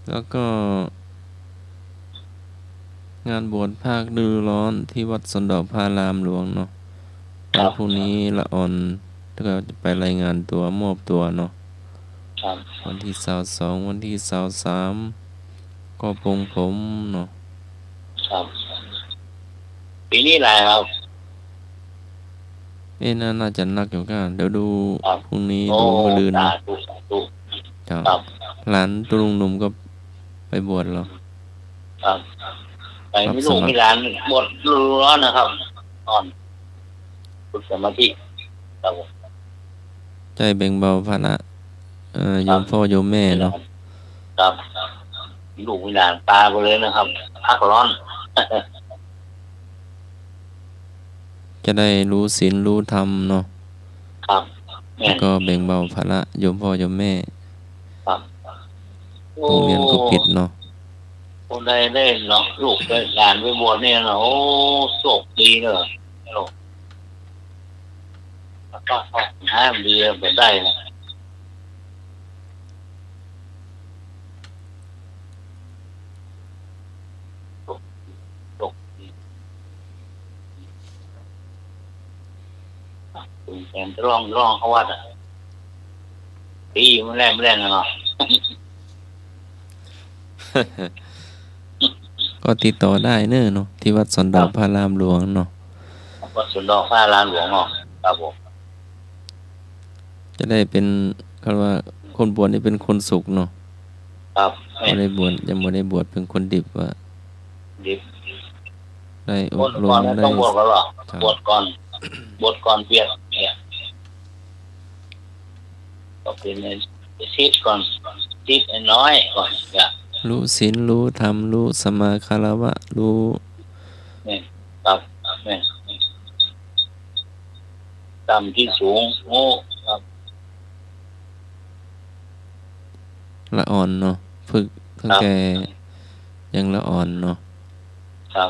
แล้วก็งานบวชภาคฤดูร้อนที่วัดสนดอกพารามหลวงเนาะวันพรุ่งนี้ละอ่อนแล้วก็จะไปรายงานตัวมอบตัวเนาะวันที่22วันที่23ก็ปรงผมเนาะครับปีนี้แหละครับน่าจะนักอยู่กันเดี๋ยวดูพรุ่งนี้ดูมะรืนเนาะครับหลานตุลุงหนุ่มก็ไปบวชแล้วครับไปไม่ลูกไม่หลานบวชร้อนนะครับอ่อนฝึกสมาธิครับผมใจแบ่งเบาภาระโยมพ่อโยมแม่เนาะครับลูกไม่หลานตาไปเลยนะครับพักร้อน จะได้รู้ศีลรู้ธรรมเนาะครับแล้วก็แบ่งเบาภาระโยมพ่อโยมแม่ครับโรงเรียนก็ปิดเนาะคนใดได้เนาะลูกไปหลานไปบวชเนี่ยเนาะโอ้โชคดีเนอะลูกแล้วก็ห้ามดีไปได้นะโชคดีคุณแฟนร้องเขาว่าตีมันแรงเนาะ ก็ติดต่อได้เนอะเนาะที่วัดสนดอกพารามหลวงเนาะวัดสนดอกพารามหลวงเนาะครับผมจะได้เป็นคำว่าคนบวชนี่เป็นคนสุขเนาะครับไม่ได้บวชยังไม่ได้บวชเป็นคนดิบว่าดิบได้อบรมได้ต้องบวชก่อนหรอบวชก่อนเปลี่ยนเนี่ยก็เป็นซีดก่อนซีดน้อยก่อนอย่ารู้ศีลรู้ธรรมรู้สมาคารวะรู้เนี่ยครับเนี่ยต่ำที่สูงโง่ครับละอ่อนเนาะฝึกตั้งแต่ยังละอ่อนเนาะครับ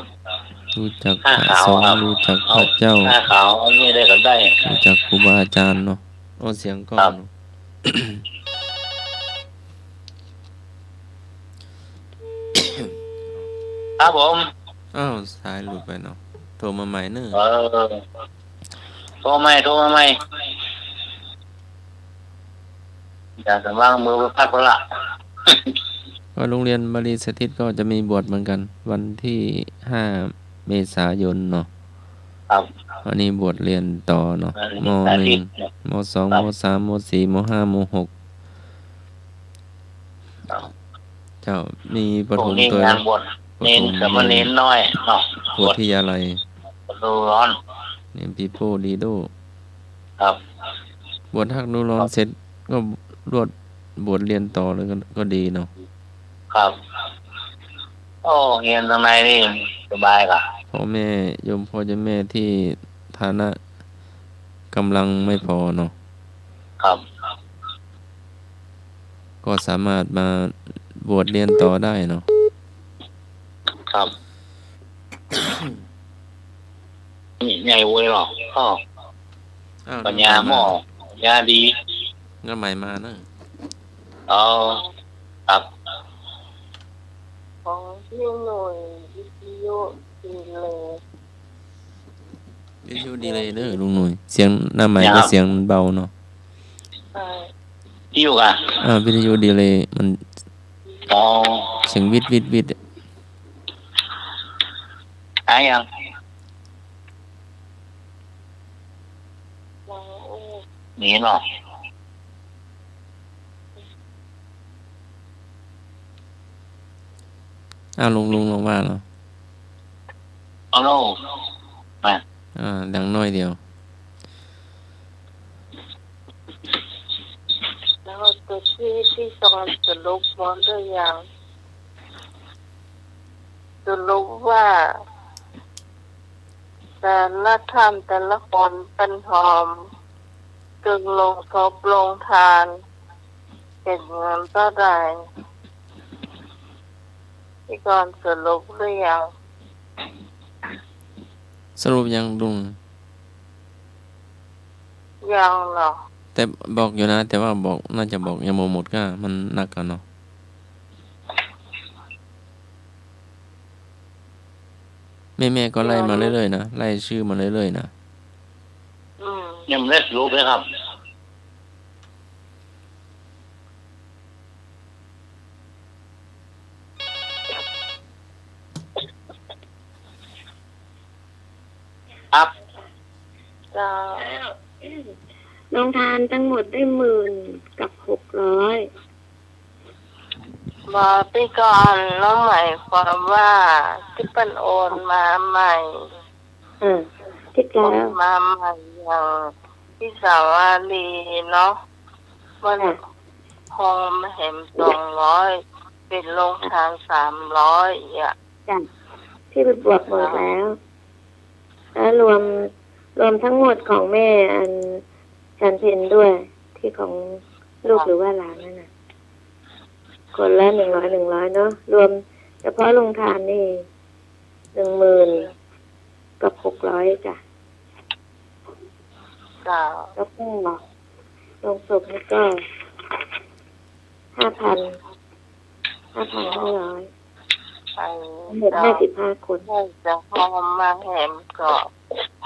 รู้จักพระสงฆ์รู้จักพระเจ้าผ้าขาวอันนี้ได้ก็ได้รู้จักครูบาอาจารย์เนาะเสียงก้อนครับผมสายหลุดไปเนาะโทรมาใหม่เนอะโทรมาใหม่อยากจะวางมือไปพักแล้วล่ะ ก็โรงเรียนบริสถิตก็จะมีบวชเหมือนกันวันที่5 เมษายนเนาะครับวันนี้บวชเรียนต่อเนาะม.1 ม.2 ม.3 ม.4 ม.5 ม.6 เจ้ามีประถมตัวเน้นกับมาเน้นน้อยเนาะบวชที่ยาลัยร้อนเน้นปีโป้ดีโดครับบวชทักนูร้อนเสร็จก็รวดบวชเรียนต่อเลยก็ดีเนาะครับโอ้เรียนตรงไหนนี่สบายกะพ่อแม่โยมพ่อโยมแม่ที่ท ฐานะกำลังไม่พอเนาะ ครับ ก็สามารถมาบวชเรียนต่อได้เนาะ ครับ นี่ใหญ่เว้ยหรอกพ่อปัญญาหม้อยาดี ก็ใหม่มานะ เอาครับ ของพี่หน่วยวิทยุดีเลย วิทยุดีเลยเด้อลุงหนุ่ยเสียงหน้าใหม่ก็เสียงเบาเนาะ ใช่ ที่อยู่กัน วิทยุดีเลยมัน อ๋อ เสียงวิทย์ หายัง หนีหรอ ลุงลงว่าเนาะ เอาโน่มา ดังน้อยเดียว แล้วตัวที่ตอนสรุปมาหรือยังสรุปว่าแต่ละท่านแต่ละคนเป็นหอมกึ่งลงศพลงทานเป็นเงินเท่าไหร่ที่ก่อนสรุปหรือยัง สรุปยังลุง ยังเหรอ แต่บอกอยู่นะ แต่ว่าบอกน่าจะบอกยังหมดก็มันหนักกันเนาะแม่ก็ไล่มาเรื่อยๆนะไล่ชื่อมาเรื่อยๆนะ ยังไม่ได้รู้เลยครับครับ จ้า ลงทานทั้งหมดได้10,000 กับ 600มาปีก่อนแล้วหมายความว่าที่เป็นโอนมาใหม่คิดแล้ว มาใหม่อย่างที่สาวารีเนาะมันพอมาเห็น200เป็นลงทาง300อ่ะ จ้ะที่ไปบวกหมดแล้วรวมทั้งหมดของแม่อันฉันเพ็ญด้วยที่ของลูกหรือว่าหลานนั่นน่ะคนละ100เนาะรวมเฉพาะลงทานนี่10,000 กับ 600จ้ะ จ้า แล้วก็ลงศพนี่ก็ 5,500หมด55 คนจะพอมาเห็นก็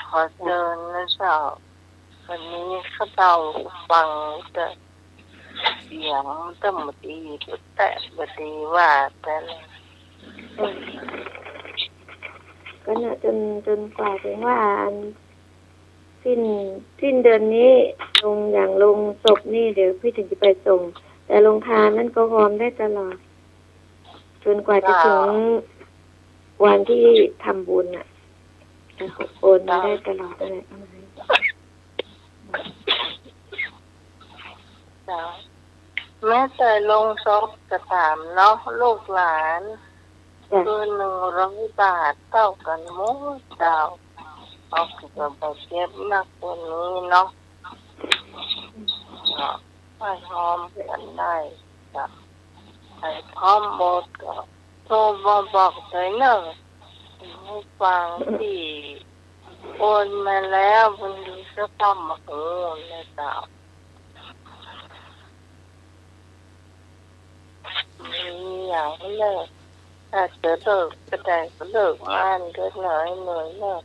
ขอเชิญนะเจ้าวันนี้เขาเจ้าฟังแต่เสียงตั้งบดีแต่บดีว่าแต่ละก็เนี่ยจนกว่าถึงว่าสิ้นเดือนนี้ลงศพนี่เดี๋ยวพี่ถึงจะไปส่งแต่ลงทานนั่นก็พร้อมได้ตลอดจนกว่าจะถึงวันที่ทำบุญอ่ะโอนมาได้ตลอดเลยแม้แต่ลงศพจะถามเนาะลูกหลานคือ100 บาทเท่ากันหมดดาวเอาคือไปเก็บมากกว่านี้เนาะไปหอมกันได้จ้ะไปพร้อมหมดก็โทรบอกเลยเนอะให้ฟังที่โอนมาแล้วมันดีสักตั้มมาโอนเลยจ้ะมีอย่างเลิกถ้าจะเลิกก็ได้ก็เลิกงานก็เหนื่อยเลิก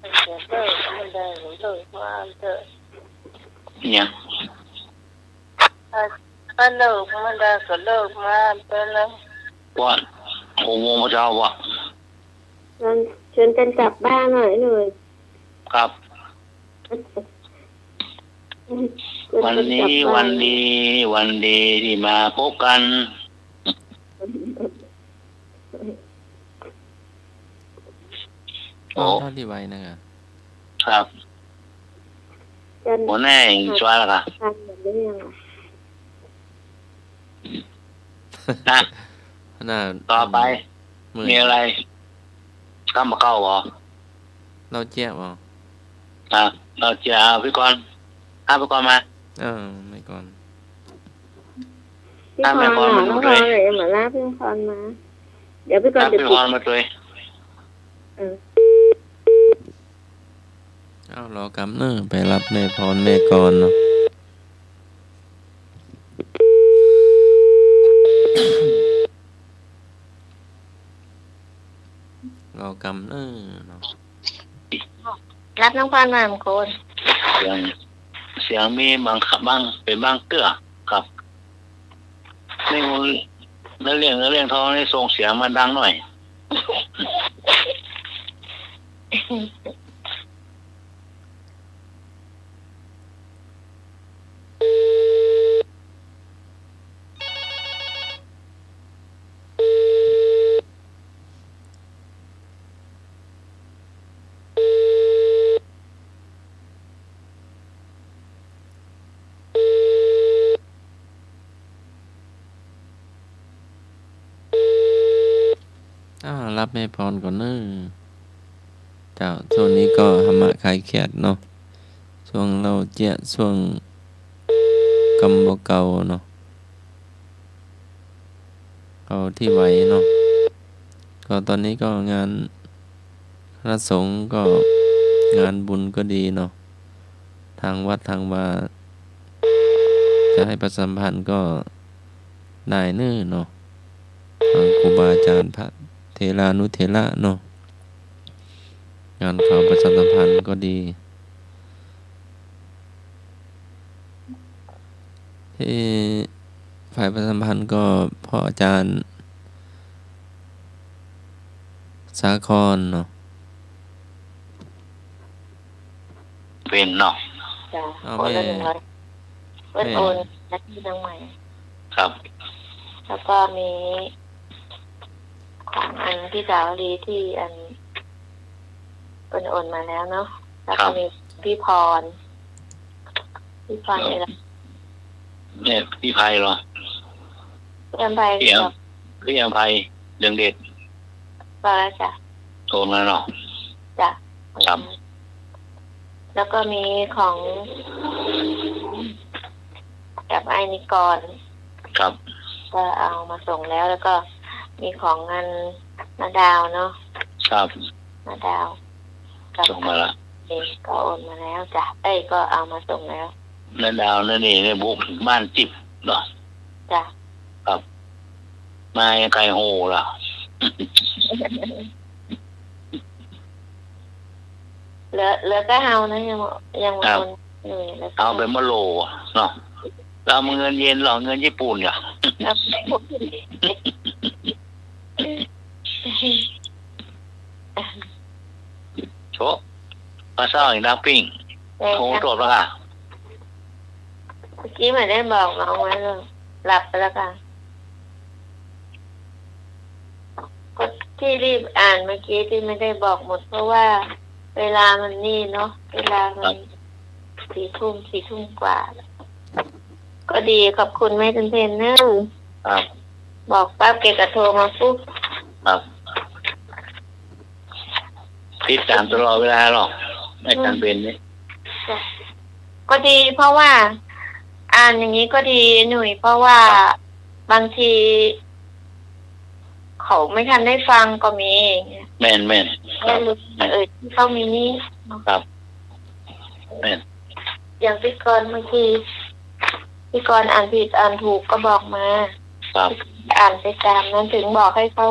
ถ้าจะเลิกไม่ได้ก็เลิกงานเถอะเนี่ยถ้าเลิกไม่ได้ก็เลิกงานไปเลยว่า6 โมงเช้าวะเชิญกันกลับบ้านหน่อยครับวันนี้วันดีที่มาพบกันเท่าที่ไว้ครับหัวแน่ช่วยแล้วกันต่อไปมีอะไรข้ามมาเข้าเหรอ เราเจี๊ยบอ่ะเราจะเอาพี่กรณ์พี่กรณ์มาไม่ก่อนพี่พรน้องพรเลยเหมือนลาพี่พรมาเดี๋ยวพี่กรณ์จะ พี่พรมาด้วยรอกำเนอไปรับแม่พรแม่ก่อนเนาะรอกำเนอเนาะรับน้องพรมาโคนเสียงมีบางเป็นบางเตื้อครับนี่เนื้อเลี้ยงทองนี่ส่งเสียงมาดังหน่อยรับแม่พรก่อนเนอะเจ้าช่วงนี้ก็หำขายเขียดเนาะช่วงเราเจี๊ยช่วงกำบเก่าเนาะเอาที่ไหวเนาะก็ตอนนี้ก็งานคณะสงฆ์ก็งานบุญก็ดีเนาะทางวัดทางว่าจะให้ประสัมพันธ์ก็ได้เนื้อเนาะทางครูบาอาจารย์พระเทรานุเทระเนาะงานข่าวประชาสัมพันธ์ก็ดีที่ฝ่ายประชาสัมพันธ์ก็พ่ออาจารย์สาครเนาะเป็นเนาะโอนละ100โอนและที่น้องใหม่ครับแล้วก็มีของอันพี่สาวลีที่อันโอนมาแล้วเนาะแล้วก็มีพี่พรอะไรเนี่ยพี่ไพเหรอพี่อัมไพเรื่องเด็ดก็แล้วจ้ะโอนมาเนาะจ้ะครับแล้วก็มีของกับไอ้นิกรครับก็เอามาส่งแล้วก็มีของงานนาดาวเนาะครับนาดาวส่งมาแล้วก็โอนมาแล้วจ้ะก็เอามาส่งแล้วนาดาวนั่นนี่ในบุกบ้านจิบเนาะจ้ะครับมาไกลโหล่ะเหลือก็เอานะยังคนเอาไปมะโลเนาะเราเงินเย็นหรอเงินญี่ปุ่นเหรอโชปลาเศร้าอีกน้ำปิ้งโอ้จบแล้วค่ะเมื่อกี้เหมือนได้บอกน้องไว้เลยหลับไปแล้วค่ะก็ที่รีบอ่านเมื่อกี้ที่ไม่ได้บอกหมดเพราะว่าเวลามันนี่เนาะเวลามัน4 ทุ่มกว่าก็ดีขอบคุณแม่เทนนะบอกปั๊บเกกระโทรมาปุ๊บติดตามตลอดเวลาหรอกไม่จำเป็นนี่ก็ดีเพราะว่าอ่านอย่างนี้ก็ดีหนุ่ยเพราะว่าบางทีเขาไม่ทันได้ฟังก็มีแม่นที่เขามีนี่ครับแม่นอย่างพี่กรณ์บางทีพี่กรณ์อ่านผิดอ่านถูกก็บอกมาครับอ่านไปตามนั้นถึงบอกให้เขา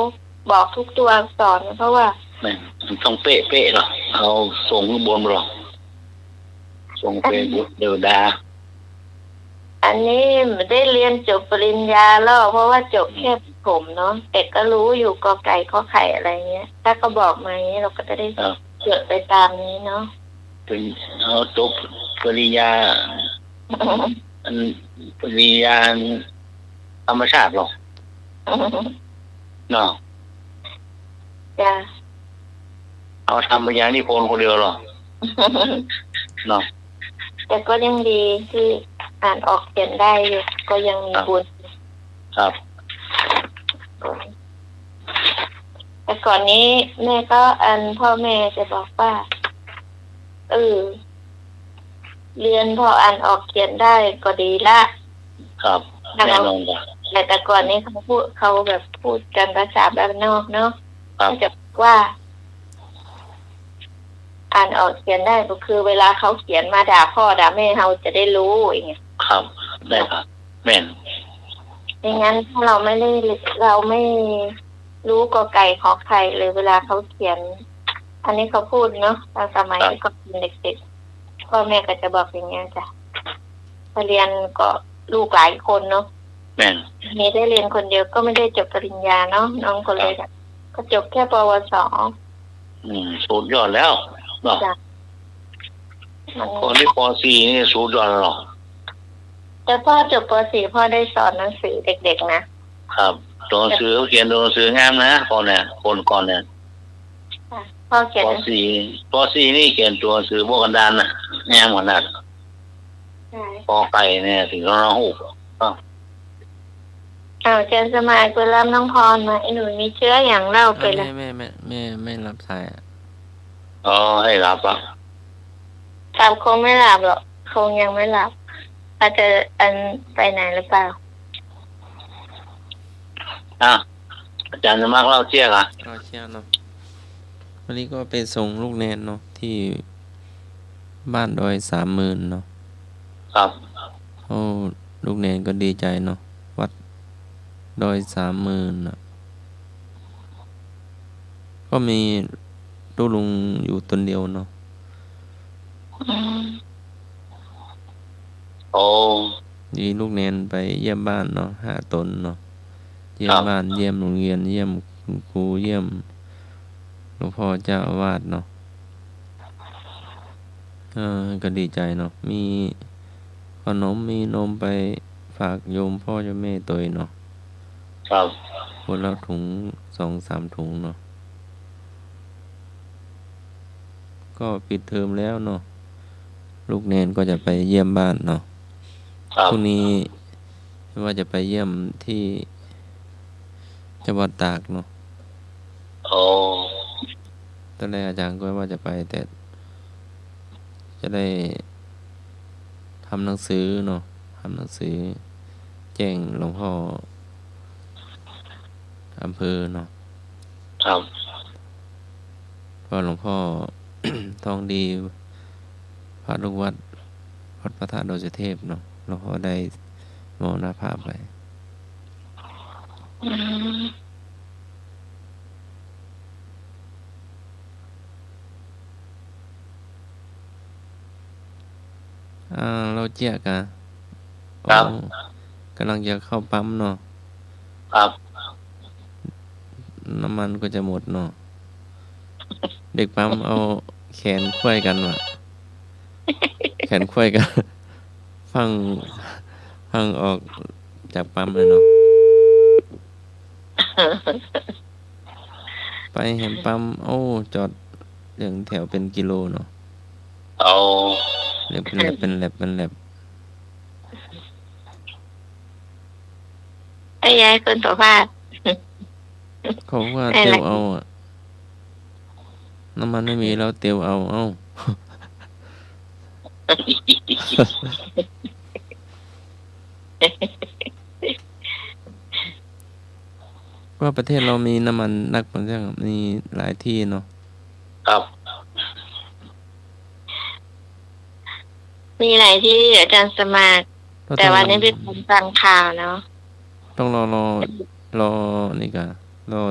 บอกทุกตัวอักษรเพราะว่าแม่นต้องเป๊ะหรอเอาส่งข้างบนหรอส่งเฟซบุ๊กเดี๋ยวดาอันนี้ไม่ได้เรียนจบปริญญาแล้วเพราะว่าจบแค่ผมเนาะแต่ก็รู้อยู่กอไก่ข้อไข่อะไรเงี้ยถ้าก็บอกมาอย่างนี้เราก็จะได้จดไปตามนี้เนาะถึงเอาจบปริญญาปริญญาธรรมชาติหรอเนาะจ้ะเอาทำปริญญานิพนธ์คนเดียวหรอเนาะแต่ก็ยังดีที่อ่านออกเขียนได้อยู่ก็ยังมีบุญครับแต่ก่อนนี้แม่ก็พ่อแม่จะบอกว่า เรียนพออ่านออกเขียนได้ก็ดีละ ครับแน่นอนครับ แต่ก่อนนี้เขาแบบพูดกันภาษาแบบนอกเนาะ ครับ จะว่า อ่านออกเขียนได้ก็คือ เวลาเขาเขียนมาด่าพ่อด่าแม่เราจะได้รู้อย่างเงี้ย ครับได้ครับแม่น ไม่งั้นถ้าเราไม่รู้กอไก่ขอไข่เลยเวลาเขาเขียน อันนี้เขาพูดเนาะตอนสมัยที่ก็เป็นเด็กๆพ่อแม่ก็จะบอกอย่างเงี้ยจ้ะพอเรียนก็ลูกหลายคนเนาะ แม่น มีได้เรียนคนเดียวก็ไม่ได้จบปริญญาเนาะน้องคนเล็กก็จบแค่ปวส. สุดยอดแล้วเนาะ จ้ะ คนที่ป .4 นี่สุดยอดแล้วเนาะ แต่พ่อจบป .4 พ่อได้สอนหนังสือเด็กๆนะครับ ตัวหนังสือเขียนตัวหนังสืองามนะก่อนเนี่ยคนก่อนเนี่ย พ่อเขียน ป .4 นี่เขียนตัวหนังสือพวกกันดานนะงามขนาด ใช่ ปอไก่เนี่ยถึงเราหู เจนสมัยไปรับน้องพรมาไอ้หนูมีเชื้ออย่างเล่าไปเลย ไม่รับสายอ่ะ ให้รับอ่ะ ตามคงไม่หลับหรอกคงยังไม่หลับอาจจะไปไหนหรือเปล่า อาจารย์จะมากเล่าเชี่ยกอ่ะ เราเชี่ยเนาะวันนี้ก็ไปส่งลูกแนนเนาะที่บ้านดอย30,000เนาะ ครับ ลูกแนนก็ดีใจเนาะวัดดอย30,000นะก็มีลูกลุงอยู่ตนเดียวเนาะดีลูกแนนไปเยี่ยมบ้านเนาะ5 ตนเนาะเยี่ยมบ้านเยี่ยมโรงเรียนเยี่ยมคุณครูเยี่ยมหลวงพ่อเจ้าอาวาสเนาะก็ดีใจเนาะมีขนมมีนมไปฝากโยมพ่อโยมแม่ตัวเนาะ ครับ คนละถุง2-3 ถุงเนาะก็ปิดเทอมแล้วเนาะลูกแนนก็จะไปเยี่ยมบ้านเนาะพรุ่งนี้ว่าจะไปเยี่ยมที่จังหวัดตากเนาะตอนแรกอาจารย์ก็ว่าจะไปแต่จะได้ทำหนังสือเนาะทำหนังสือแจ้งหลวงพ่ออำเภอเนาะ ครับ เพราะหลวงพ่อ ทองดีพระลูกวัดพระธาตุดอยสุเทพเนาะหลวงพ่อได้มรณภาพไปเราเจียกะครับกำลังจะเข้าปั๊มเนาะครับ น้ำมันก็จะหมดเนาะเด็กปั๊มเอาแขนควยกันว่ะแขนควยกัน ฟังออกจากปั๊มเลยเนาะ ไปเห็นปั๊มจอดอย่างแถวเป็นกิโลเนาะเป็นแลบไอ้ยายคนต่อว่า เขาว่าเตียวเอาอ่ะน้ำมันไม่มีแล้วเตียวเอาว่าประเทศเรามีน้ำมันนักมันเรื่องมีหลายที่เนาะ ครับ มีหลายที่อาจารย์สมัครแต่วันนี้เป็นคนฟังข่าวเนาะต้องรอนี่กะรอ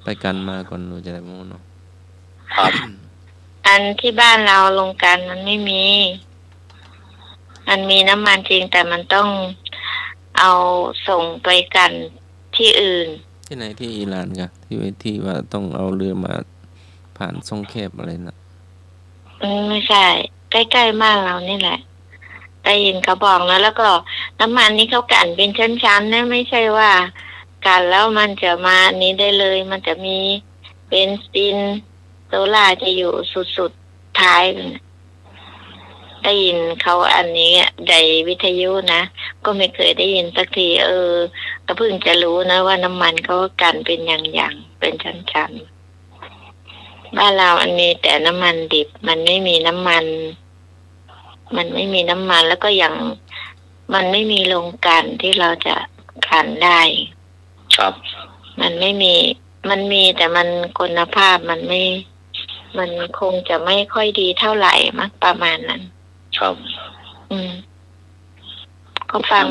ไปกันมาก่อนเราจะได้โมเนาะ ครับ อันที่บ้านเราลงกันมันไม่มีมันมีน้ำมันจริงแต่มันต้องเอาส่งไปกันที่อื่นที่ไหนที่อิหร่านกะที่ว่าต้องเอาเรือมาผ่านช่องแคบอะไรนะไม่ใช่ใกล้ๆบ้านเรานี่แหละได้ยินเขาบอกนะแล้วก็น้ำมันนี้เขากั่นเป็นชั้นๆนะไม่ใช่ว่ากั่นแล้วมันจะมานี้ได้เลยมันจะมีเบนซินโซล่าจะอยู่สุดๆท้ายได้ยินเขาอันนี้ในวิทยุนะก็ไม่เคยได้ยินสักทีก็เพิ่งจะรู้นะว่าน้ำมันเขากั่นเป็นอย่างๆเป็นชั้น บ้านเรามันมีแต่น้ำมันดิบมันไม่มีน้ำมัน แล้วก็อย่างมันไม่มีโรงกลั่นที่เราจะกลั่นได้ครับมันไม่มีมันมีแต่มันคุณภาพมันคงจะไม่ค่อยดีเท่าไหร่มั้งประมาณนั้นครับก็ฟัง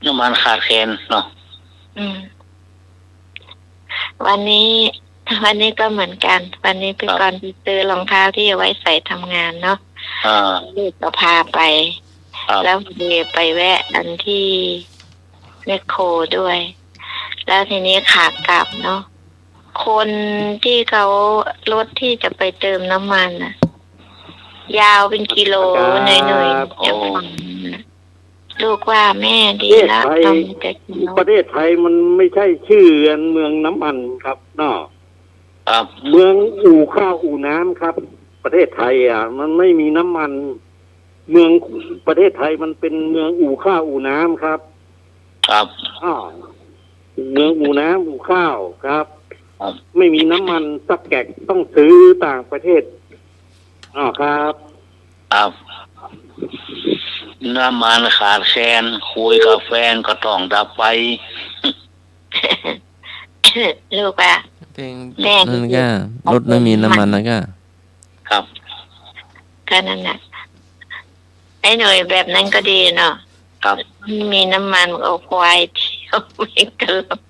น้ำมันขาดแคลนเนาะวันนี้ก็เหมือนกันวันนี้ไปก่อนไปซื้อรองเท้าที่เอาไว้ใส่ทำงานเนาะลูกก็พาไปแล้วไปแวะอันที่แมคโครด้วยแล้วทีนี้ขากลับเนาะคนที่เขารถที่จะไปเติมน้ำมันน่ะยาวเป็นกิโลหน่อยๆจะฟังลูกว่าแม่ดีแล้วประเทศไทยมันไม่ใช่ชื่อเมืองน้ำมันครับเนาะเมืองอู่ข้าวอู่น้ำครับประเทศไทยมันไม่มีน้ำมันเมืองประเทศไทยมันเป็นเมืองอู่ข้าวอู่น้ำครับเมืองอู่น้ำอู่ข้าวครับไม่มีน้ำมันสักแกกต้องซื้อต่างประเทศครับน้ำมันขาดแคลนคุยกับแฟนก็ต้องดับไฟ ลูกอ่ะแม่นั่นก็รถไม่มีน้ำมันนะก็ครับก็นั่นน่ะไอ้หน่วยแบบนั้นก็ดีเนาะครับมีน้ำมันเอาควายเที่ยวไม่กระลบ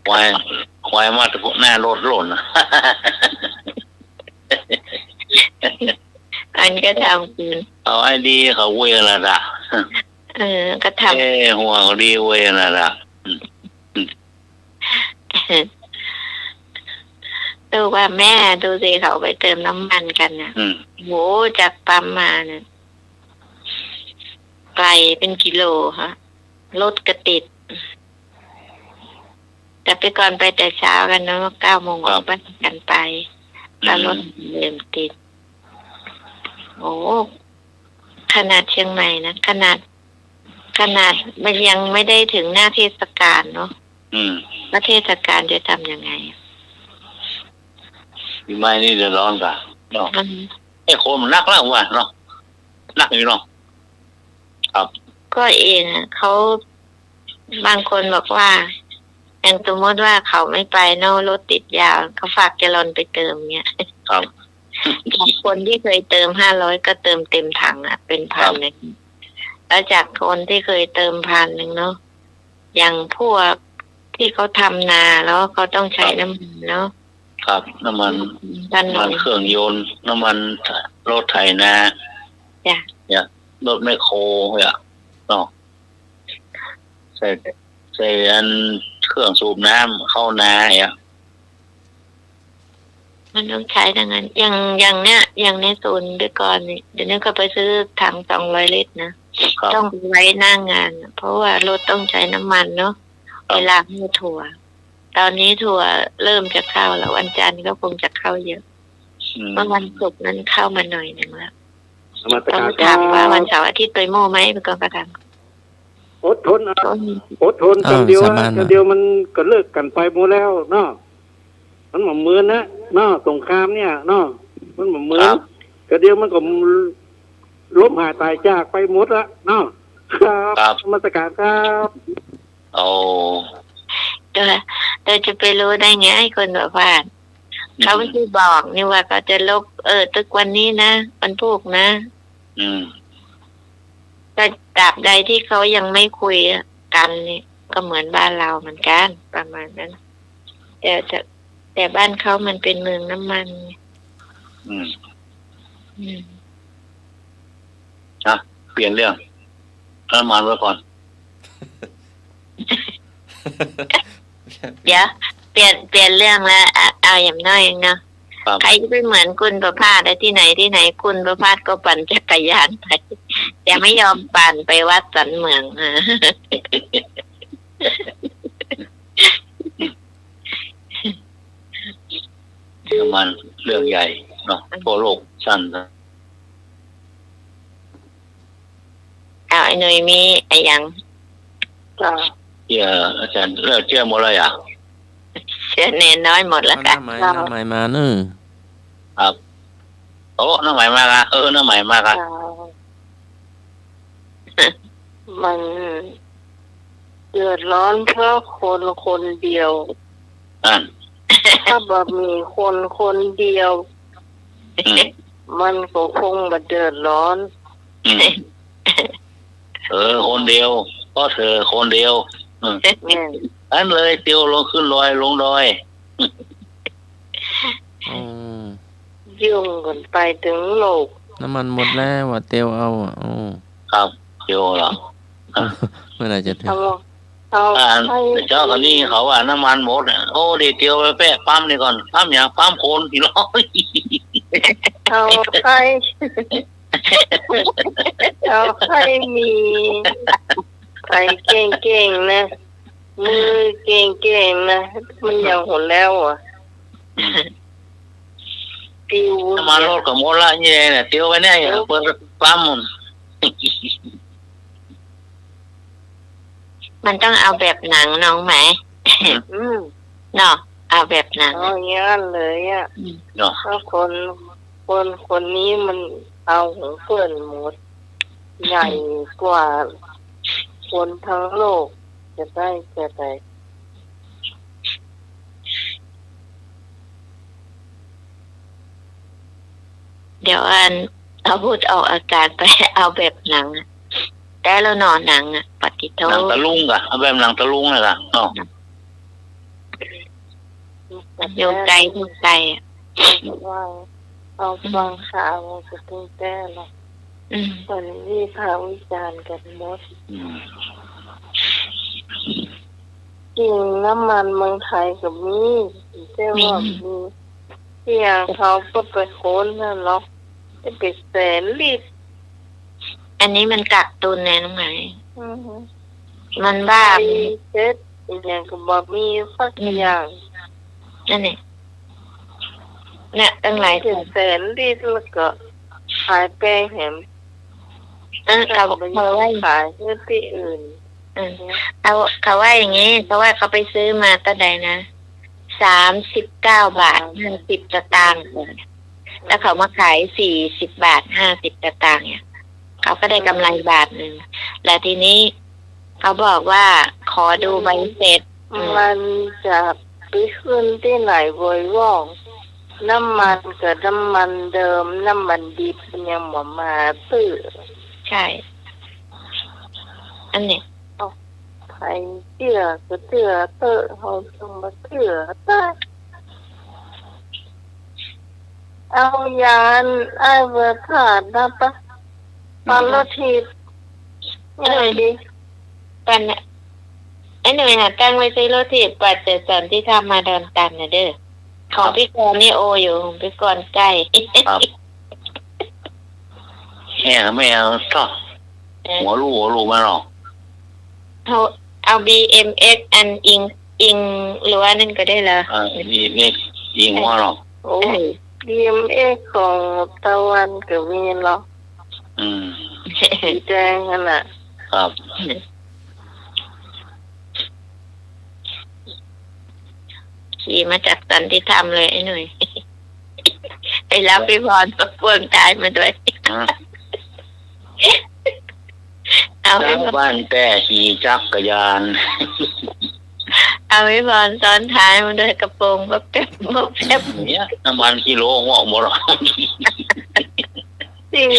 ควายมาแต่พวกหน้ารถหล่นอันก็ทำคืนเอาไอ้ดีเขาเวละด่ะก็ทำหัวเขาดีเวละด่ะดูว่าแม่ดูสิเขาไปเติมน้ำมันกันนะโหจากปั๊มมาเนี่ยไกลเป็นกิโลฮะรถก็ติดแต่ไปก่อนไปแต่เช้ากันเนาะ9 โมงออกบ้านกันไปแล้วรถเริ่มติดโอ้ขนาดเชียงใหม่นะขนาดมันยังไม่ได้ถึงหน้าเทศกาลเนาะแล้วเทศกาลจะทำยังไงปีใหม่นี่เดือดร้อนกะเนาะไอ้โคมนักแล้วว่ะเนาะนักอยู่เนาะครับก็เองเขาบางคนบอกว่าอย่างสมมติว่าเขาไม่ไปเนาะรถติดยาวเขาฝากแกลลอนไปเติมเงี้ยครับคนที่เคยเติม500ก็เติมเต็มถังเป็น1,000เลยแล้วจากคนที่เคยเติม1,000เนาะอย่างพวกที่เขาทำนาแล้วเขาต้องใช้น้ำมันเนาะครับน้ำมันเครื่องยนต์น้ำมันรถไถนาเนี่ยรถแมคโครเนี่ยเนาะใส่อันเครื่องสูบน้ำเข้านาเนี่ยมันต้องใช้ดังนั้นอย่างเนี้ยอย่างในศูนย์ด้วยก่อนนี่เดี๋ยวนี้ก็ไปซื้อถัง200 ลิตรนะต้องไว้หน้างานเพราะว่ารถต้องใช้น้ำมันเนาะเวลาให้ถั่วตอนนี้ถั่วเริ่มจะเข้าแล้ววันจันทร์ก็คงจะเข้าเยอะเมื่อวันศุกร์นั้นเข้ามาหน่อยนึงแล้วต้องถามว่าวันเสาร์อาทิตย์ไปโม่ไหมเป็นกองกระทำอดทนกันเดียวมันก็เลิกกันไปหมดแล้วเนาะมันเหมือนมือนะเนาะสงครามเนี่ยเนาะมันเหมือนมือก็เดียวมันก็ล้มหายตายจากไปหมดละเนาะครับมาตรการครับเราจะไปรู้ได้ไงไอ้คนแบบว่าเขาไม่ได้บอกนี่ว่าเขาจะลบตึกวันนี้นะวันพุธนะแต่ตราบใดที่เขายังไม่คุยกันนี่ก็เหมือนบ้านเราเหมือนกันประมาณนั้นแต่บ้านเขามันเป็นเมืองน้ำมันเปลี่ยนเรื่องน้ำมันไว้ก่อนเดี๋ยวเปลี่ยนเรื่องแล้วเอาอย่างน้อยเนาะใครจะไปเหมือนคุณประภาสได้ที่ไหนคุณประภาสก็ปั่นจักรยานไปแต่ไม่ยอมปั่นไปวัดสันเมืองมันเรื่องใหญ่เนาะทั่วโลกสั้นนะไอ้หน่วยมีไอ้ยังอาจารย์เลิกเชื่อหมดเลยเชื่อเน้นน้อยหมดแล้วกันหมายมาเนอะครับ โอ้น้าใหม่มากอ่ะน้าใหม่มากอ่ะมันเดือดร้อนเพราะคนเดียวถ้าแบบมีคนเดียวมันก็คงมาเดือดร้อนคนเดียวก็เธอคนเดียวอันเลยเตียวลงขึ้นลอยลงดอยยุ่งกันไปถึงโลกน้ำมันหมดแล้วว่ะเตียวเอาอ่ะครับเตียวเหรอเมื่อไหร่จะถึงเจ้าคนนี้เขาว่าน้ำมันหมดโอ้ดีเตียวไปแปะปั๊มนี่ก่อนปั๊มอย่างปั๊มโคนพี่น้อยเอาให้มีใครเก่งๆนะมือเก่งๆนะมันยังหดแล้วอ่ะติวน้ำมันรถกับโมล่าเนี่ยเตียวไปเนี่ยเปิดปั๊มมันต้องเอาแบบหนังน้องไหมเนาะเอาแบบหนังอย่างนั้นเลยอ่ะถ้าคนนี้มันเอาของเพื่อนหมดใหญ่กว่าคนทั้งโลกจะได้เดี๋ยวเอาพูดออกอากาศไปเอาแบบหนังแต่แล้วนอนหนังปฏิโทหนังตะลุงกะเอาแบบหนังตะลุงเลยล่ะเนาะโยงใจทุกใจว่าเอาฟังข่าวจะตึงแต่หรอกตอนนี้ข่าววิจารณ์กันหมดจริงน้ำมันเมืองไทยกับมีแต่ว่ามีที่อย่างเขาก็ไปโค้นนั่นหรอกจะไปแสนลิตรอันนี้มันกักตุนแน่น้องไหมมันบ้าเจ็ดอย่างก็บอกมีสักอย่างนั่นเองเนี่ยตั้งหลายแสนลิตรแล้วก็ขายแป้งแหมเขาว่าขายที่อื่นเขาว่าอย่างนี้เขาว่าเขาไปซื้อมาตั้งใดนะ39 บาท 50 สตางค์แล้วเขามาขาย40 บาท 50 สตางค์เนี่ยเขาก็ได้กำไรบาทหนึ่งแล้วทีนี้เขาบอกว่าขอดูใบเสร็จมันจะไปขึ้นที่ไหนบ่อยว่องน้ำมันกับน้ำมันเดิมน้ำมันดิบยังมาตื้อใช่อันนี้ไทยเชื่อก็เชื่อเตอเขาต้องมาเชื่อได้เอายานไอ้เบอร์ขาดนะปะตอนรถทียังไงดีกันเนี่ยไอ้หน่วยตั้งไว้ซื้อรถทีปัจเจสันที่ทำมาเดินตันนะเด้อของพี่กรนี่โออยู่ของพี่กรใกล้แห่ไม่เอาต่อหัวลูมาหรอกเอา BMX อันอิงหรือว่านั่นก็ได้ละBMX อิงว่าหรอกโอ้ BMX ของตะวันก็มีหรอกสีแดงนั่นแหละครับขี่มาจากสันติธรรมเลยไอ้หนุ่ยไปรับพี่พรประพวงตายมาด้วยเอาบ้านแต่ขี่จักรยานเอาพี่พรซ้อนท้ายมาด้วยกระโปรงแบบเป๊บเนี่ยน้ำมันกิโลหัวหมดที่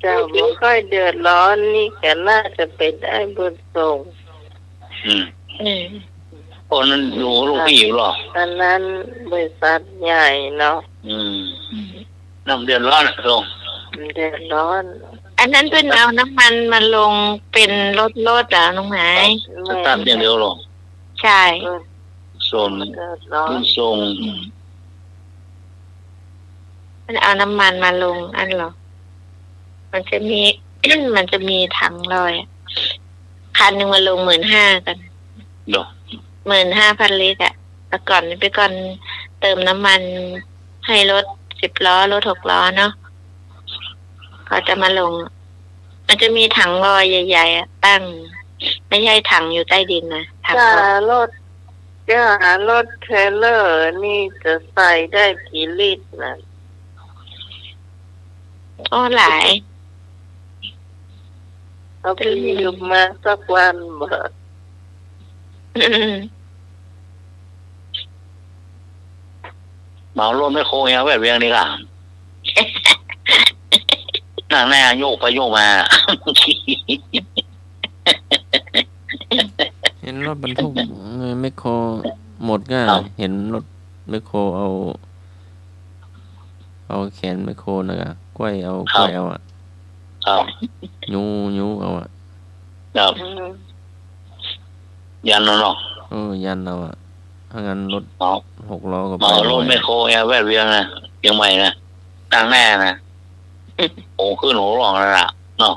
จะไม่ค่อยเดือดร้อนนี่ก็น่าจะไปได้บุญส่งคนนั้นดูลูกพี่อยู่หรออันนั้นบริษัทใหญ่เนาะน้ำเดือดร้อนส่งเดือดร้อนอันนั้นเป็นเอาน้ำมันมาลงเป็นรถอ่ะน้องหายตัดอย่างเดียวหรอใช่ส่งส่งมันเอาน้ำมันมาลงอันหรอมันจะมี มันจะมีถังลอยคันหนึ่งมาลง15,000 กัน15,000 ลิตรแต่ก่อนไปก่อนเติมน้ำมันให้รถ10 ล้อรถ6 ล้อเนาะเขาจะมาลงมันจะมีถังลอยใหญ่ๆตั้งไม่ใช่ถังอยู่ใต้ดินนะถังรถเทรลเลอร์นี่จะใส่ได้กี่ลิตรนะ อ้อหลาย เอาไปยืมมาสักวันบ่ เหมาร่วมไม่โค้งแวดเวียงนี่ค่ะนั่งแน่โยกไปโยกมา เห็นรถบรรทุกแมคโครหมดก็เห็นรถแมคโครเอาแขนแมคโครนะกล้วยเอาอ่ะ ครับ ยูเอาอ่ะ ครับยันเนาะ ยันเอาอ่ะถ้างั้นรถ6 ล้อก็ เหมารถไม่โค้งแวดเวียงนะเชียงใหม่นะนั่งแน่นะโอ้ขึ้นหัวร้องแล้วล่ะเนาะ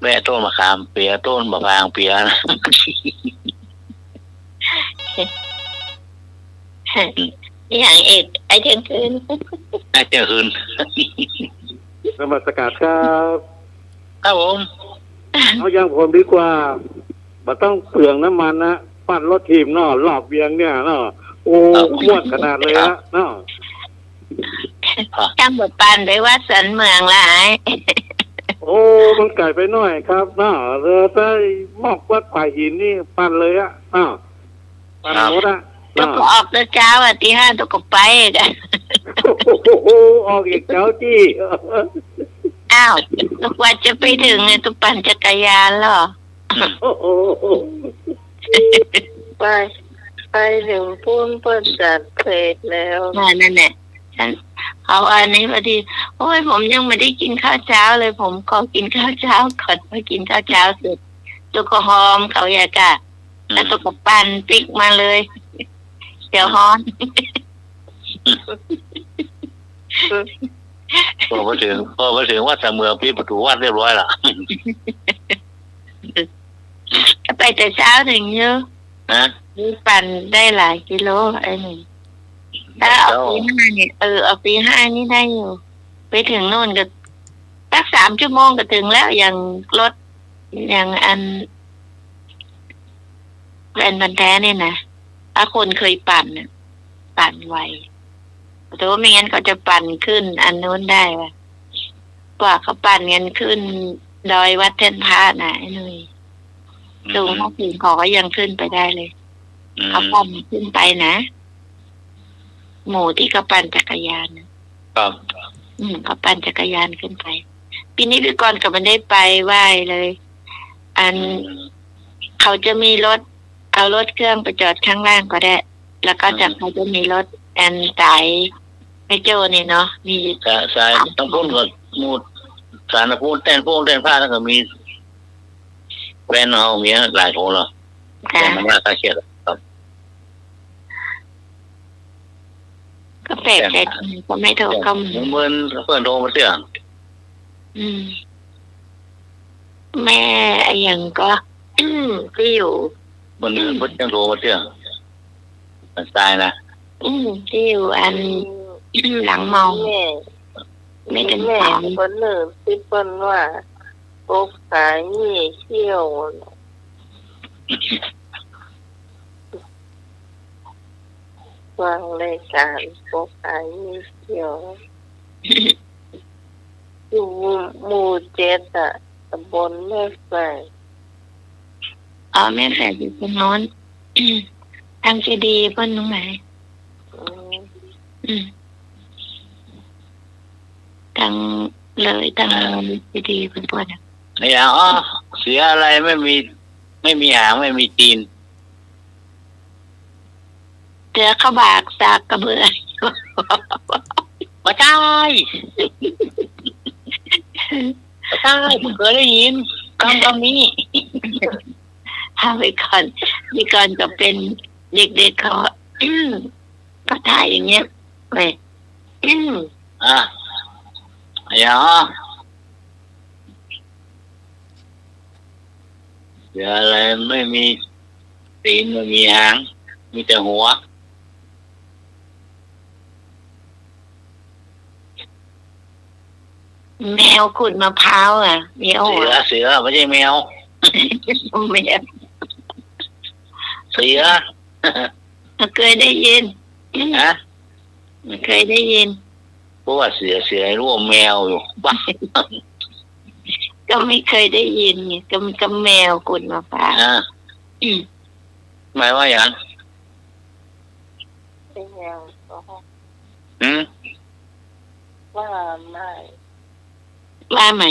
แม่ต้นมะขามเปียต้นมะพร้าวเปียนะ อย่างเอกไอเที่ยงคืน ไอ้เจ้าคืน นมัสการครับ ครับผม เอาอย่างผมดีกว่าบ่ต้องเปลืองน้ำมันนะปั่นรถทีมเนาะรอบเวียงเนี่ยเนาะโอ้ม่วนขนาดเลยฮะเนาะ จำบทปานไปว่าสันเมืองหลาย โอ้มันไกลไปหน่อยครับเนาะเรือใต้มอกวัดป่าหินนี่ปั่นเลยอะเนาะปั่นรถอะ ตัวก็ออกแต่เช้าอ่ะตี 5ตัวก็ไปกัน โอ้ออกอีกเจ้าจี้ อ้าวตัวกว่าจะไปถึงเนี่ยตัวปั่นจักรยานเหรอ ไปถึงพูนเปิดจัดเพลทแล้วนั่นแหละฉันเขาอันนี้พอดีโอ้ยผมยังไม่ได้กินข้าวเช้าเลยผมขอกินข้าวเช้าก่อนพอกินข้าวเช้าเสร็จตัวก็หอมเขาอยากะแล้วตัวก็ปั่นปิ๊กมาเลยเดี๋ยวฮอน พอมาถึงวัดสะเมืองปิดประตูวัดเรียบร้อยละ ไปแต่เช้าถึงเยอะ นะ นี่ปั่นได้หลายกิโลไอ้นี่ถ้าเอาปี 5เนี่ยเอาปี 5นี่ได้อยู่ไปถึงโน่นก็สัก3 ชั่วโมงก็ถึงแล้วอย่างรถอย่างอันแวนบันแท้เนี่ยนะถ้าคนเคยปั่นเนี่ยปั่นไวแต่ว่าไม่งั้นเขาจะปั่นขึ้นอันนู้นได้ว่ะกว่าเขาปั่นกันขึ้นดอยวัดเทนพาน่ะไอ้นุ้ยสูงมาถึงเขาก็ยังขึ้นไปได้เลยเขาปั่นขึ้นไปนะหมู่ที่เขาปั่นจักรยานครับเขาปั่นจักรยานขึ้นไปปีนี้พี่กรณ์ก็ไม่ได้ไปไหว้เลย อันเขาจะมีรถเอารถเครื่องไปจอดข้างล่างก็ได้แล้วก็จากเขาจะมีรถแอนสายไอโจนี่เนาะมีสายต้องพูดกับมูดสารพูดแต้นผ้าแล้วก็มีแฟนเอาเมียหลายคนแล้วแต่มันน่าเครียดครับ ก็แปลกใจก็ไม่โทรเข้ามาเหมือนเพื่อนโทรมาเสียงแม่อย่างก็ที่อยู่มันเพื่อนโทรมาเสียงมันตายนะที่อยู่อันหลังมองไม่ถึงแม่คนหนึ่งที่เปิ้นว่าโป๊กสายนี่เขี้ยววางรายการโป๊กสายนี่เขี้ยวอยู่หมู่7อ่ะตำบลแม่แฝกแม่แฝกอยู่ตรงโน้นทางเจดีย์เปิ้นตรงไหนทางเลยทางเจดีย์เปิ้นเปิ้นอย่าเสียอะไรไม่มีหางไม่มีตีนเจอข้าวบากสากกระเบือมาใช่ใช่ผมเคยได้ยินคำนี้ถ้าไปก่อนมีก่อนก็เป็นเด็กๆเขาก็ถ่ายอย่างเงี้ยไปอย่าเสียอะไรไม่มีตีนไม่มีหางมีแต่หัวแมวขุดมะพร้าวอ่ะแมวเสือไม่ใช่แมวแมวเสือเคยได้ยินเคยได้ยิน ราะว่าเสียรู้ว่าแมวอยู่บ้าน ก็ไม่เคยได้ยินไงก็แมวกุดมาฝาก หมายว่าอย่างนั้น เป็นแมวก็ ว่าไม่ ว่าใหม่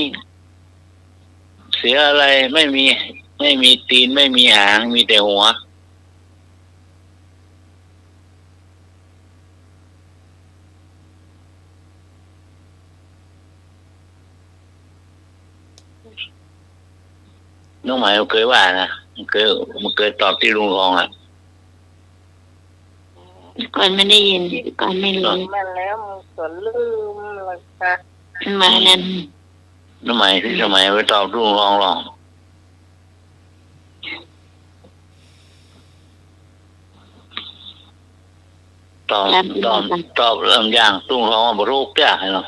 เสียอะไรไม่มีตีนไม่มีหางมีแต่หัวน้องหมายมันเคยว่านะมันเคยตอบที่ลุงรองอ่ะ ก่อนไม่ได้ยินก่อนไม่รู้ มันแล้วมันก็ลืมแล้วค่ะ มานั้น น้องหมายที่สมัยไปตอบลุงรองตอบเรื่องอย่างลุงรองว่าบรูกจ้าเนาะ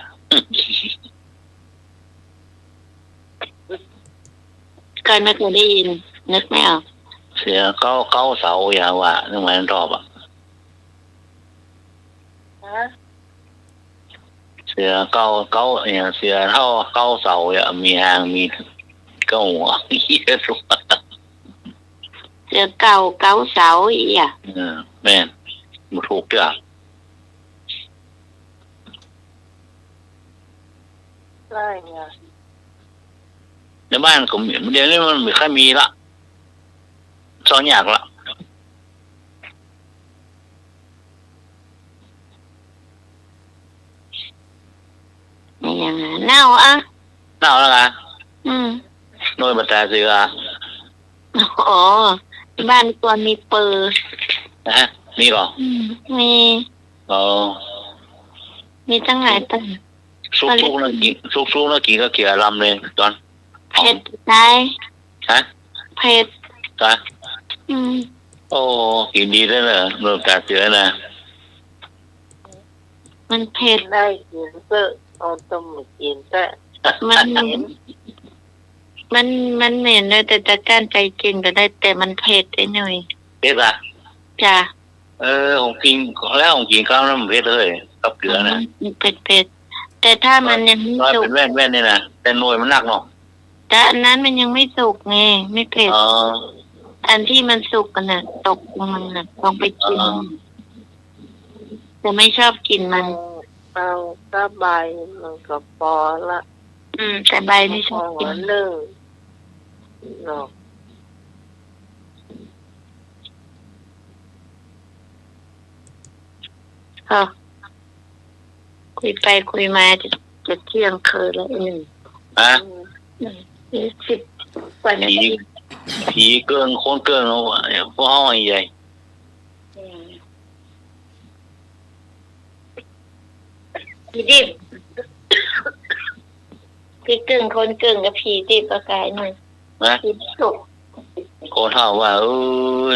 ก่อนไม่เคยได้ยินนึกไม่ออก เสียเก้าเสาอย่าว่าน้องหมายตอบอ่ะ ฮะ เสือเก้าเนี่ยเสือเท่าเก้าเสาอ่ะมีหางมีเก้าหัวเหี้ยสุด เจอเก่าเสาอีอ่ะ แม่นบ่ถูกจ้ะ ได้เนี่ย ในบ้านก็มีเดี๋ยวนี้มันไม่ค่อยมีละสองอย่างละ อย่างนั้นเน่าอ่ะ เน่าแล้วไง โ โดยบรรดาเสือ อ๋อบ้านตัวมีเปอร์ นะฮะมีก่อ มี อ๋อ มีตั้งหลายตัว ซุกแล้วกินก็เกี่ยลำเลยตอน เผ็ดได้ ฮะ เผ็ด จ้ะโอ้กินดีได้เลยโดยบรรดาเสือนะ มันเผ็ด ได้กินเตอะเอาต้มมากินแต่ มันเหม็นเลยแต่ตะการใจกินก็ได้แต่มันเผ็ดไอ้หน่อย เผ็ดอ่ะ จ้ะ ผมกินแล้วผมกินข้าวน้ำเผ็ดเลยกับเกลือนะ เผ็ดแต่ถ้ามันยังไม่ น้อย สุ เป็ ก นแว่นนี่นะแต่หน่วยมันหนักเนาะ แต่อันนั้นมันยังไม่สุกไงไม่เผ็ดอันที่มันสุกกันน่ะตกมันน่ะลองไปกินแต่ไม่ชอบกินมัน เอาก็ใบมันก็พอละ แต่ใบไม่ชอบกิน หนึ่งเนาะ ค่ะคุยไปคุยมาจะเที่ยงคืนแล้วหนึ่ง 10 กว่านาที ผีเกินคนเกินเอาพวกห้องใหญ่ ผีดิบผีกึ่งคนกึ่งกับผีดิบก็กลายหน่อย นะ ผีสุก คนเท่าว่าเอ้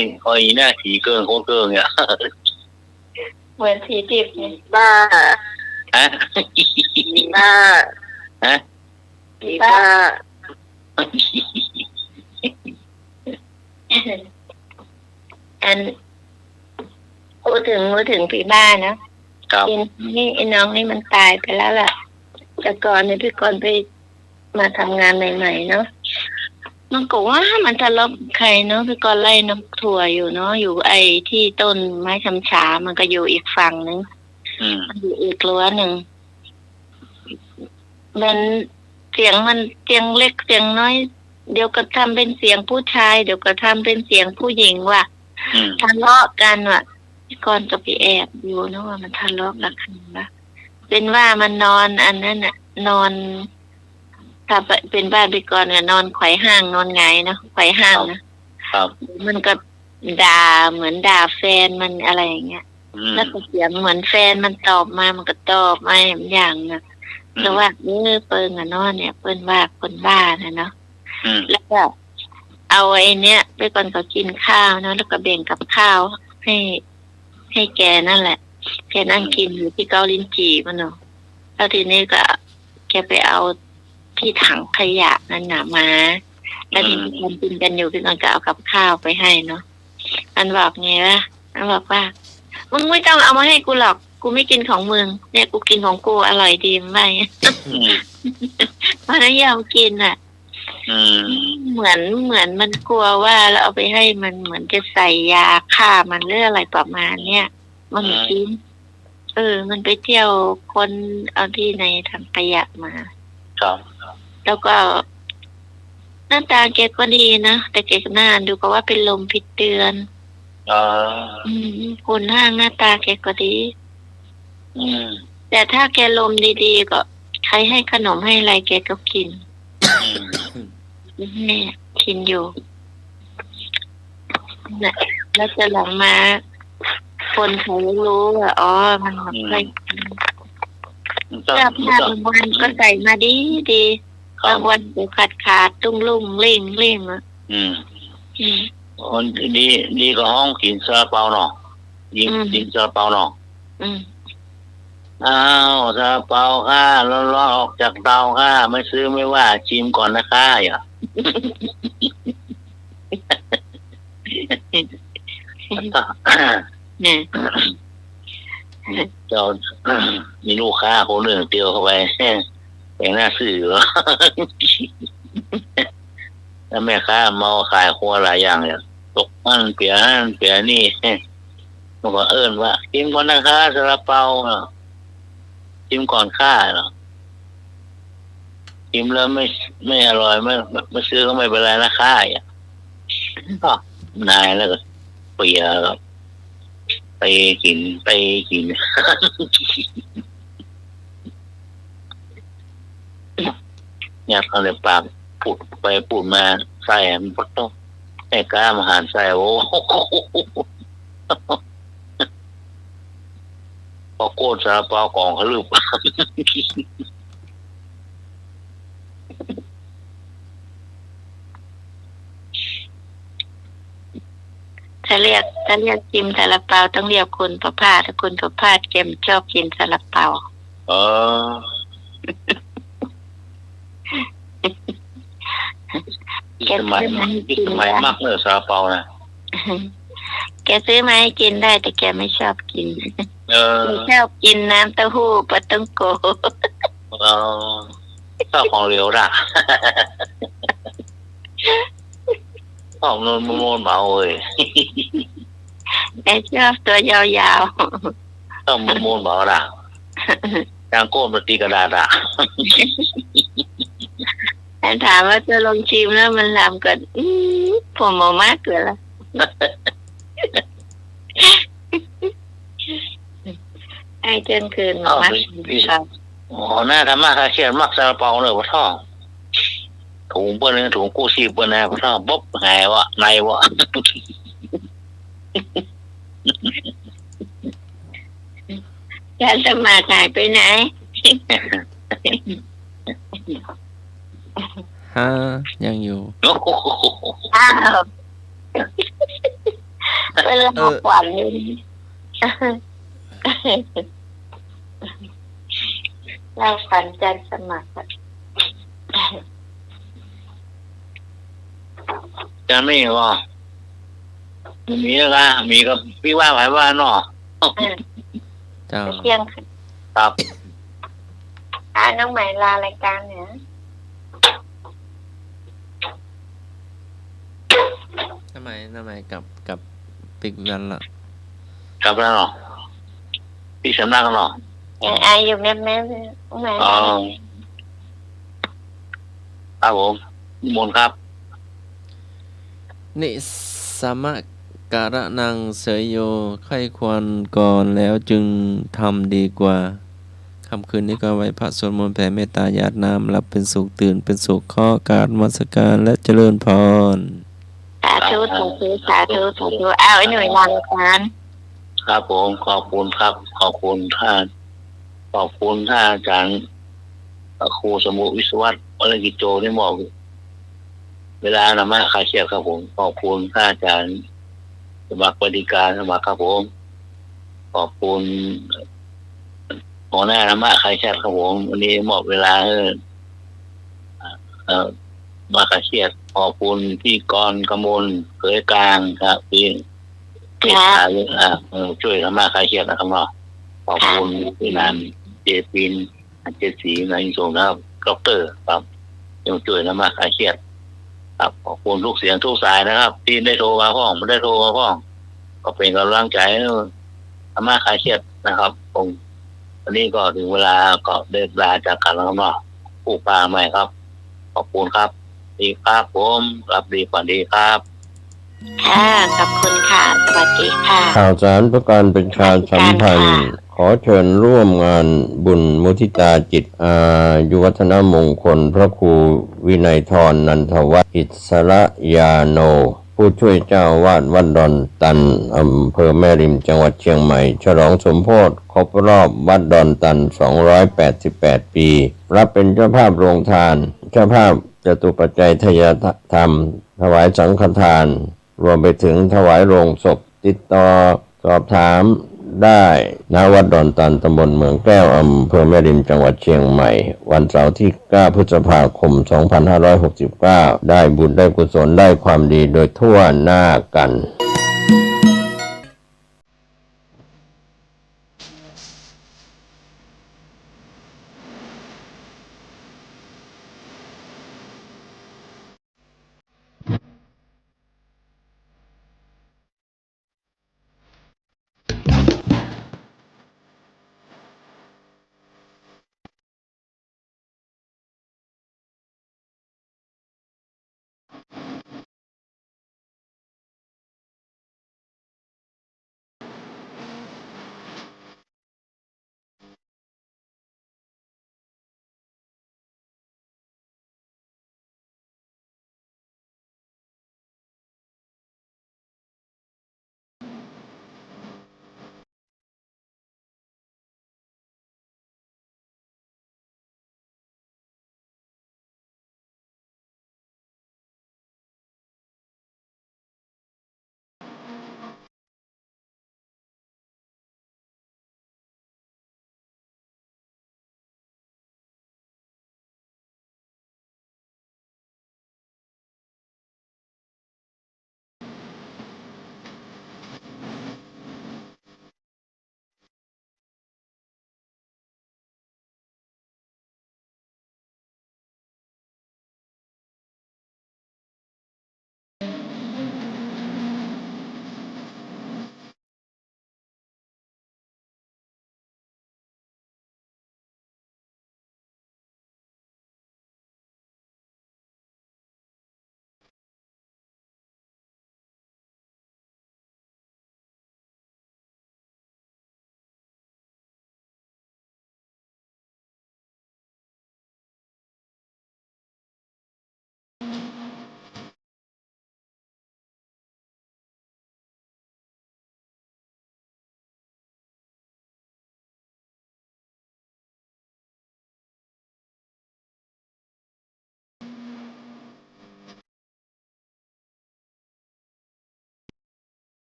ยคอยหน้าผีเกินคนเกินเนี่ย เหมือนผีดิบไง บ้า ฮะ บ้า ฮะ บ้า อันพูดถึงพี่บ้านนะครับนี่ไอ้น้องนี่มันตายไปแล้วล่ะแต่ก่อนเนี่ยพี่ก่อนไปมาทำงานใหม่ๆเนาะมันก็ว่ามันทะเลาะกับใครเนาะพี่ก่อนไล่น้ำถั่วอยู่เนาะอยู่ไอ้ที่ต้นไม้ชำฉามันก็อยู่อีกฝั่งนึงมันอยู่อีกรั้วหนึ่งมันเสียงเล็กเสียงน้อยเดี๋ยวก็ทำเป็นเสียงผู้ชายเดี๋ยวก็ทำเป็นเสียงผู้หญิงว่ะทะเลาะกันว่ะพี่กรณ์ก็ไปแอบอยู่นะว่ามันทะเลาะกันนะเป็นว่ามันนอนอันนั้นน่ะนอนถ้าเป็นบ้านพี่กรณ์เนี่ยนอนไขว่ห้างนอนหงายเนาะไขว่ห้างนะครับมันก็ด่าเหมือนด่าแฟนมันอะไรอย่างเงี้ยแล้วก็เสียงเหมือนแฟนมันตอบมามันก็ตอบมาอย่างนะแต่ว่าเปิ้งอะเนาะเนี่ยเปิ้นว่าคนบ้านะเนาะแล้วก็เอาไอ้เนี้ยไปก่อนก็กินข้าวเนาะแล้วก็แบ่งกับข้าวให้แกนั่นแหละแกนั่งกินอยู่ที่เกาลินจีมันเนาะแล้วทีนี้ก็แกไปเอาที่ถังขยะนั่นน่ะมาแล้วทีนี้กินกันอยู่พี่ก่อนก็เอากับข้าวไปให้เนาะมันบอกไงวะมันบอกว่ามึงไม่ต้องเอามาให้กูหรอก กูไม่กินของมึงเนี่ยกูกินของกูอร่อยดีไหมเพราะนั้นยอมกินอ่ะเหมือนมันกลัวว่าเราเอาไปให้มันเหมือนจะใส่ยาฆ่ามันเรื่องอะไรประมาณเนี้ยมันกินมันไปเที่ยวคนเอาที่ในทางขยะมาครับแล้วก็หน้าตาแกก็ดีนะแต่แกหน้าดูก็ว่าเป็นลมผิดเดือนคนห้างหน้าตาแกก็ดีแต่ถ้าแกลมดีๆก็ใครให้ขนมให้อะไรแกก็กินแม่กินอยู่นะแล้วจะหลังมาคนเขารู้ว่าอ๋อมันไม่ค่อยเสื้อผ้าบางวันก็ใส่มาดีบางวันก็ขาดตุ้งลุ่งเล่งอ่ะคนดีก็ห้องกินซาลาเปาเนาะกินซาลาเปาเนาะอ้าวซาลาเปาค่ะร้อนๆออกจากเตาค่ะไม่ซื้อไม่ว่าชิมก่อนนะคะอย่าเนี่ยเจ้ามีลูกค้าคนหนึ่งเตียวเข้าไปแต่งหน้าซื่อเหรอแล้วแม่ค้าเมาขายครัวหลายอย่างเนี่ยตกมันเปียนี่มันก็เอิ้นว่าชิมก่อนนะคะซาลาเปาชิมก่อนค่าเนาะชิมแล้วไม่อร่อยไม่ซื้อก็ไม่เป็นไรนะค่าอย่างก็นายแล้วก็เปียแล้วไปกินเนี่ยเขาเลยปากพูดไปพูดมาใส่มันก็ต้องให้กล้ามาหารใส่โอ้พอโคตรซาลาเปากองเขาลืบถ้าเรียกกินซาลาเปาต้องเรียกคุณประภาสคุณประภาสแกมชอบกินซาลาเปาแกซื้อมาให้กินได้มากเลยซาลาเปานะแกซื้อมาให้กินได้แต่แกไม่ชอบกินชอบกินน้ำเต้าหู้ปลาต้มโกชอบของเหลวด่ะชอบนวลเบาเลยแต่ชอบตัวยาวๆชอบนวลเบาด่ะจางโก้มาตีกระดาษด่ะแต่ถามว่าจะลองชิมแล้วมันลำกันผมมามากเกินละไอ้เจนคืนมากหน้าธรรมะค่ะเขียนมักซาลาเปาเลยว่าท่อถุงเปิ้ลถุงกู้ชีพเปิ้ลนะว่าท่อบ๊อบหายวะในวะการสมัครหายไปไหนยังอยู่เวลาขวัญเลยเราฝันจันสมัครจะไม่ว่ามีอะไรมีกับพี่ว่าหมายว่าเนาะเจ้าเที่ยงครับน้องใหม่ลารายการเนี่ยทำไมกับปิกวันละกลับแล้วเนาะพี่สำนักเนาะยังอายอยู่แม่ครับผมนิมนต์ครับนิสมะการะนังเสยโยไข้ควรก่อนแล้วจึงทำดีกว่าค่ำคืนนี้ก็ไว้พระสวดมนต์แผ่เมตตาญาติน้ำรับเป็นสุขตื่นเป็นสุขข้อการนมัสการและเจริญพรสาธุเอาไอ้หน่วยงานการครับผมขอบคุณครับขอบคุณท่านอาจารย์ครูสมุวิศวัตวรกิจโจที่บอกเวลานะมาคาเชียครับผมขอบคุณท่านอาจารย์สมัครปฏิการสมัครครับผมขอบคุณหัวหน้านะมาคาเชียครับผมวันนี้มอบเวลามาคาเชียขอบคุณพี่กรกมลเผยกลางครับพี่ช่วยทำมาคาเชียนะครับเนาะ ขอบคุณพี่นันเจปินเจสีนายส่งนะครับดรครับยังช่วยนำมาคลายเครียดครับขอบคุณทุกเสียงทุกสายนะครับที่ได้โทรมาพ้องไม่ได้โทรมาพ้องก็เป็นกำลังใจนำมาคลายเครียดนะครับวันนี้ก็ถึงเวลาก็เดินลาจากกันแล้วเนาะผู้ปลาใหม่ครับขอบคุณครับดีครับผมรับดีฝันดีครับค่ะขอบคุณค่ะสวัสดีค่ะ ข่าวสารประการประชาสัมพันธ์ขอเชิญร่วมงานบุญมุทิตาจิตอายุวัฒนมงคลพระครูวินัยธรนันทวัฒน์อิสระยาโนผู้ช่วยเจ้าวาดวัดดอนตันอำเภอแม่ริมจังหวัดเชียงใหม่ฉลองสมโภชครบรอบวัดดอนตัน288 ปีรับเป็นเจ้าภาพโรงทานเจ้าภาพจตุปัจจัยทายธรรมถวายสังฆทานรวมไปถึงถวายโรงศพติดต่อสอบถามได้ณวัดดอนตันตำบลเมืองแก้วอำเภอแม่ริมจังหวัดเชียงใหม่วันเสาร์ที่9 พฤษภาคม 2569ได้บุญได้กุศลได้ความดีโดยทั่วหน้ากัน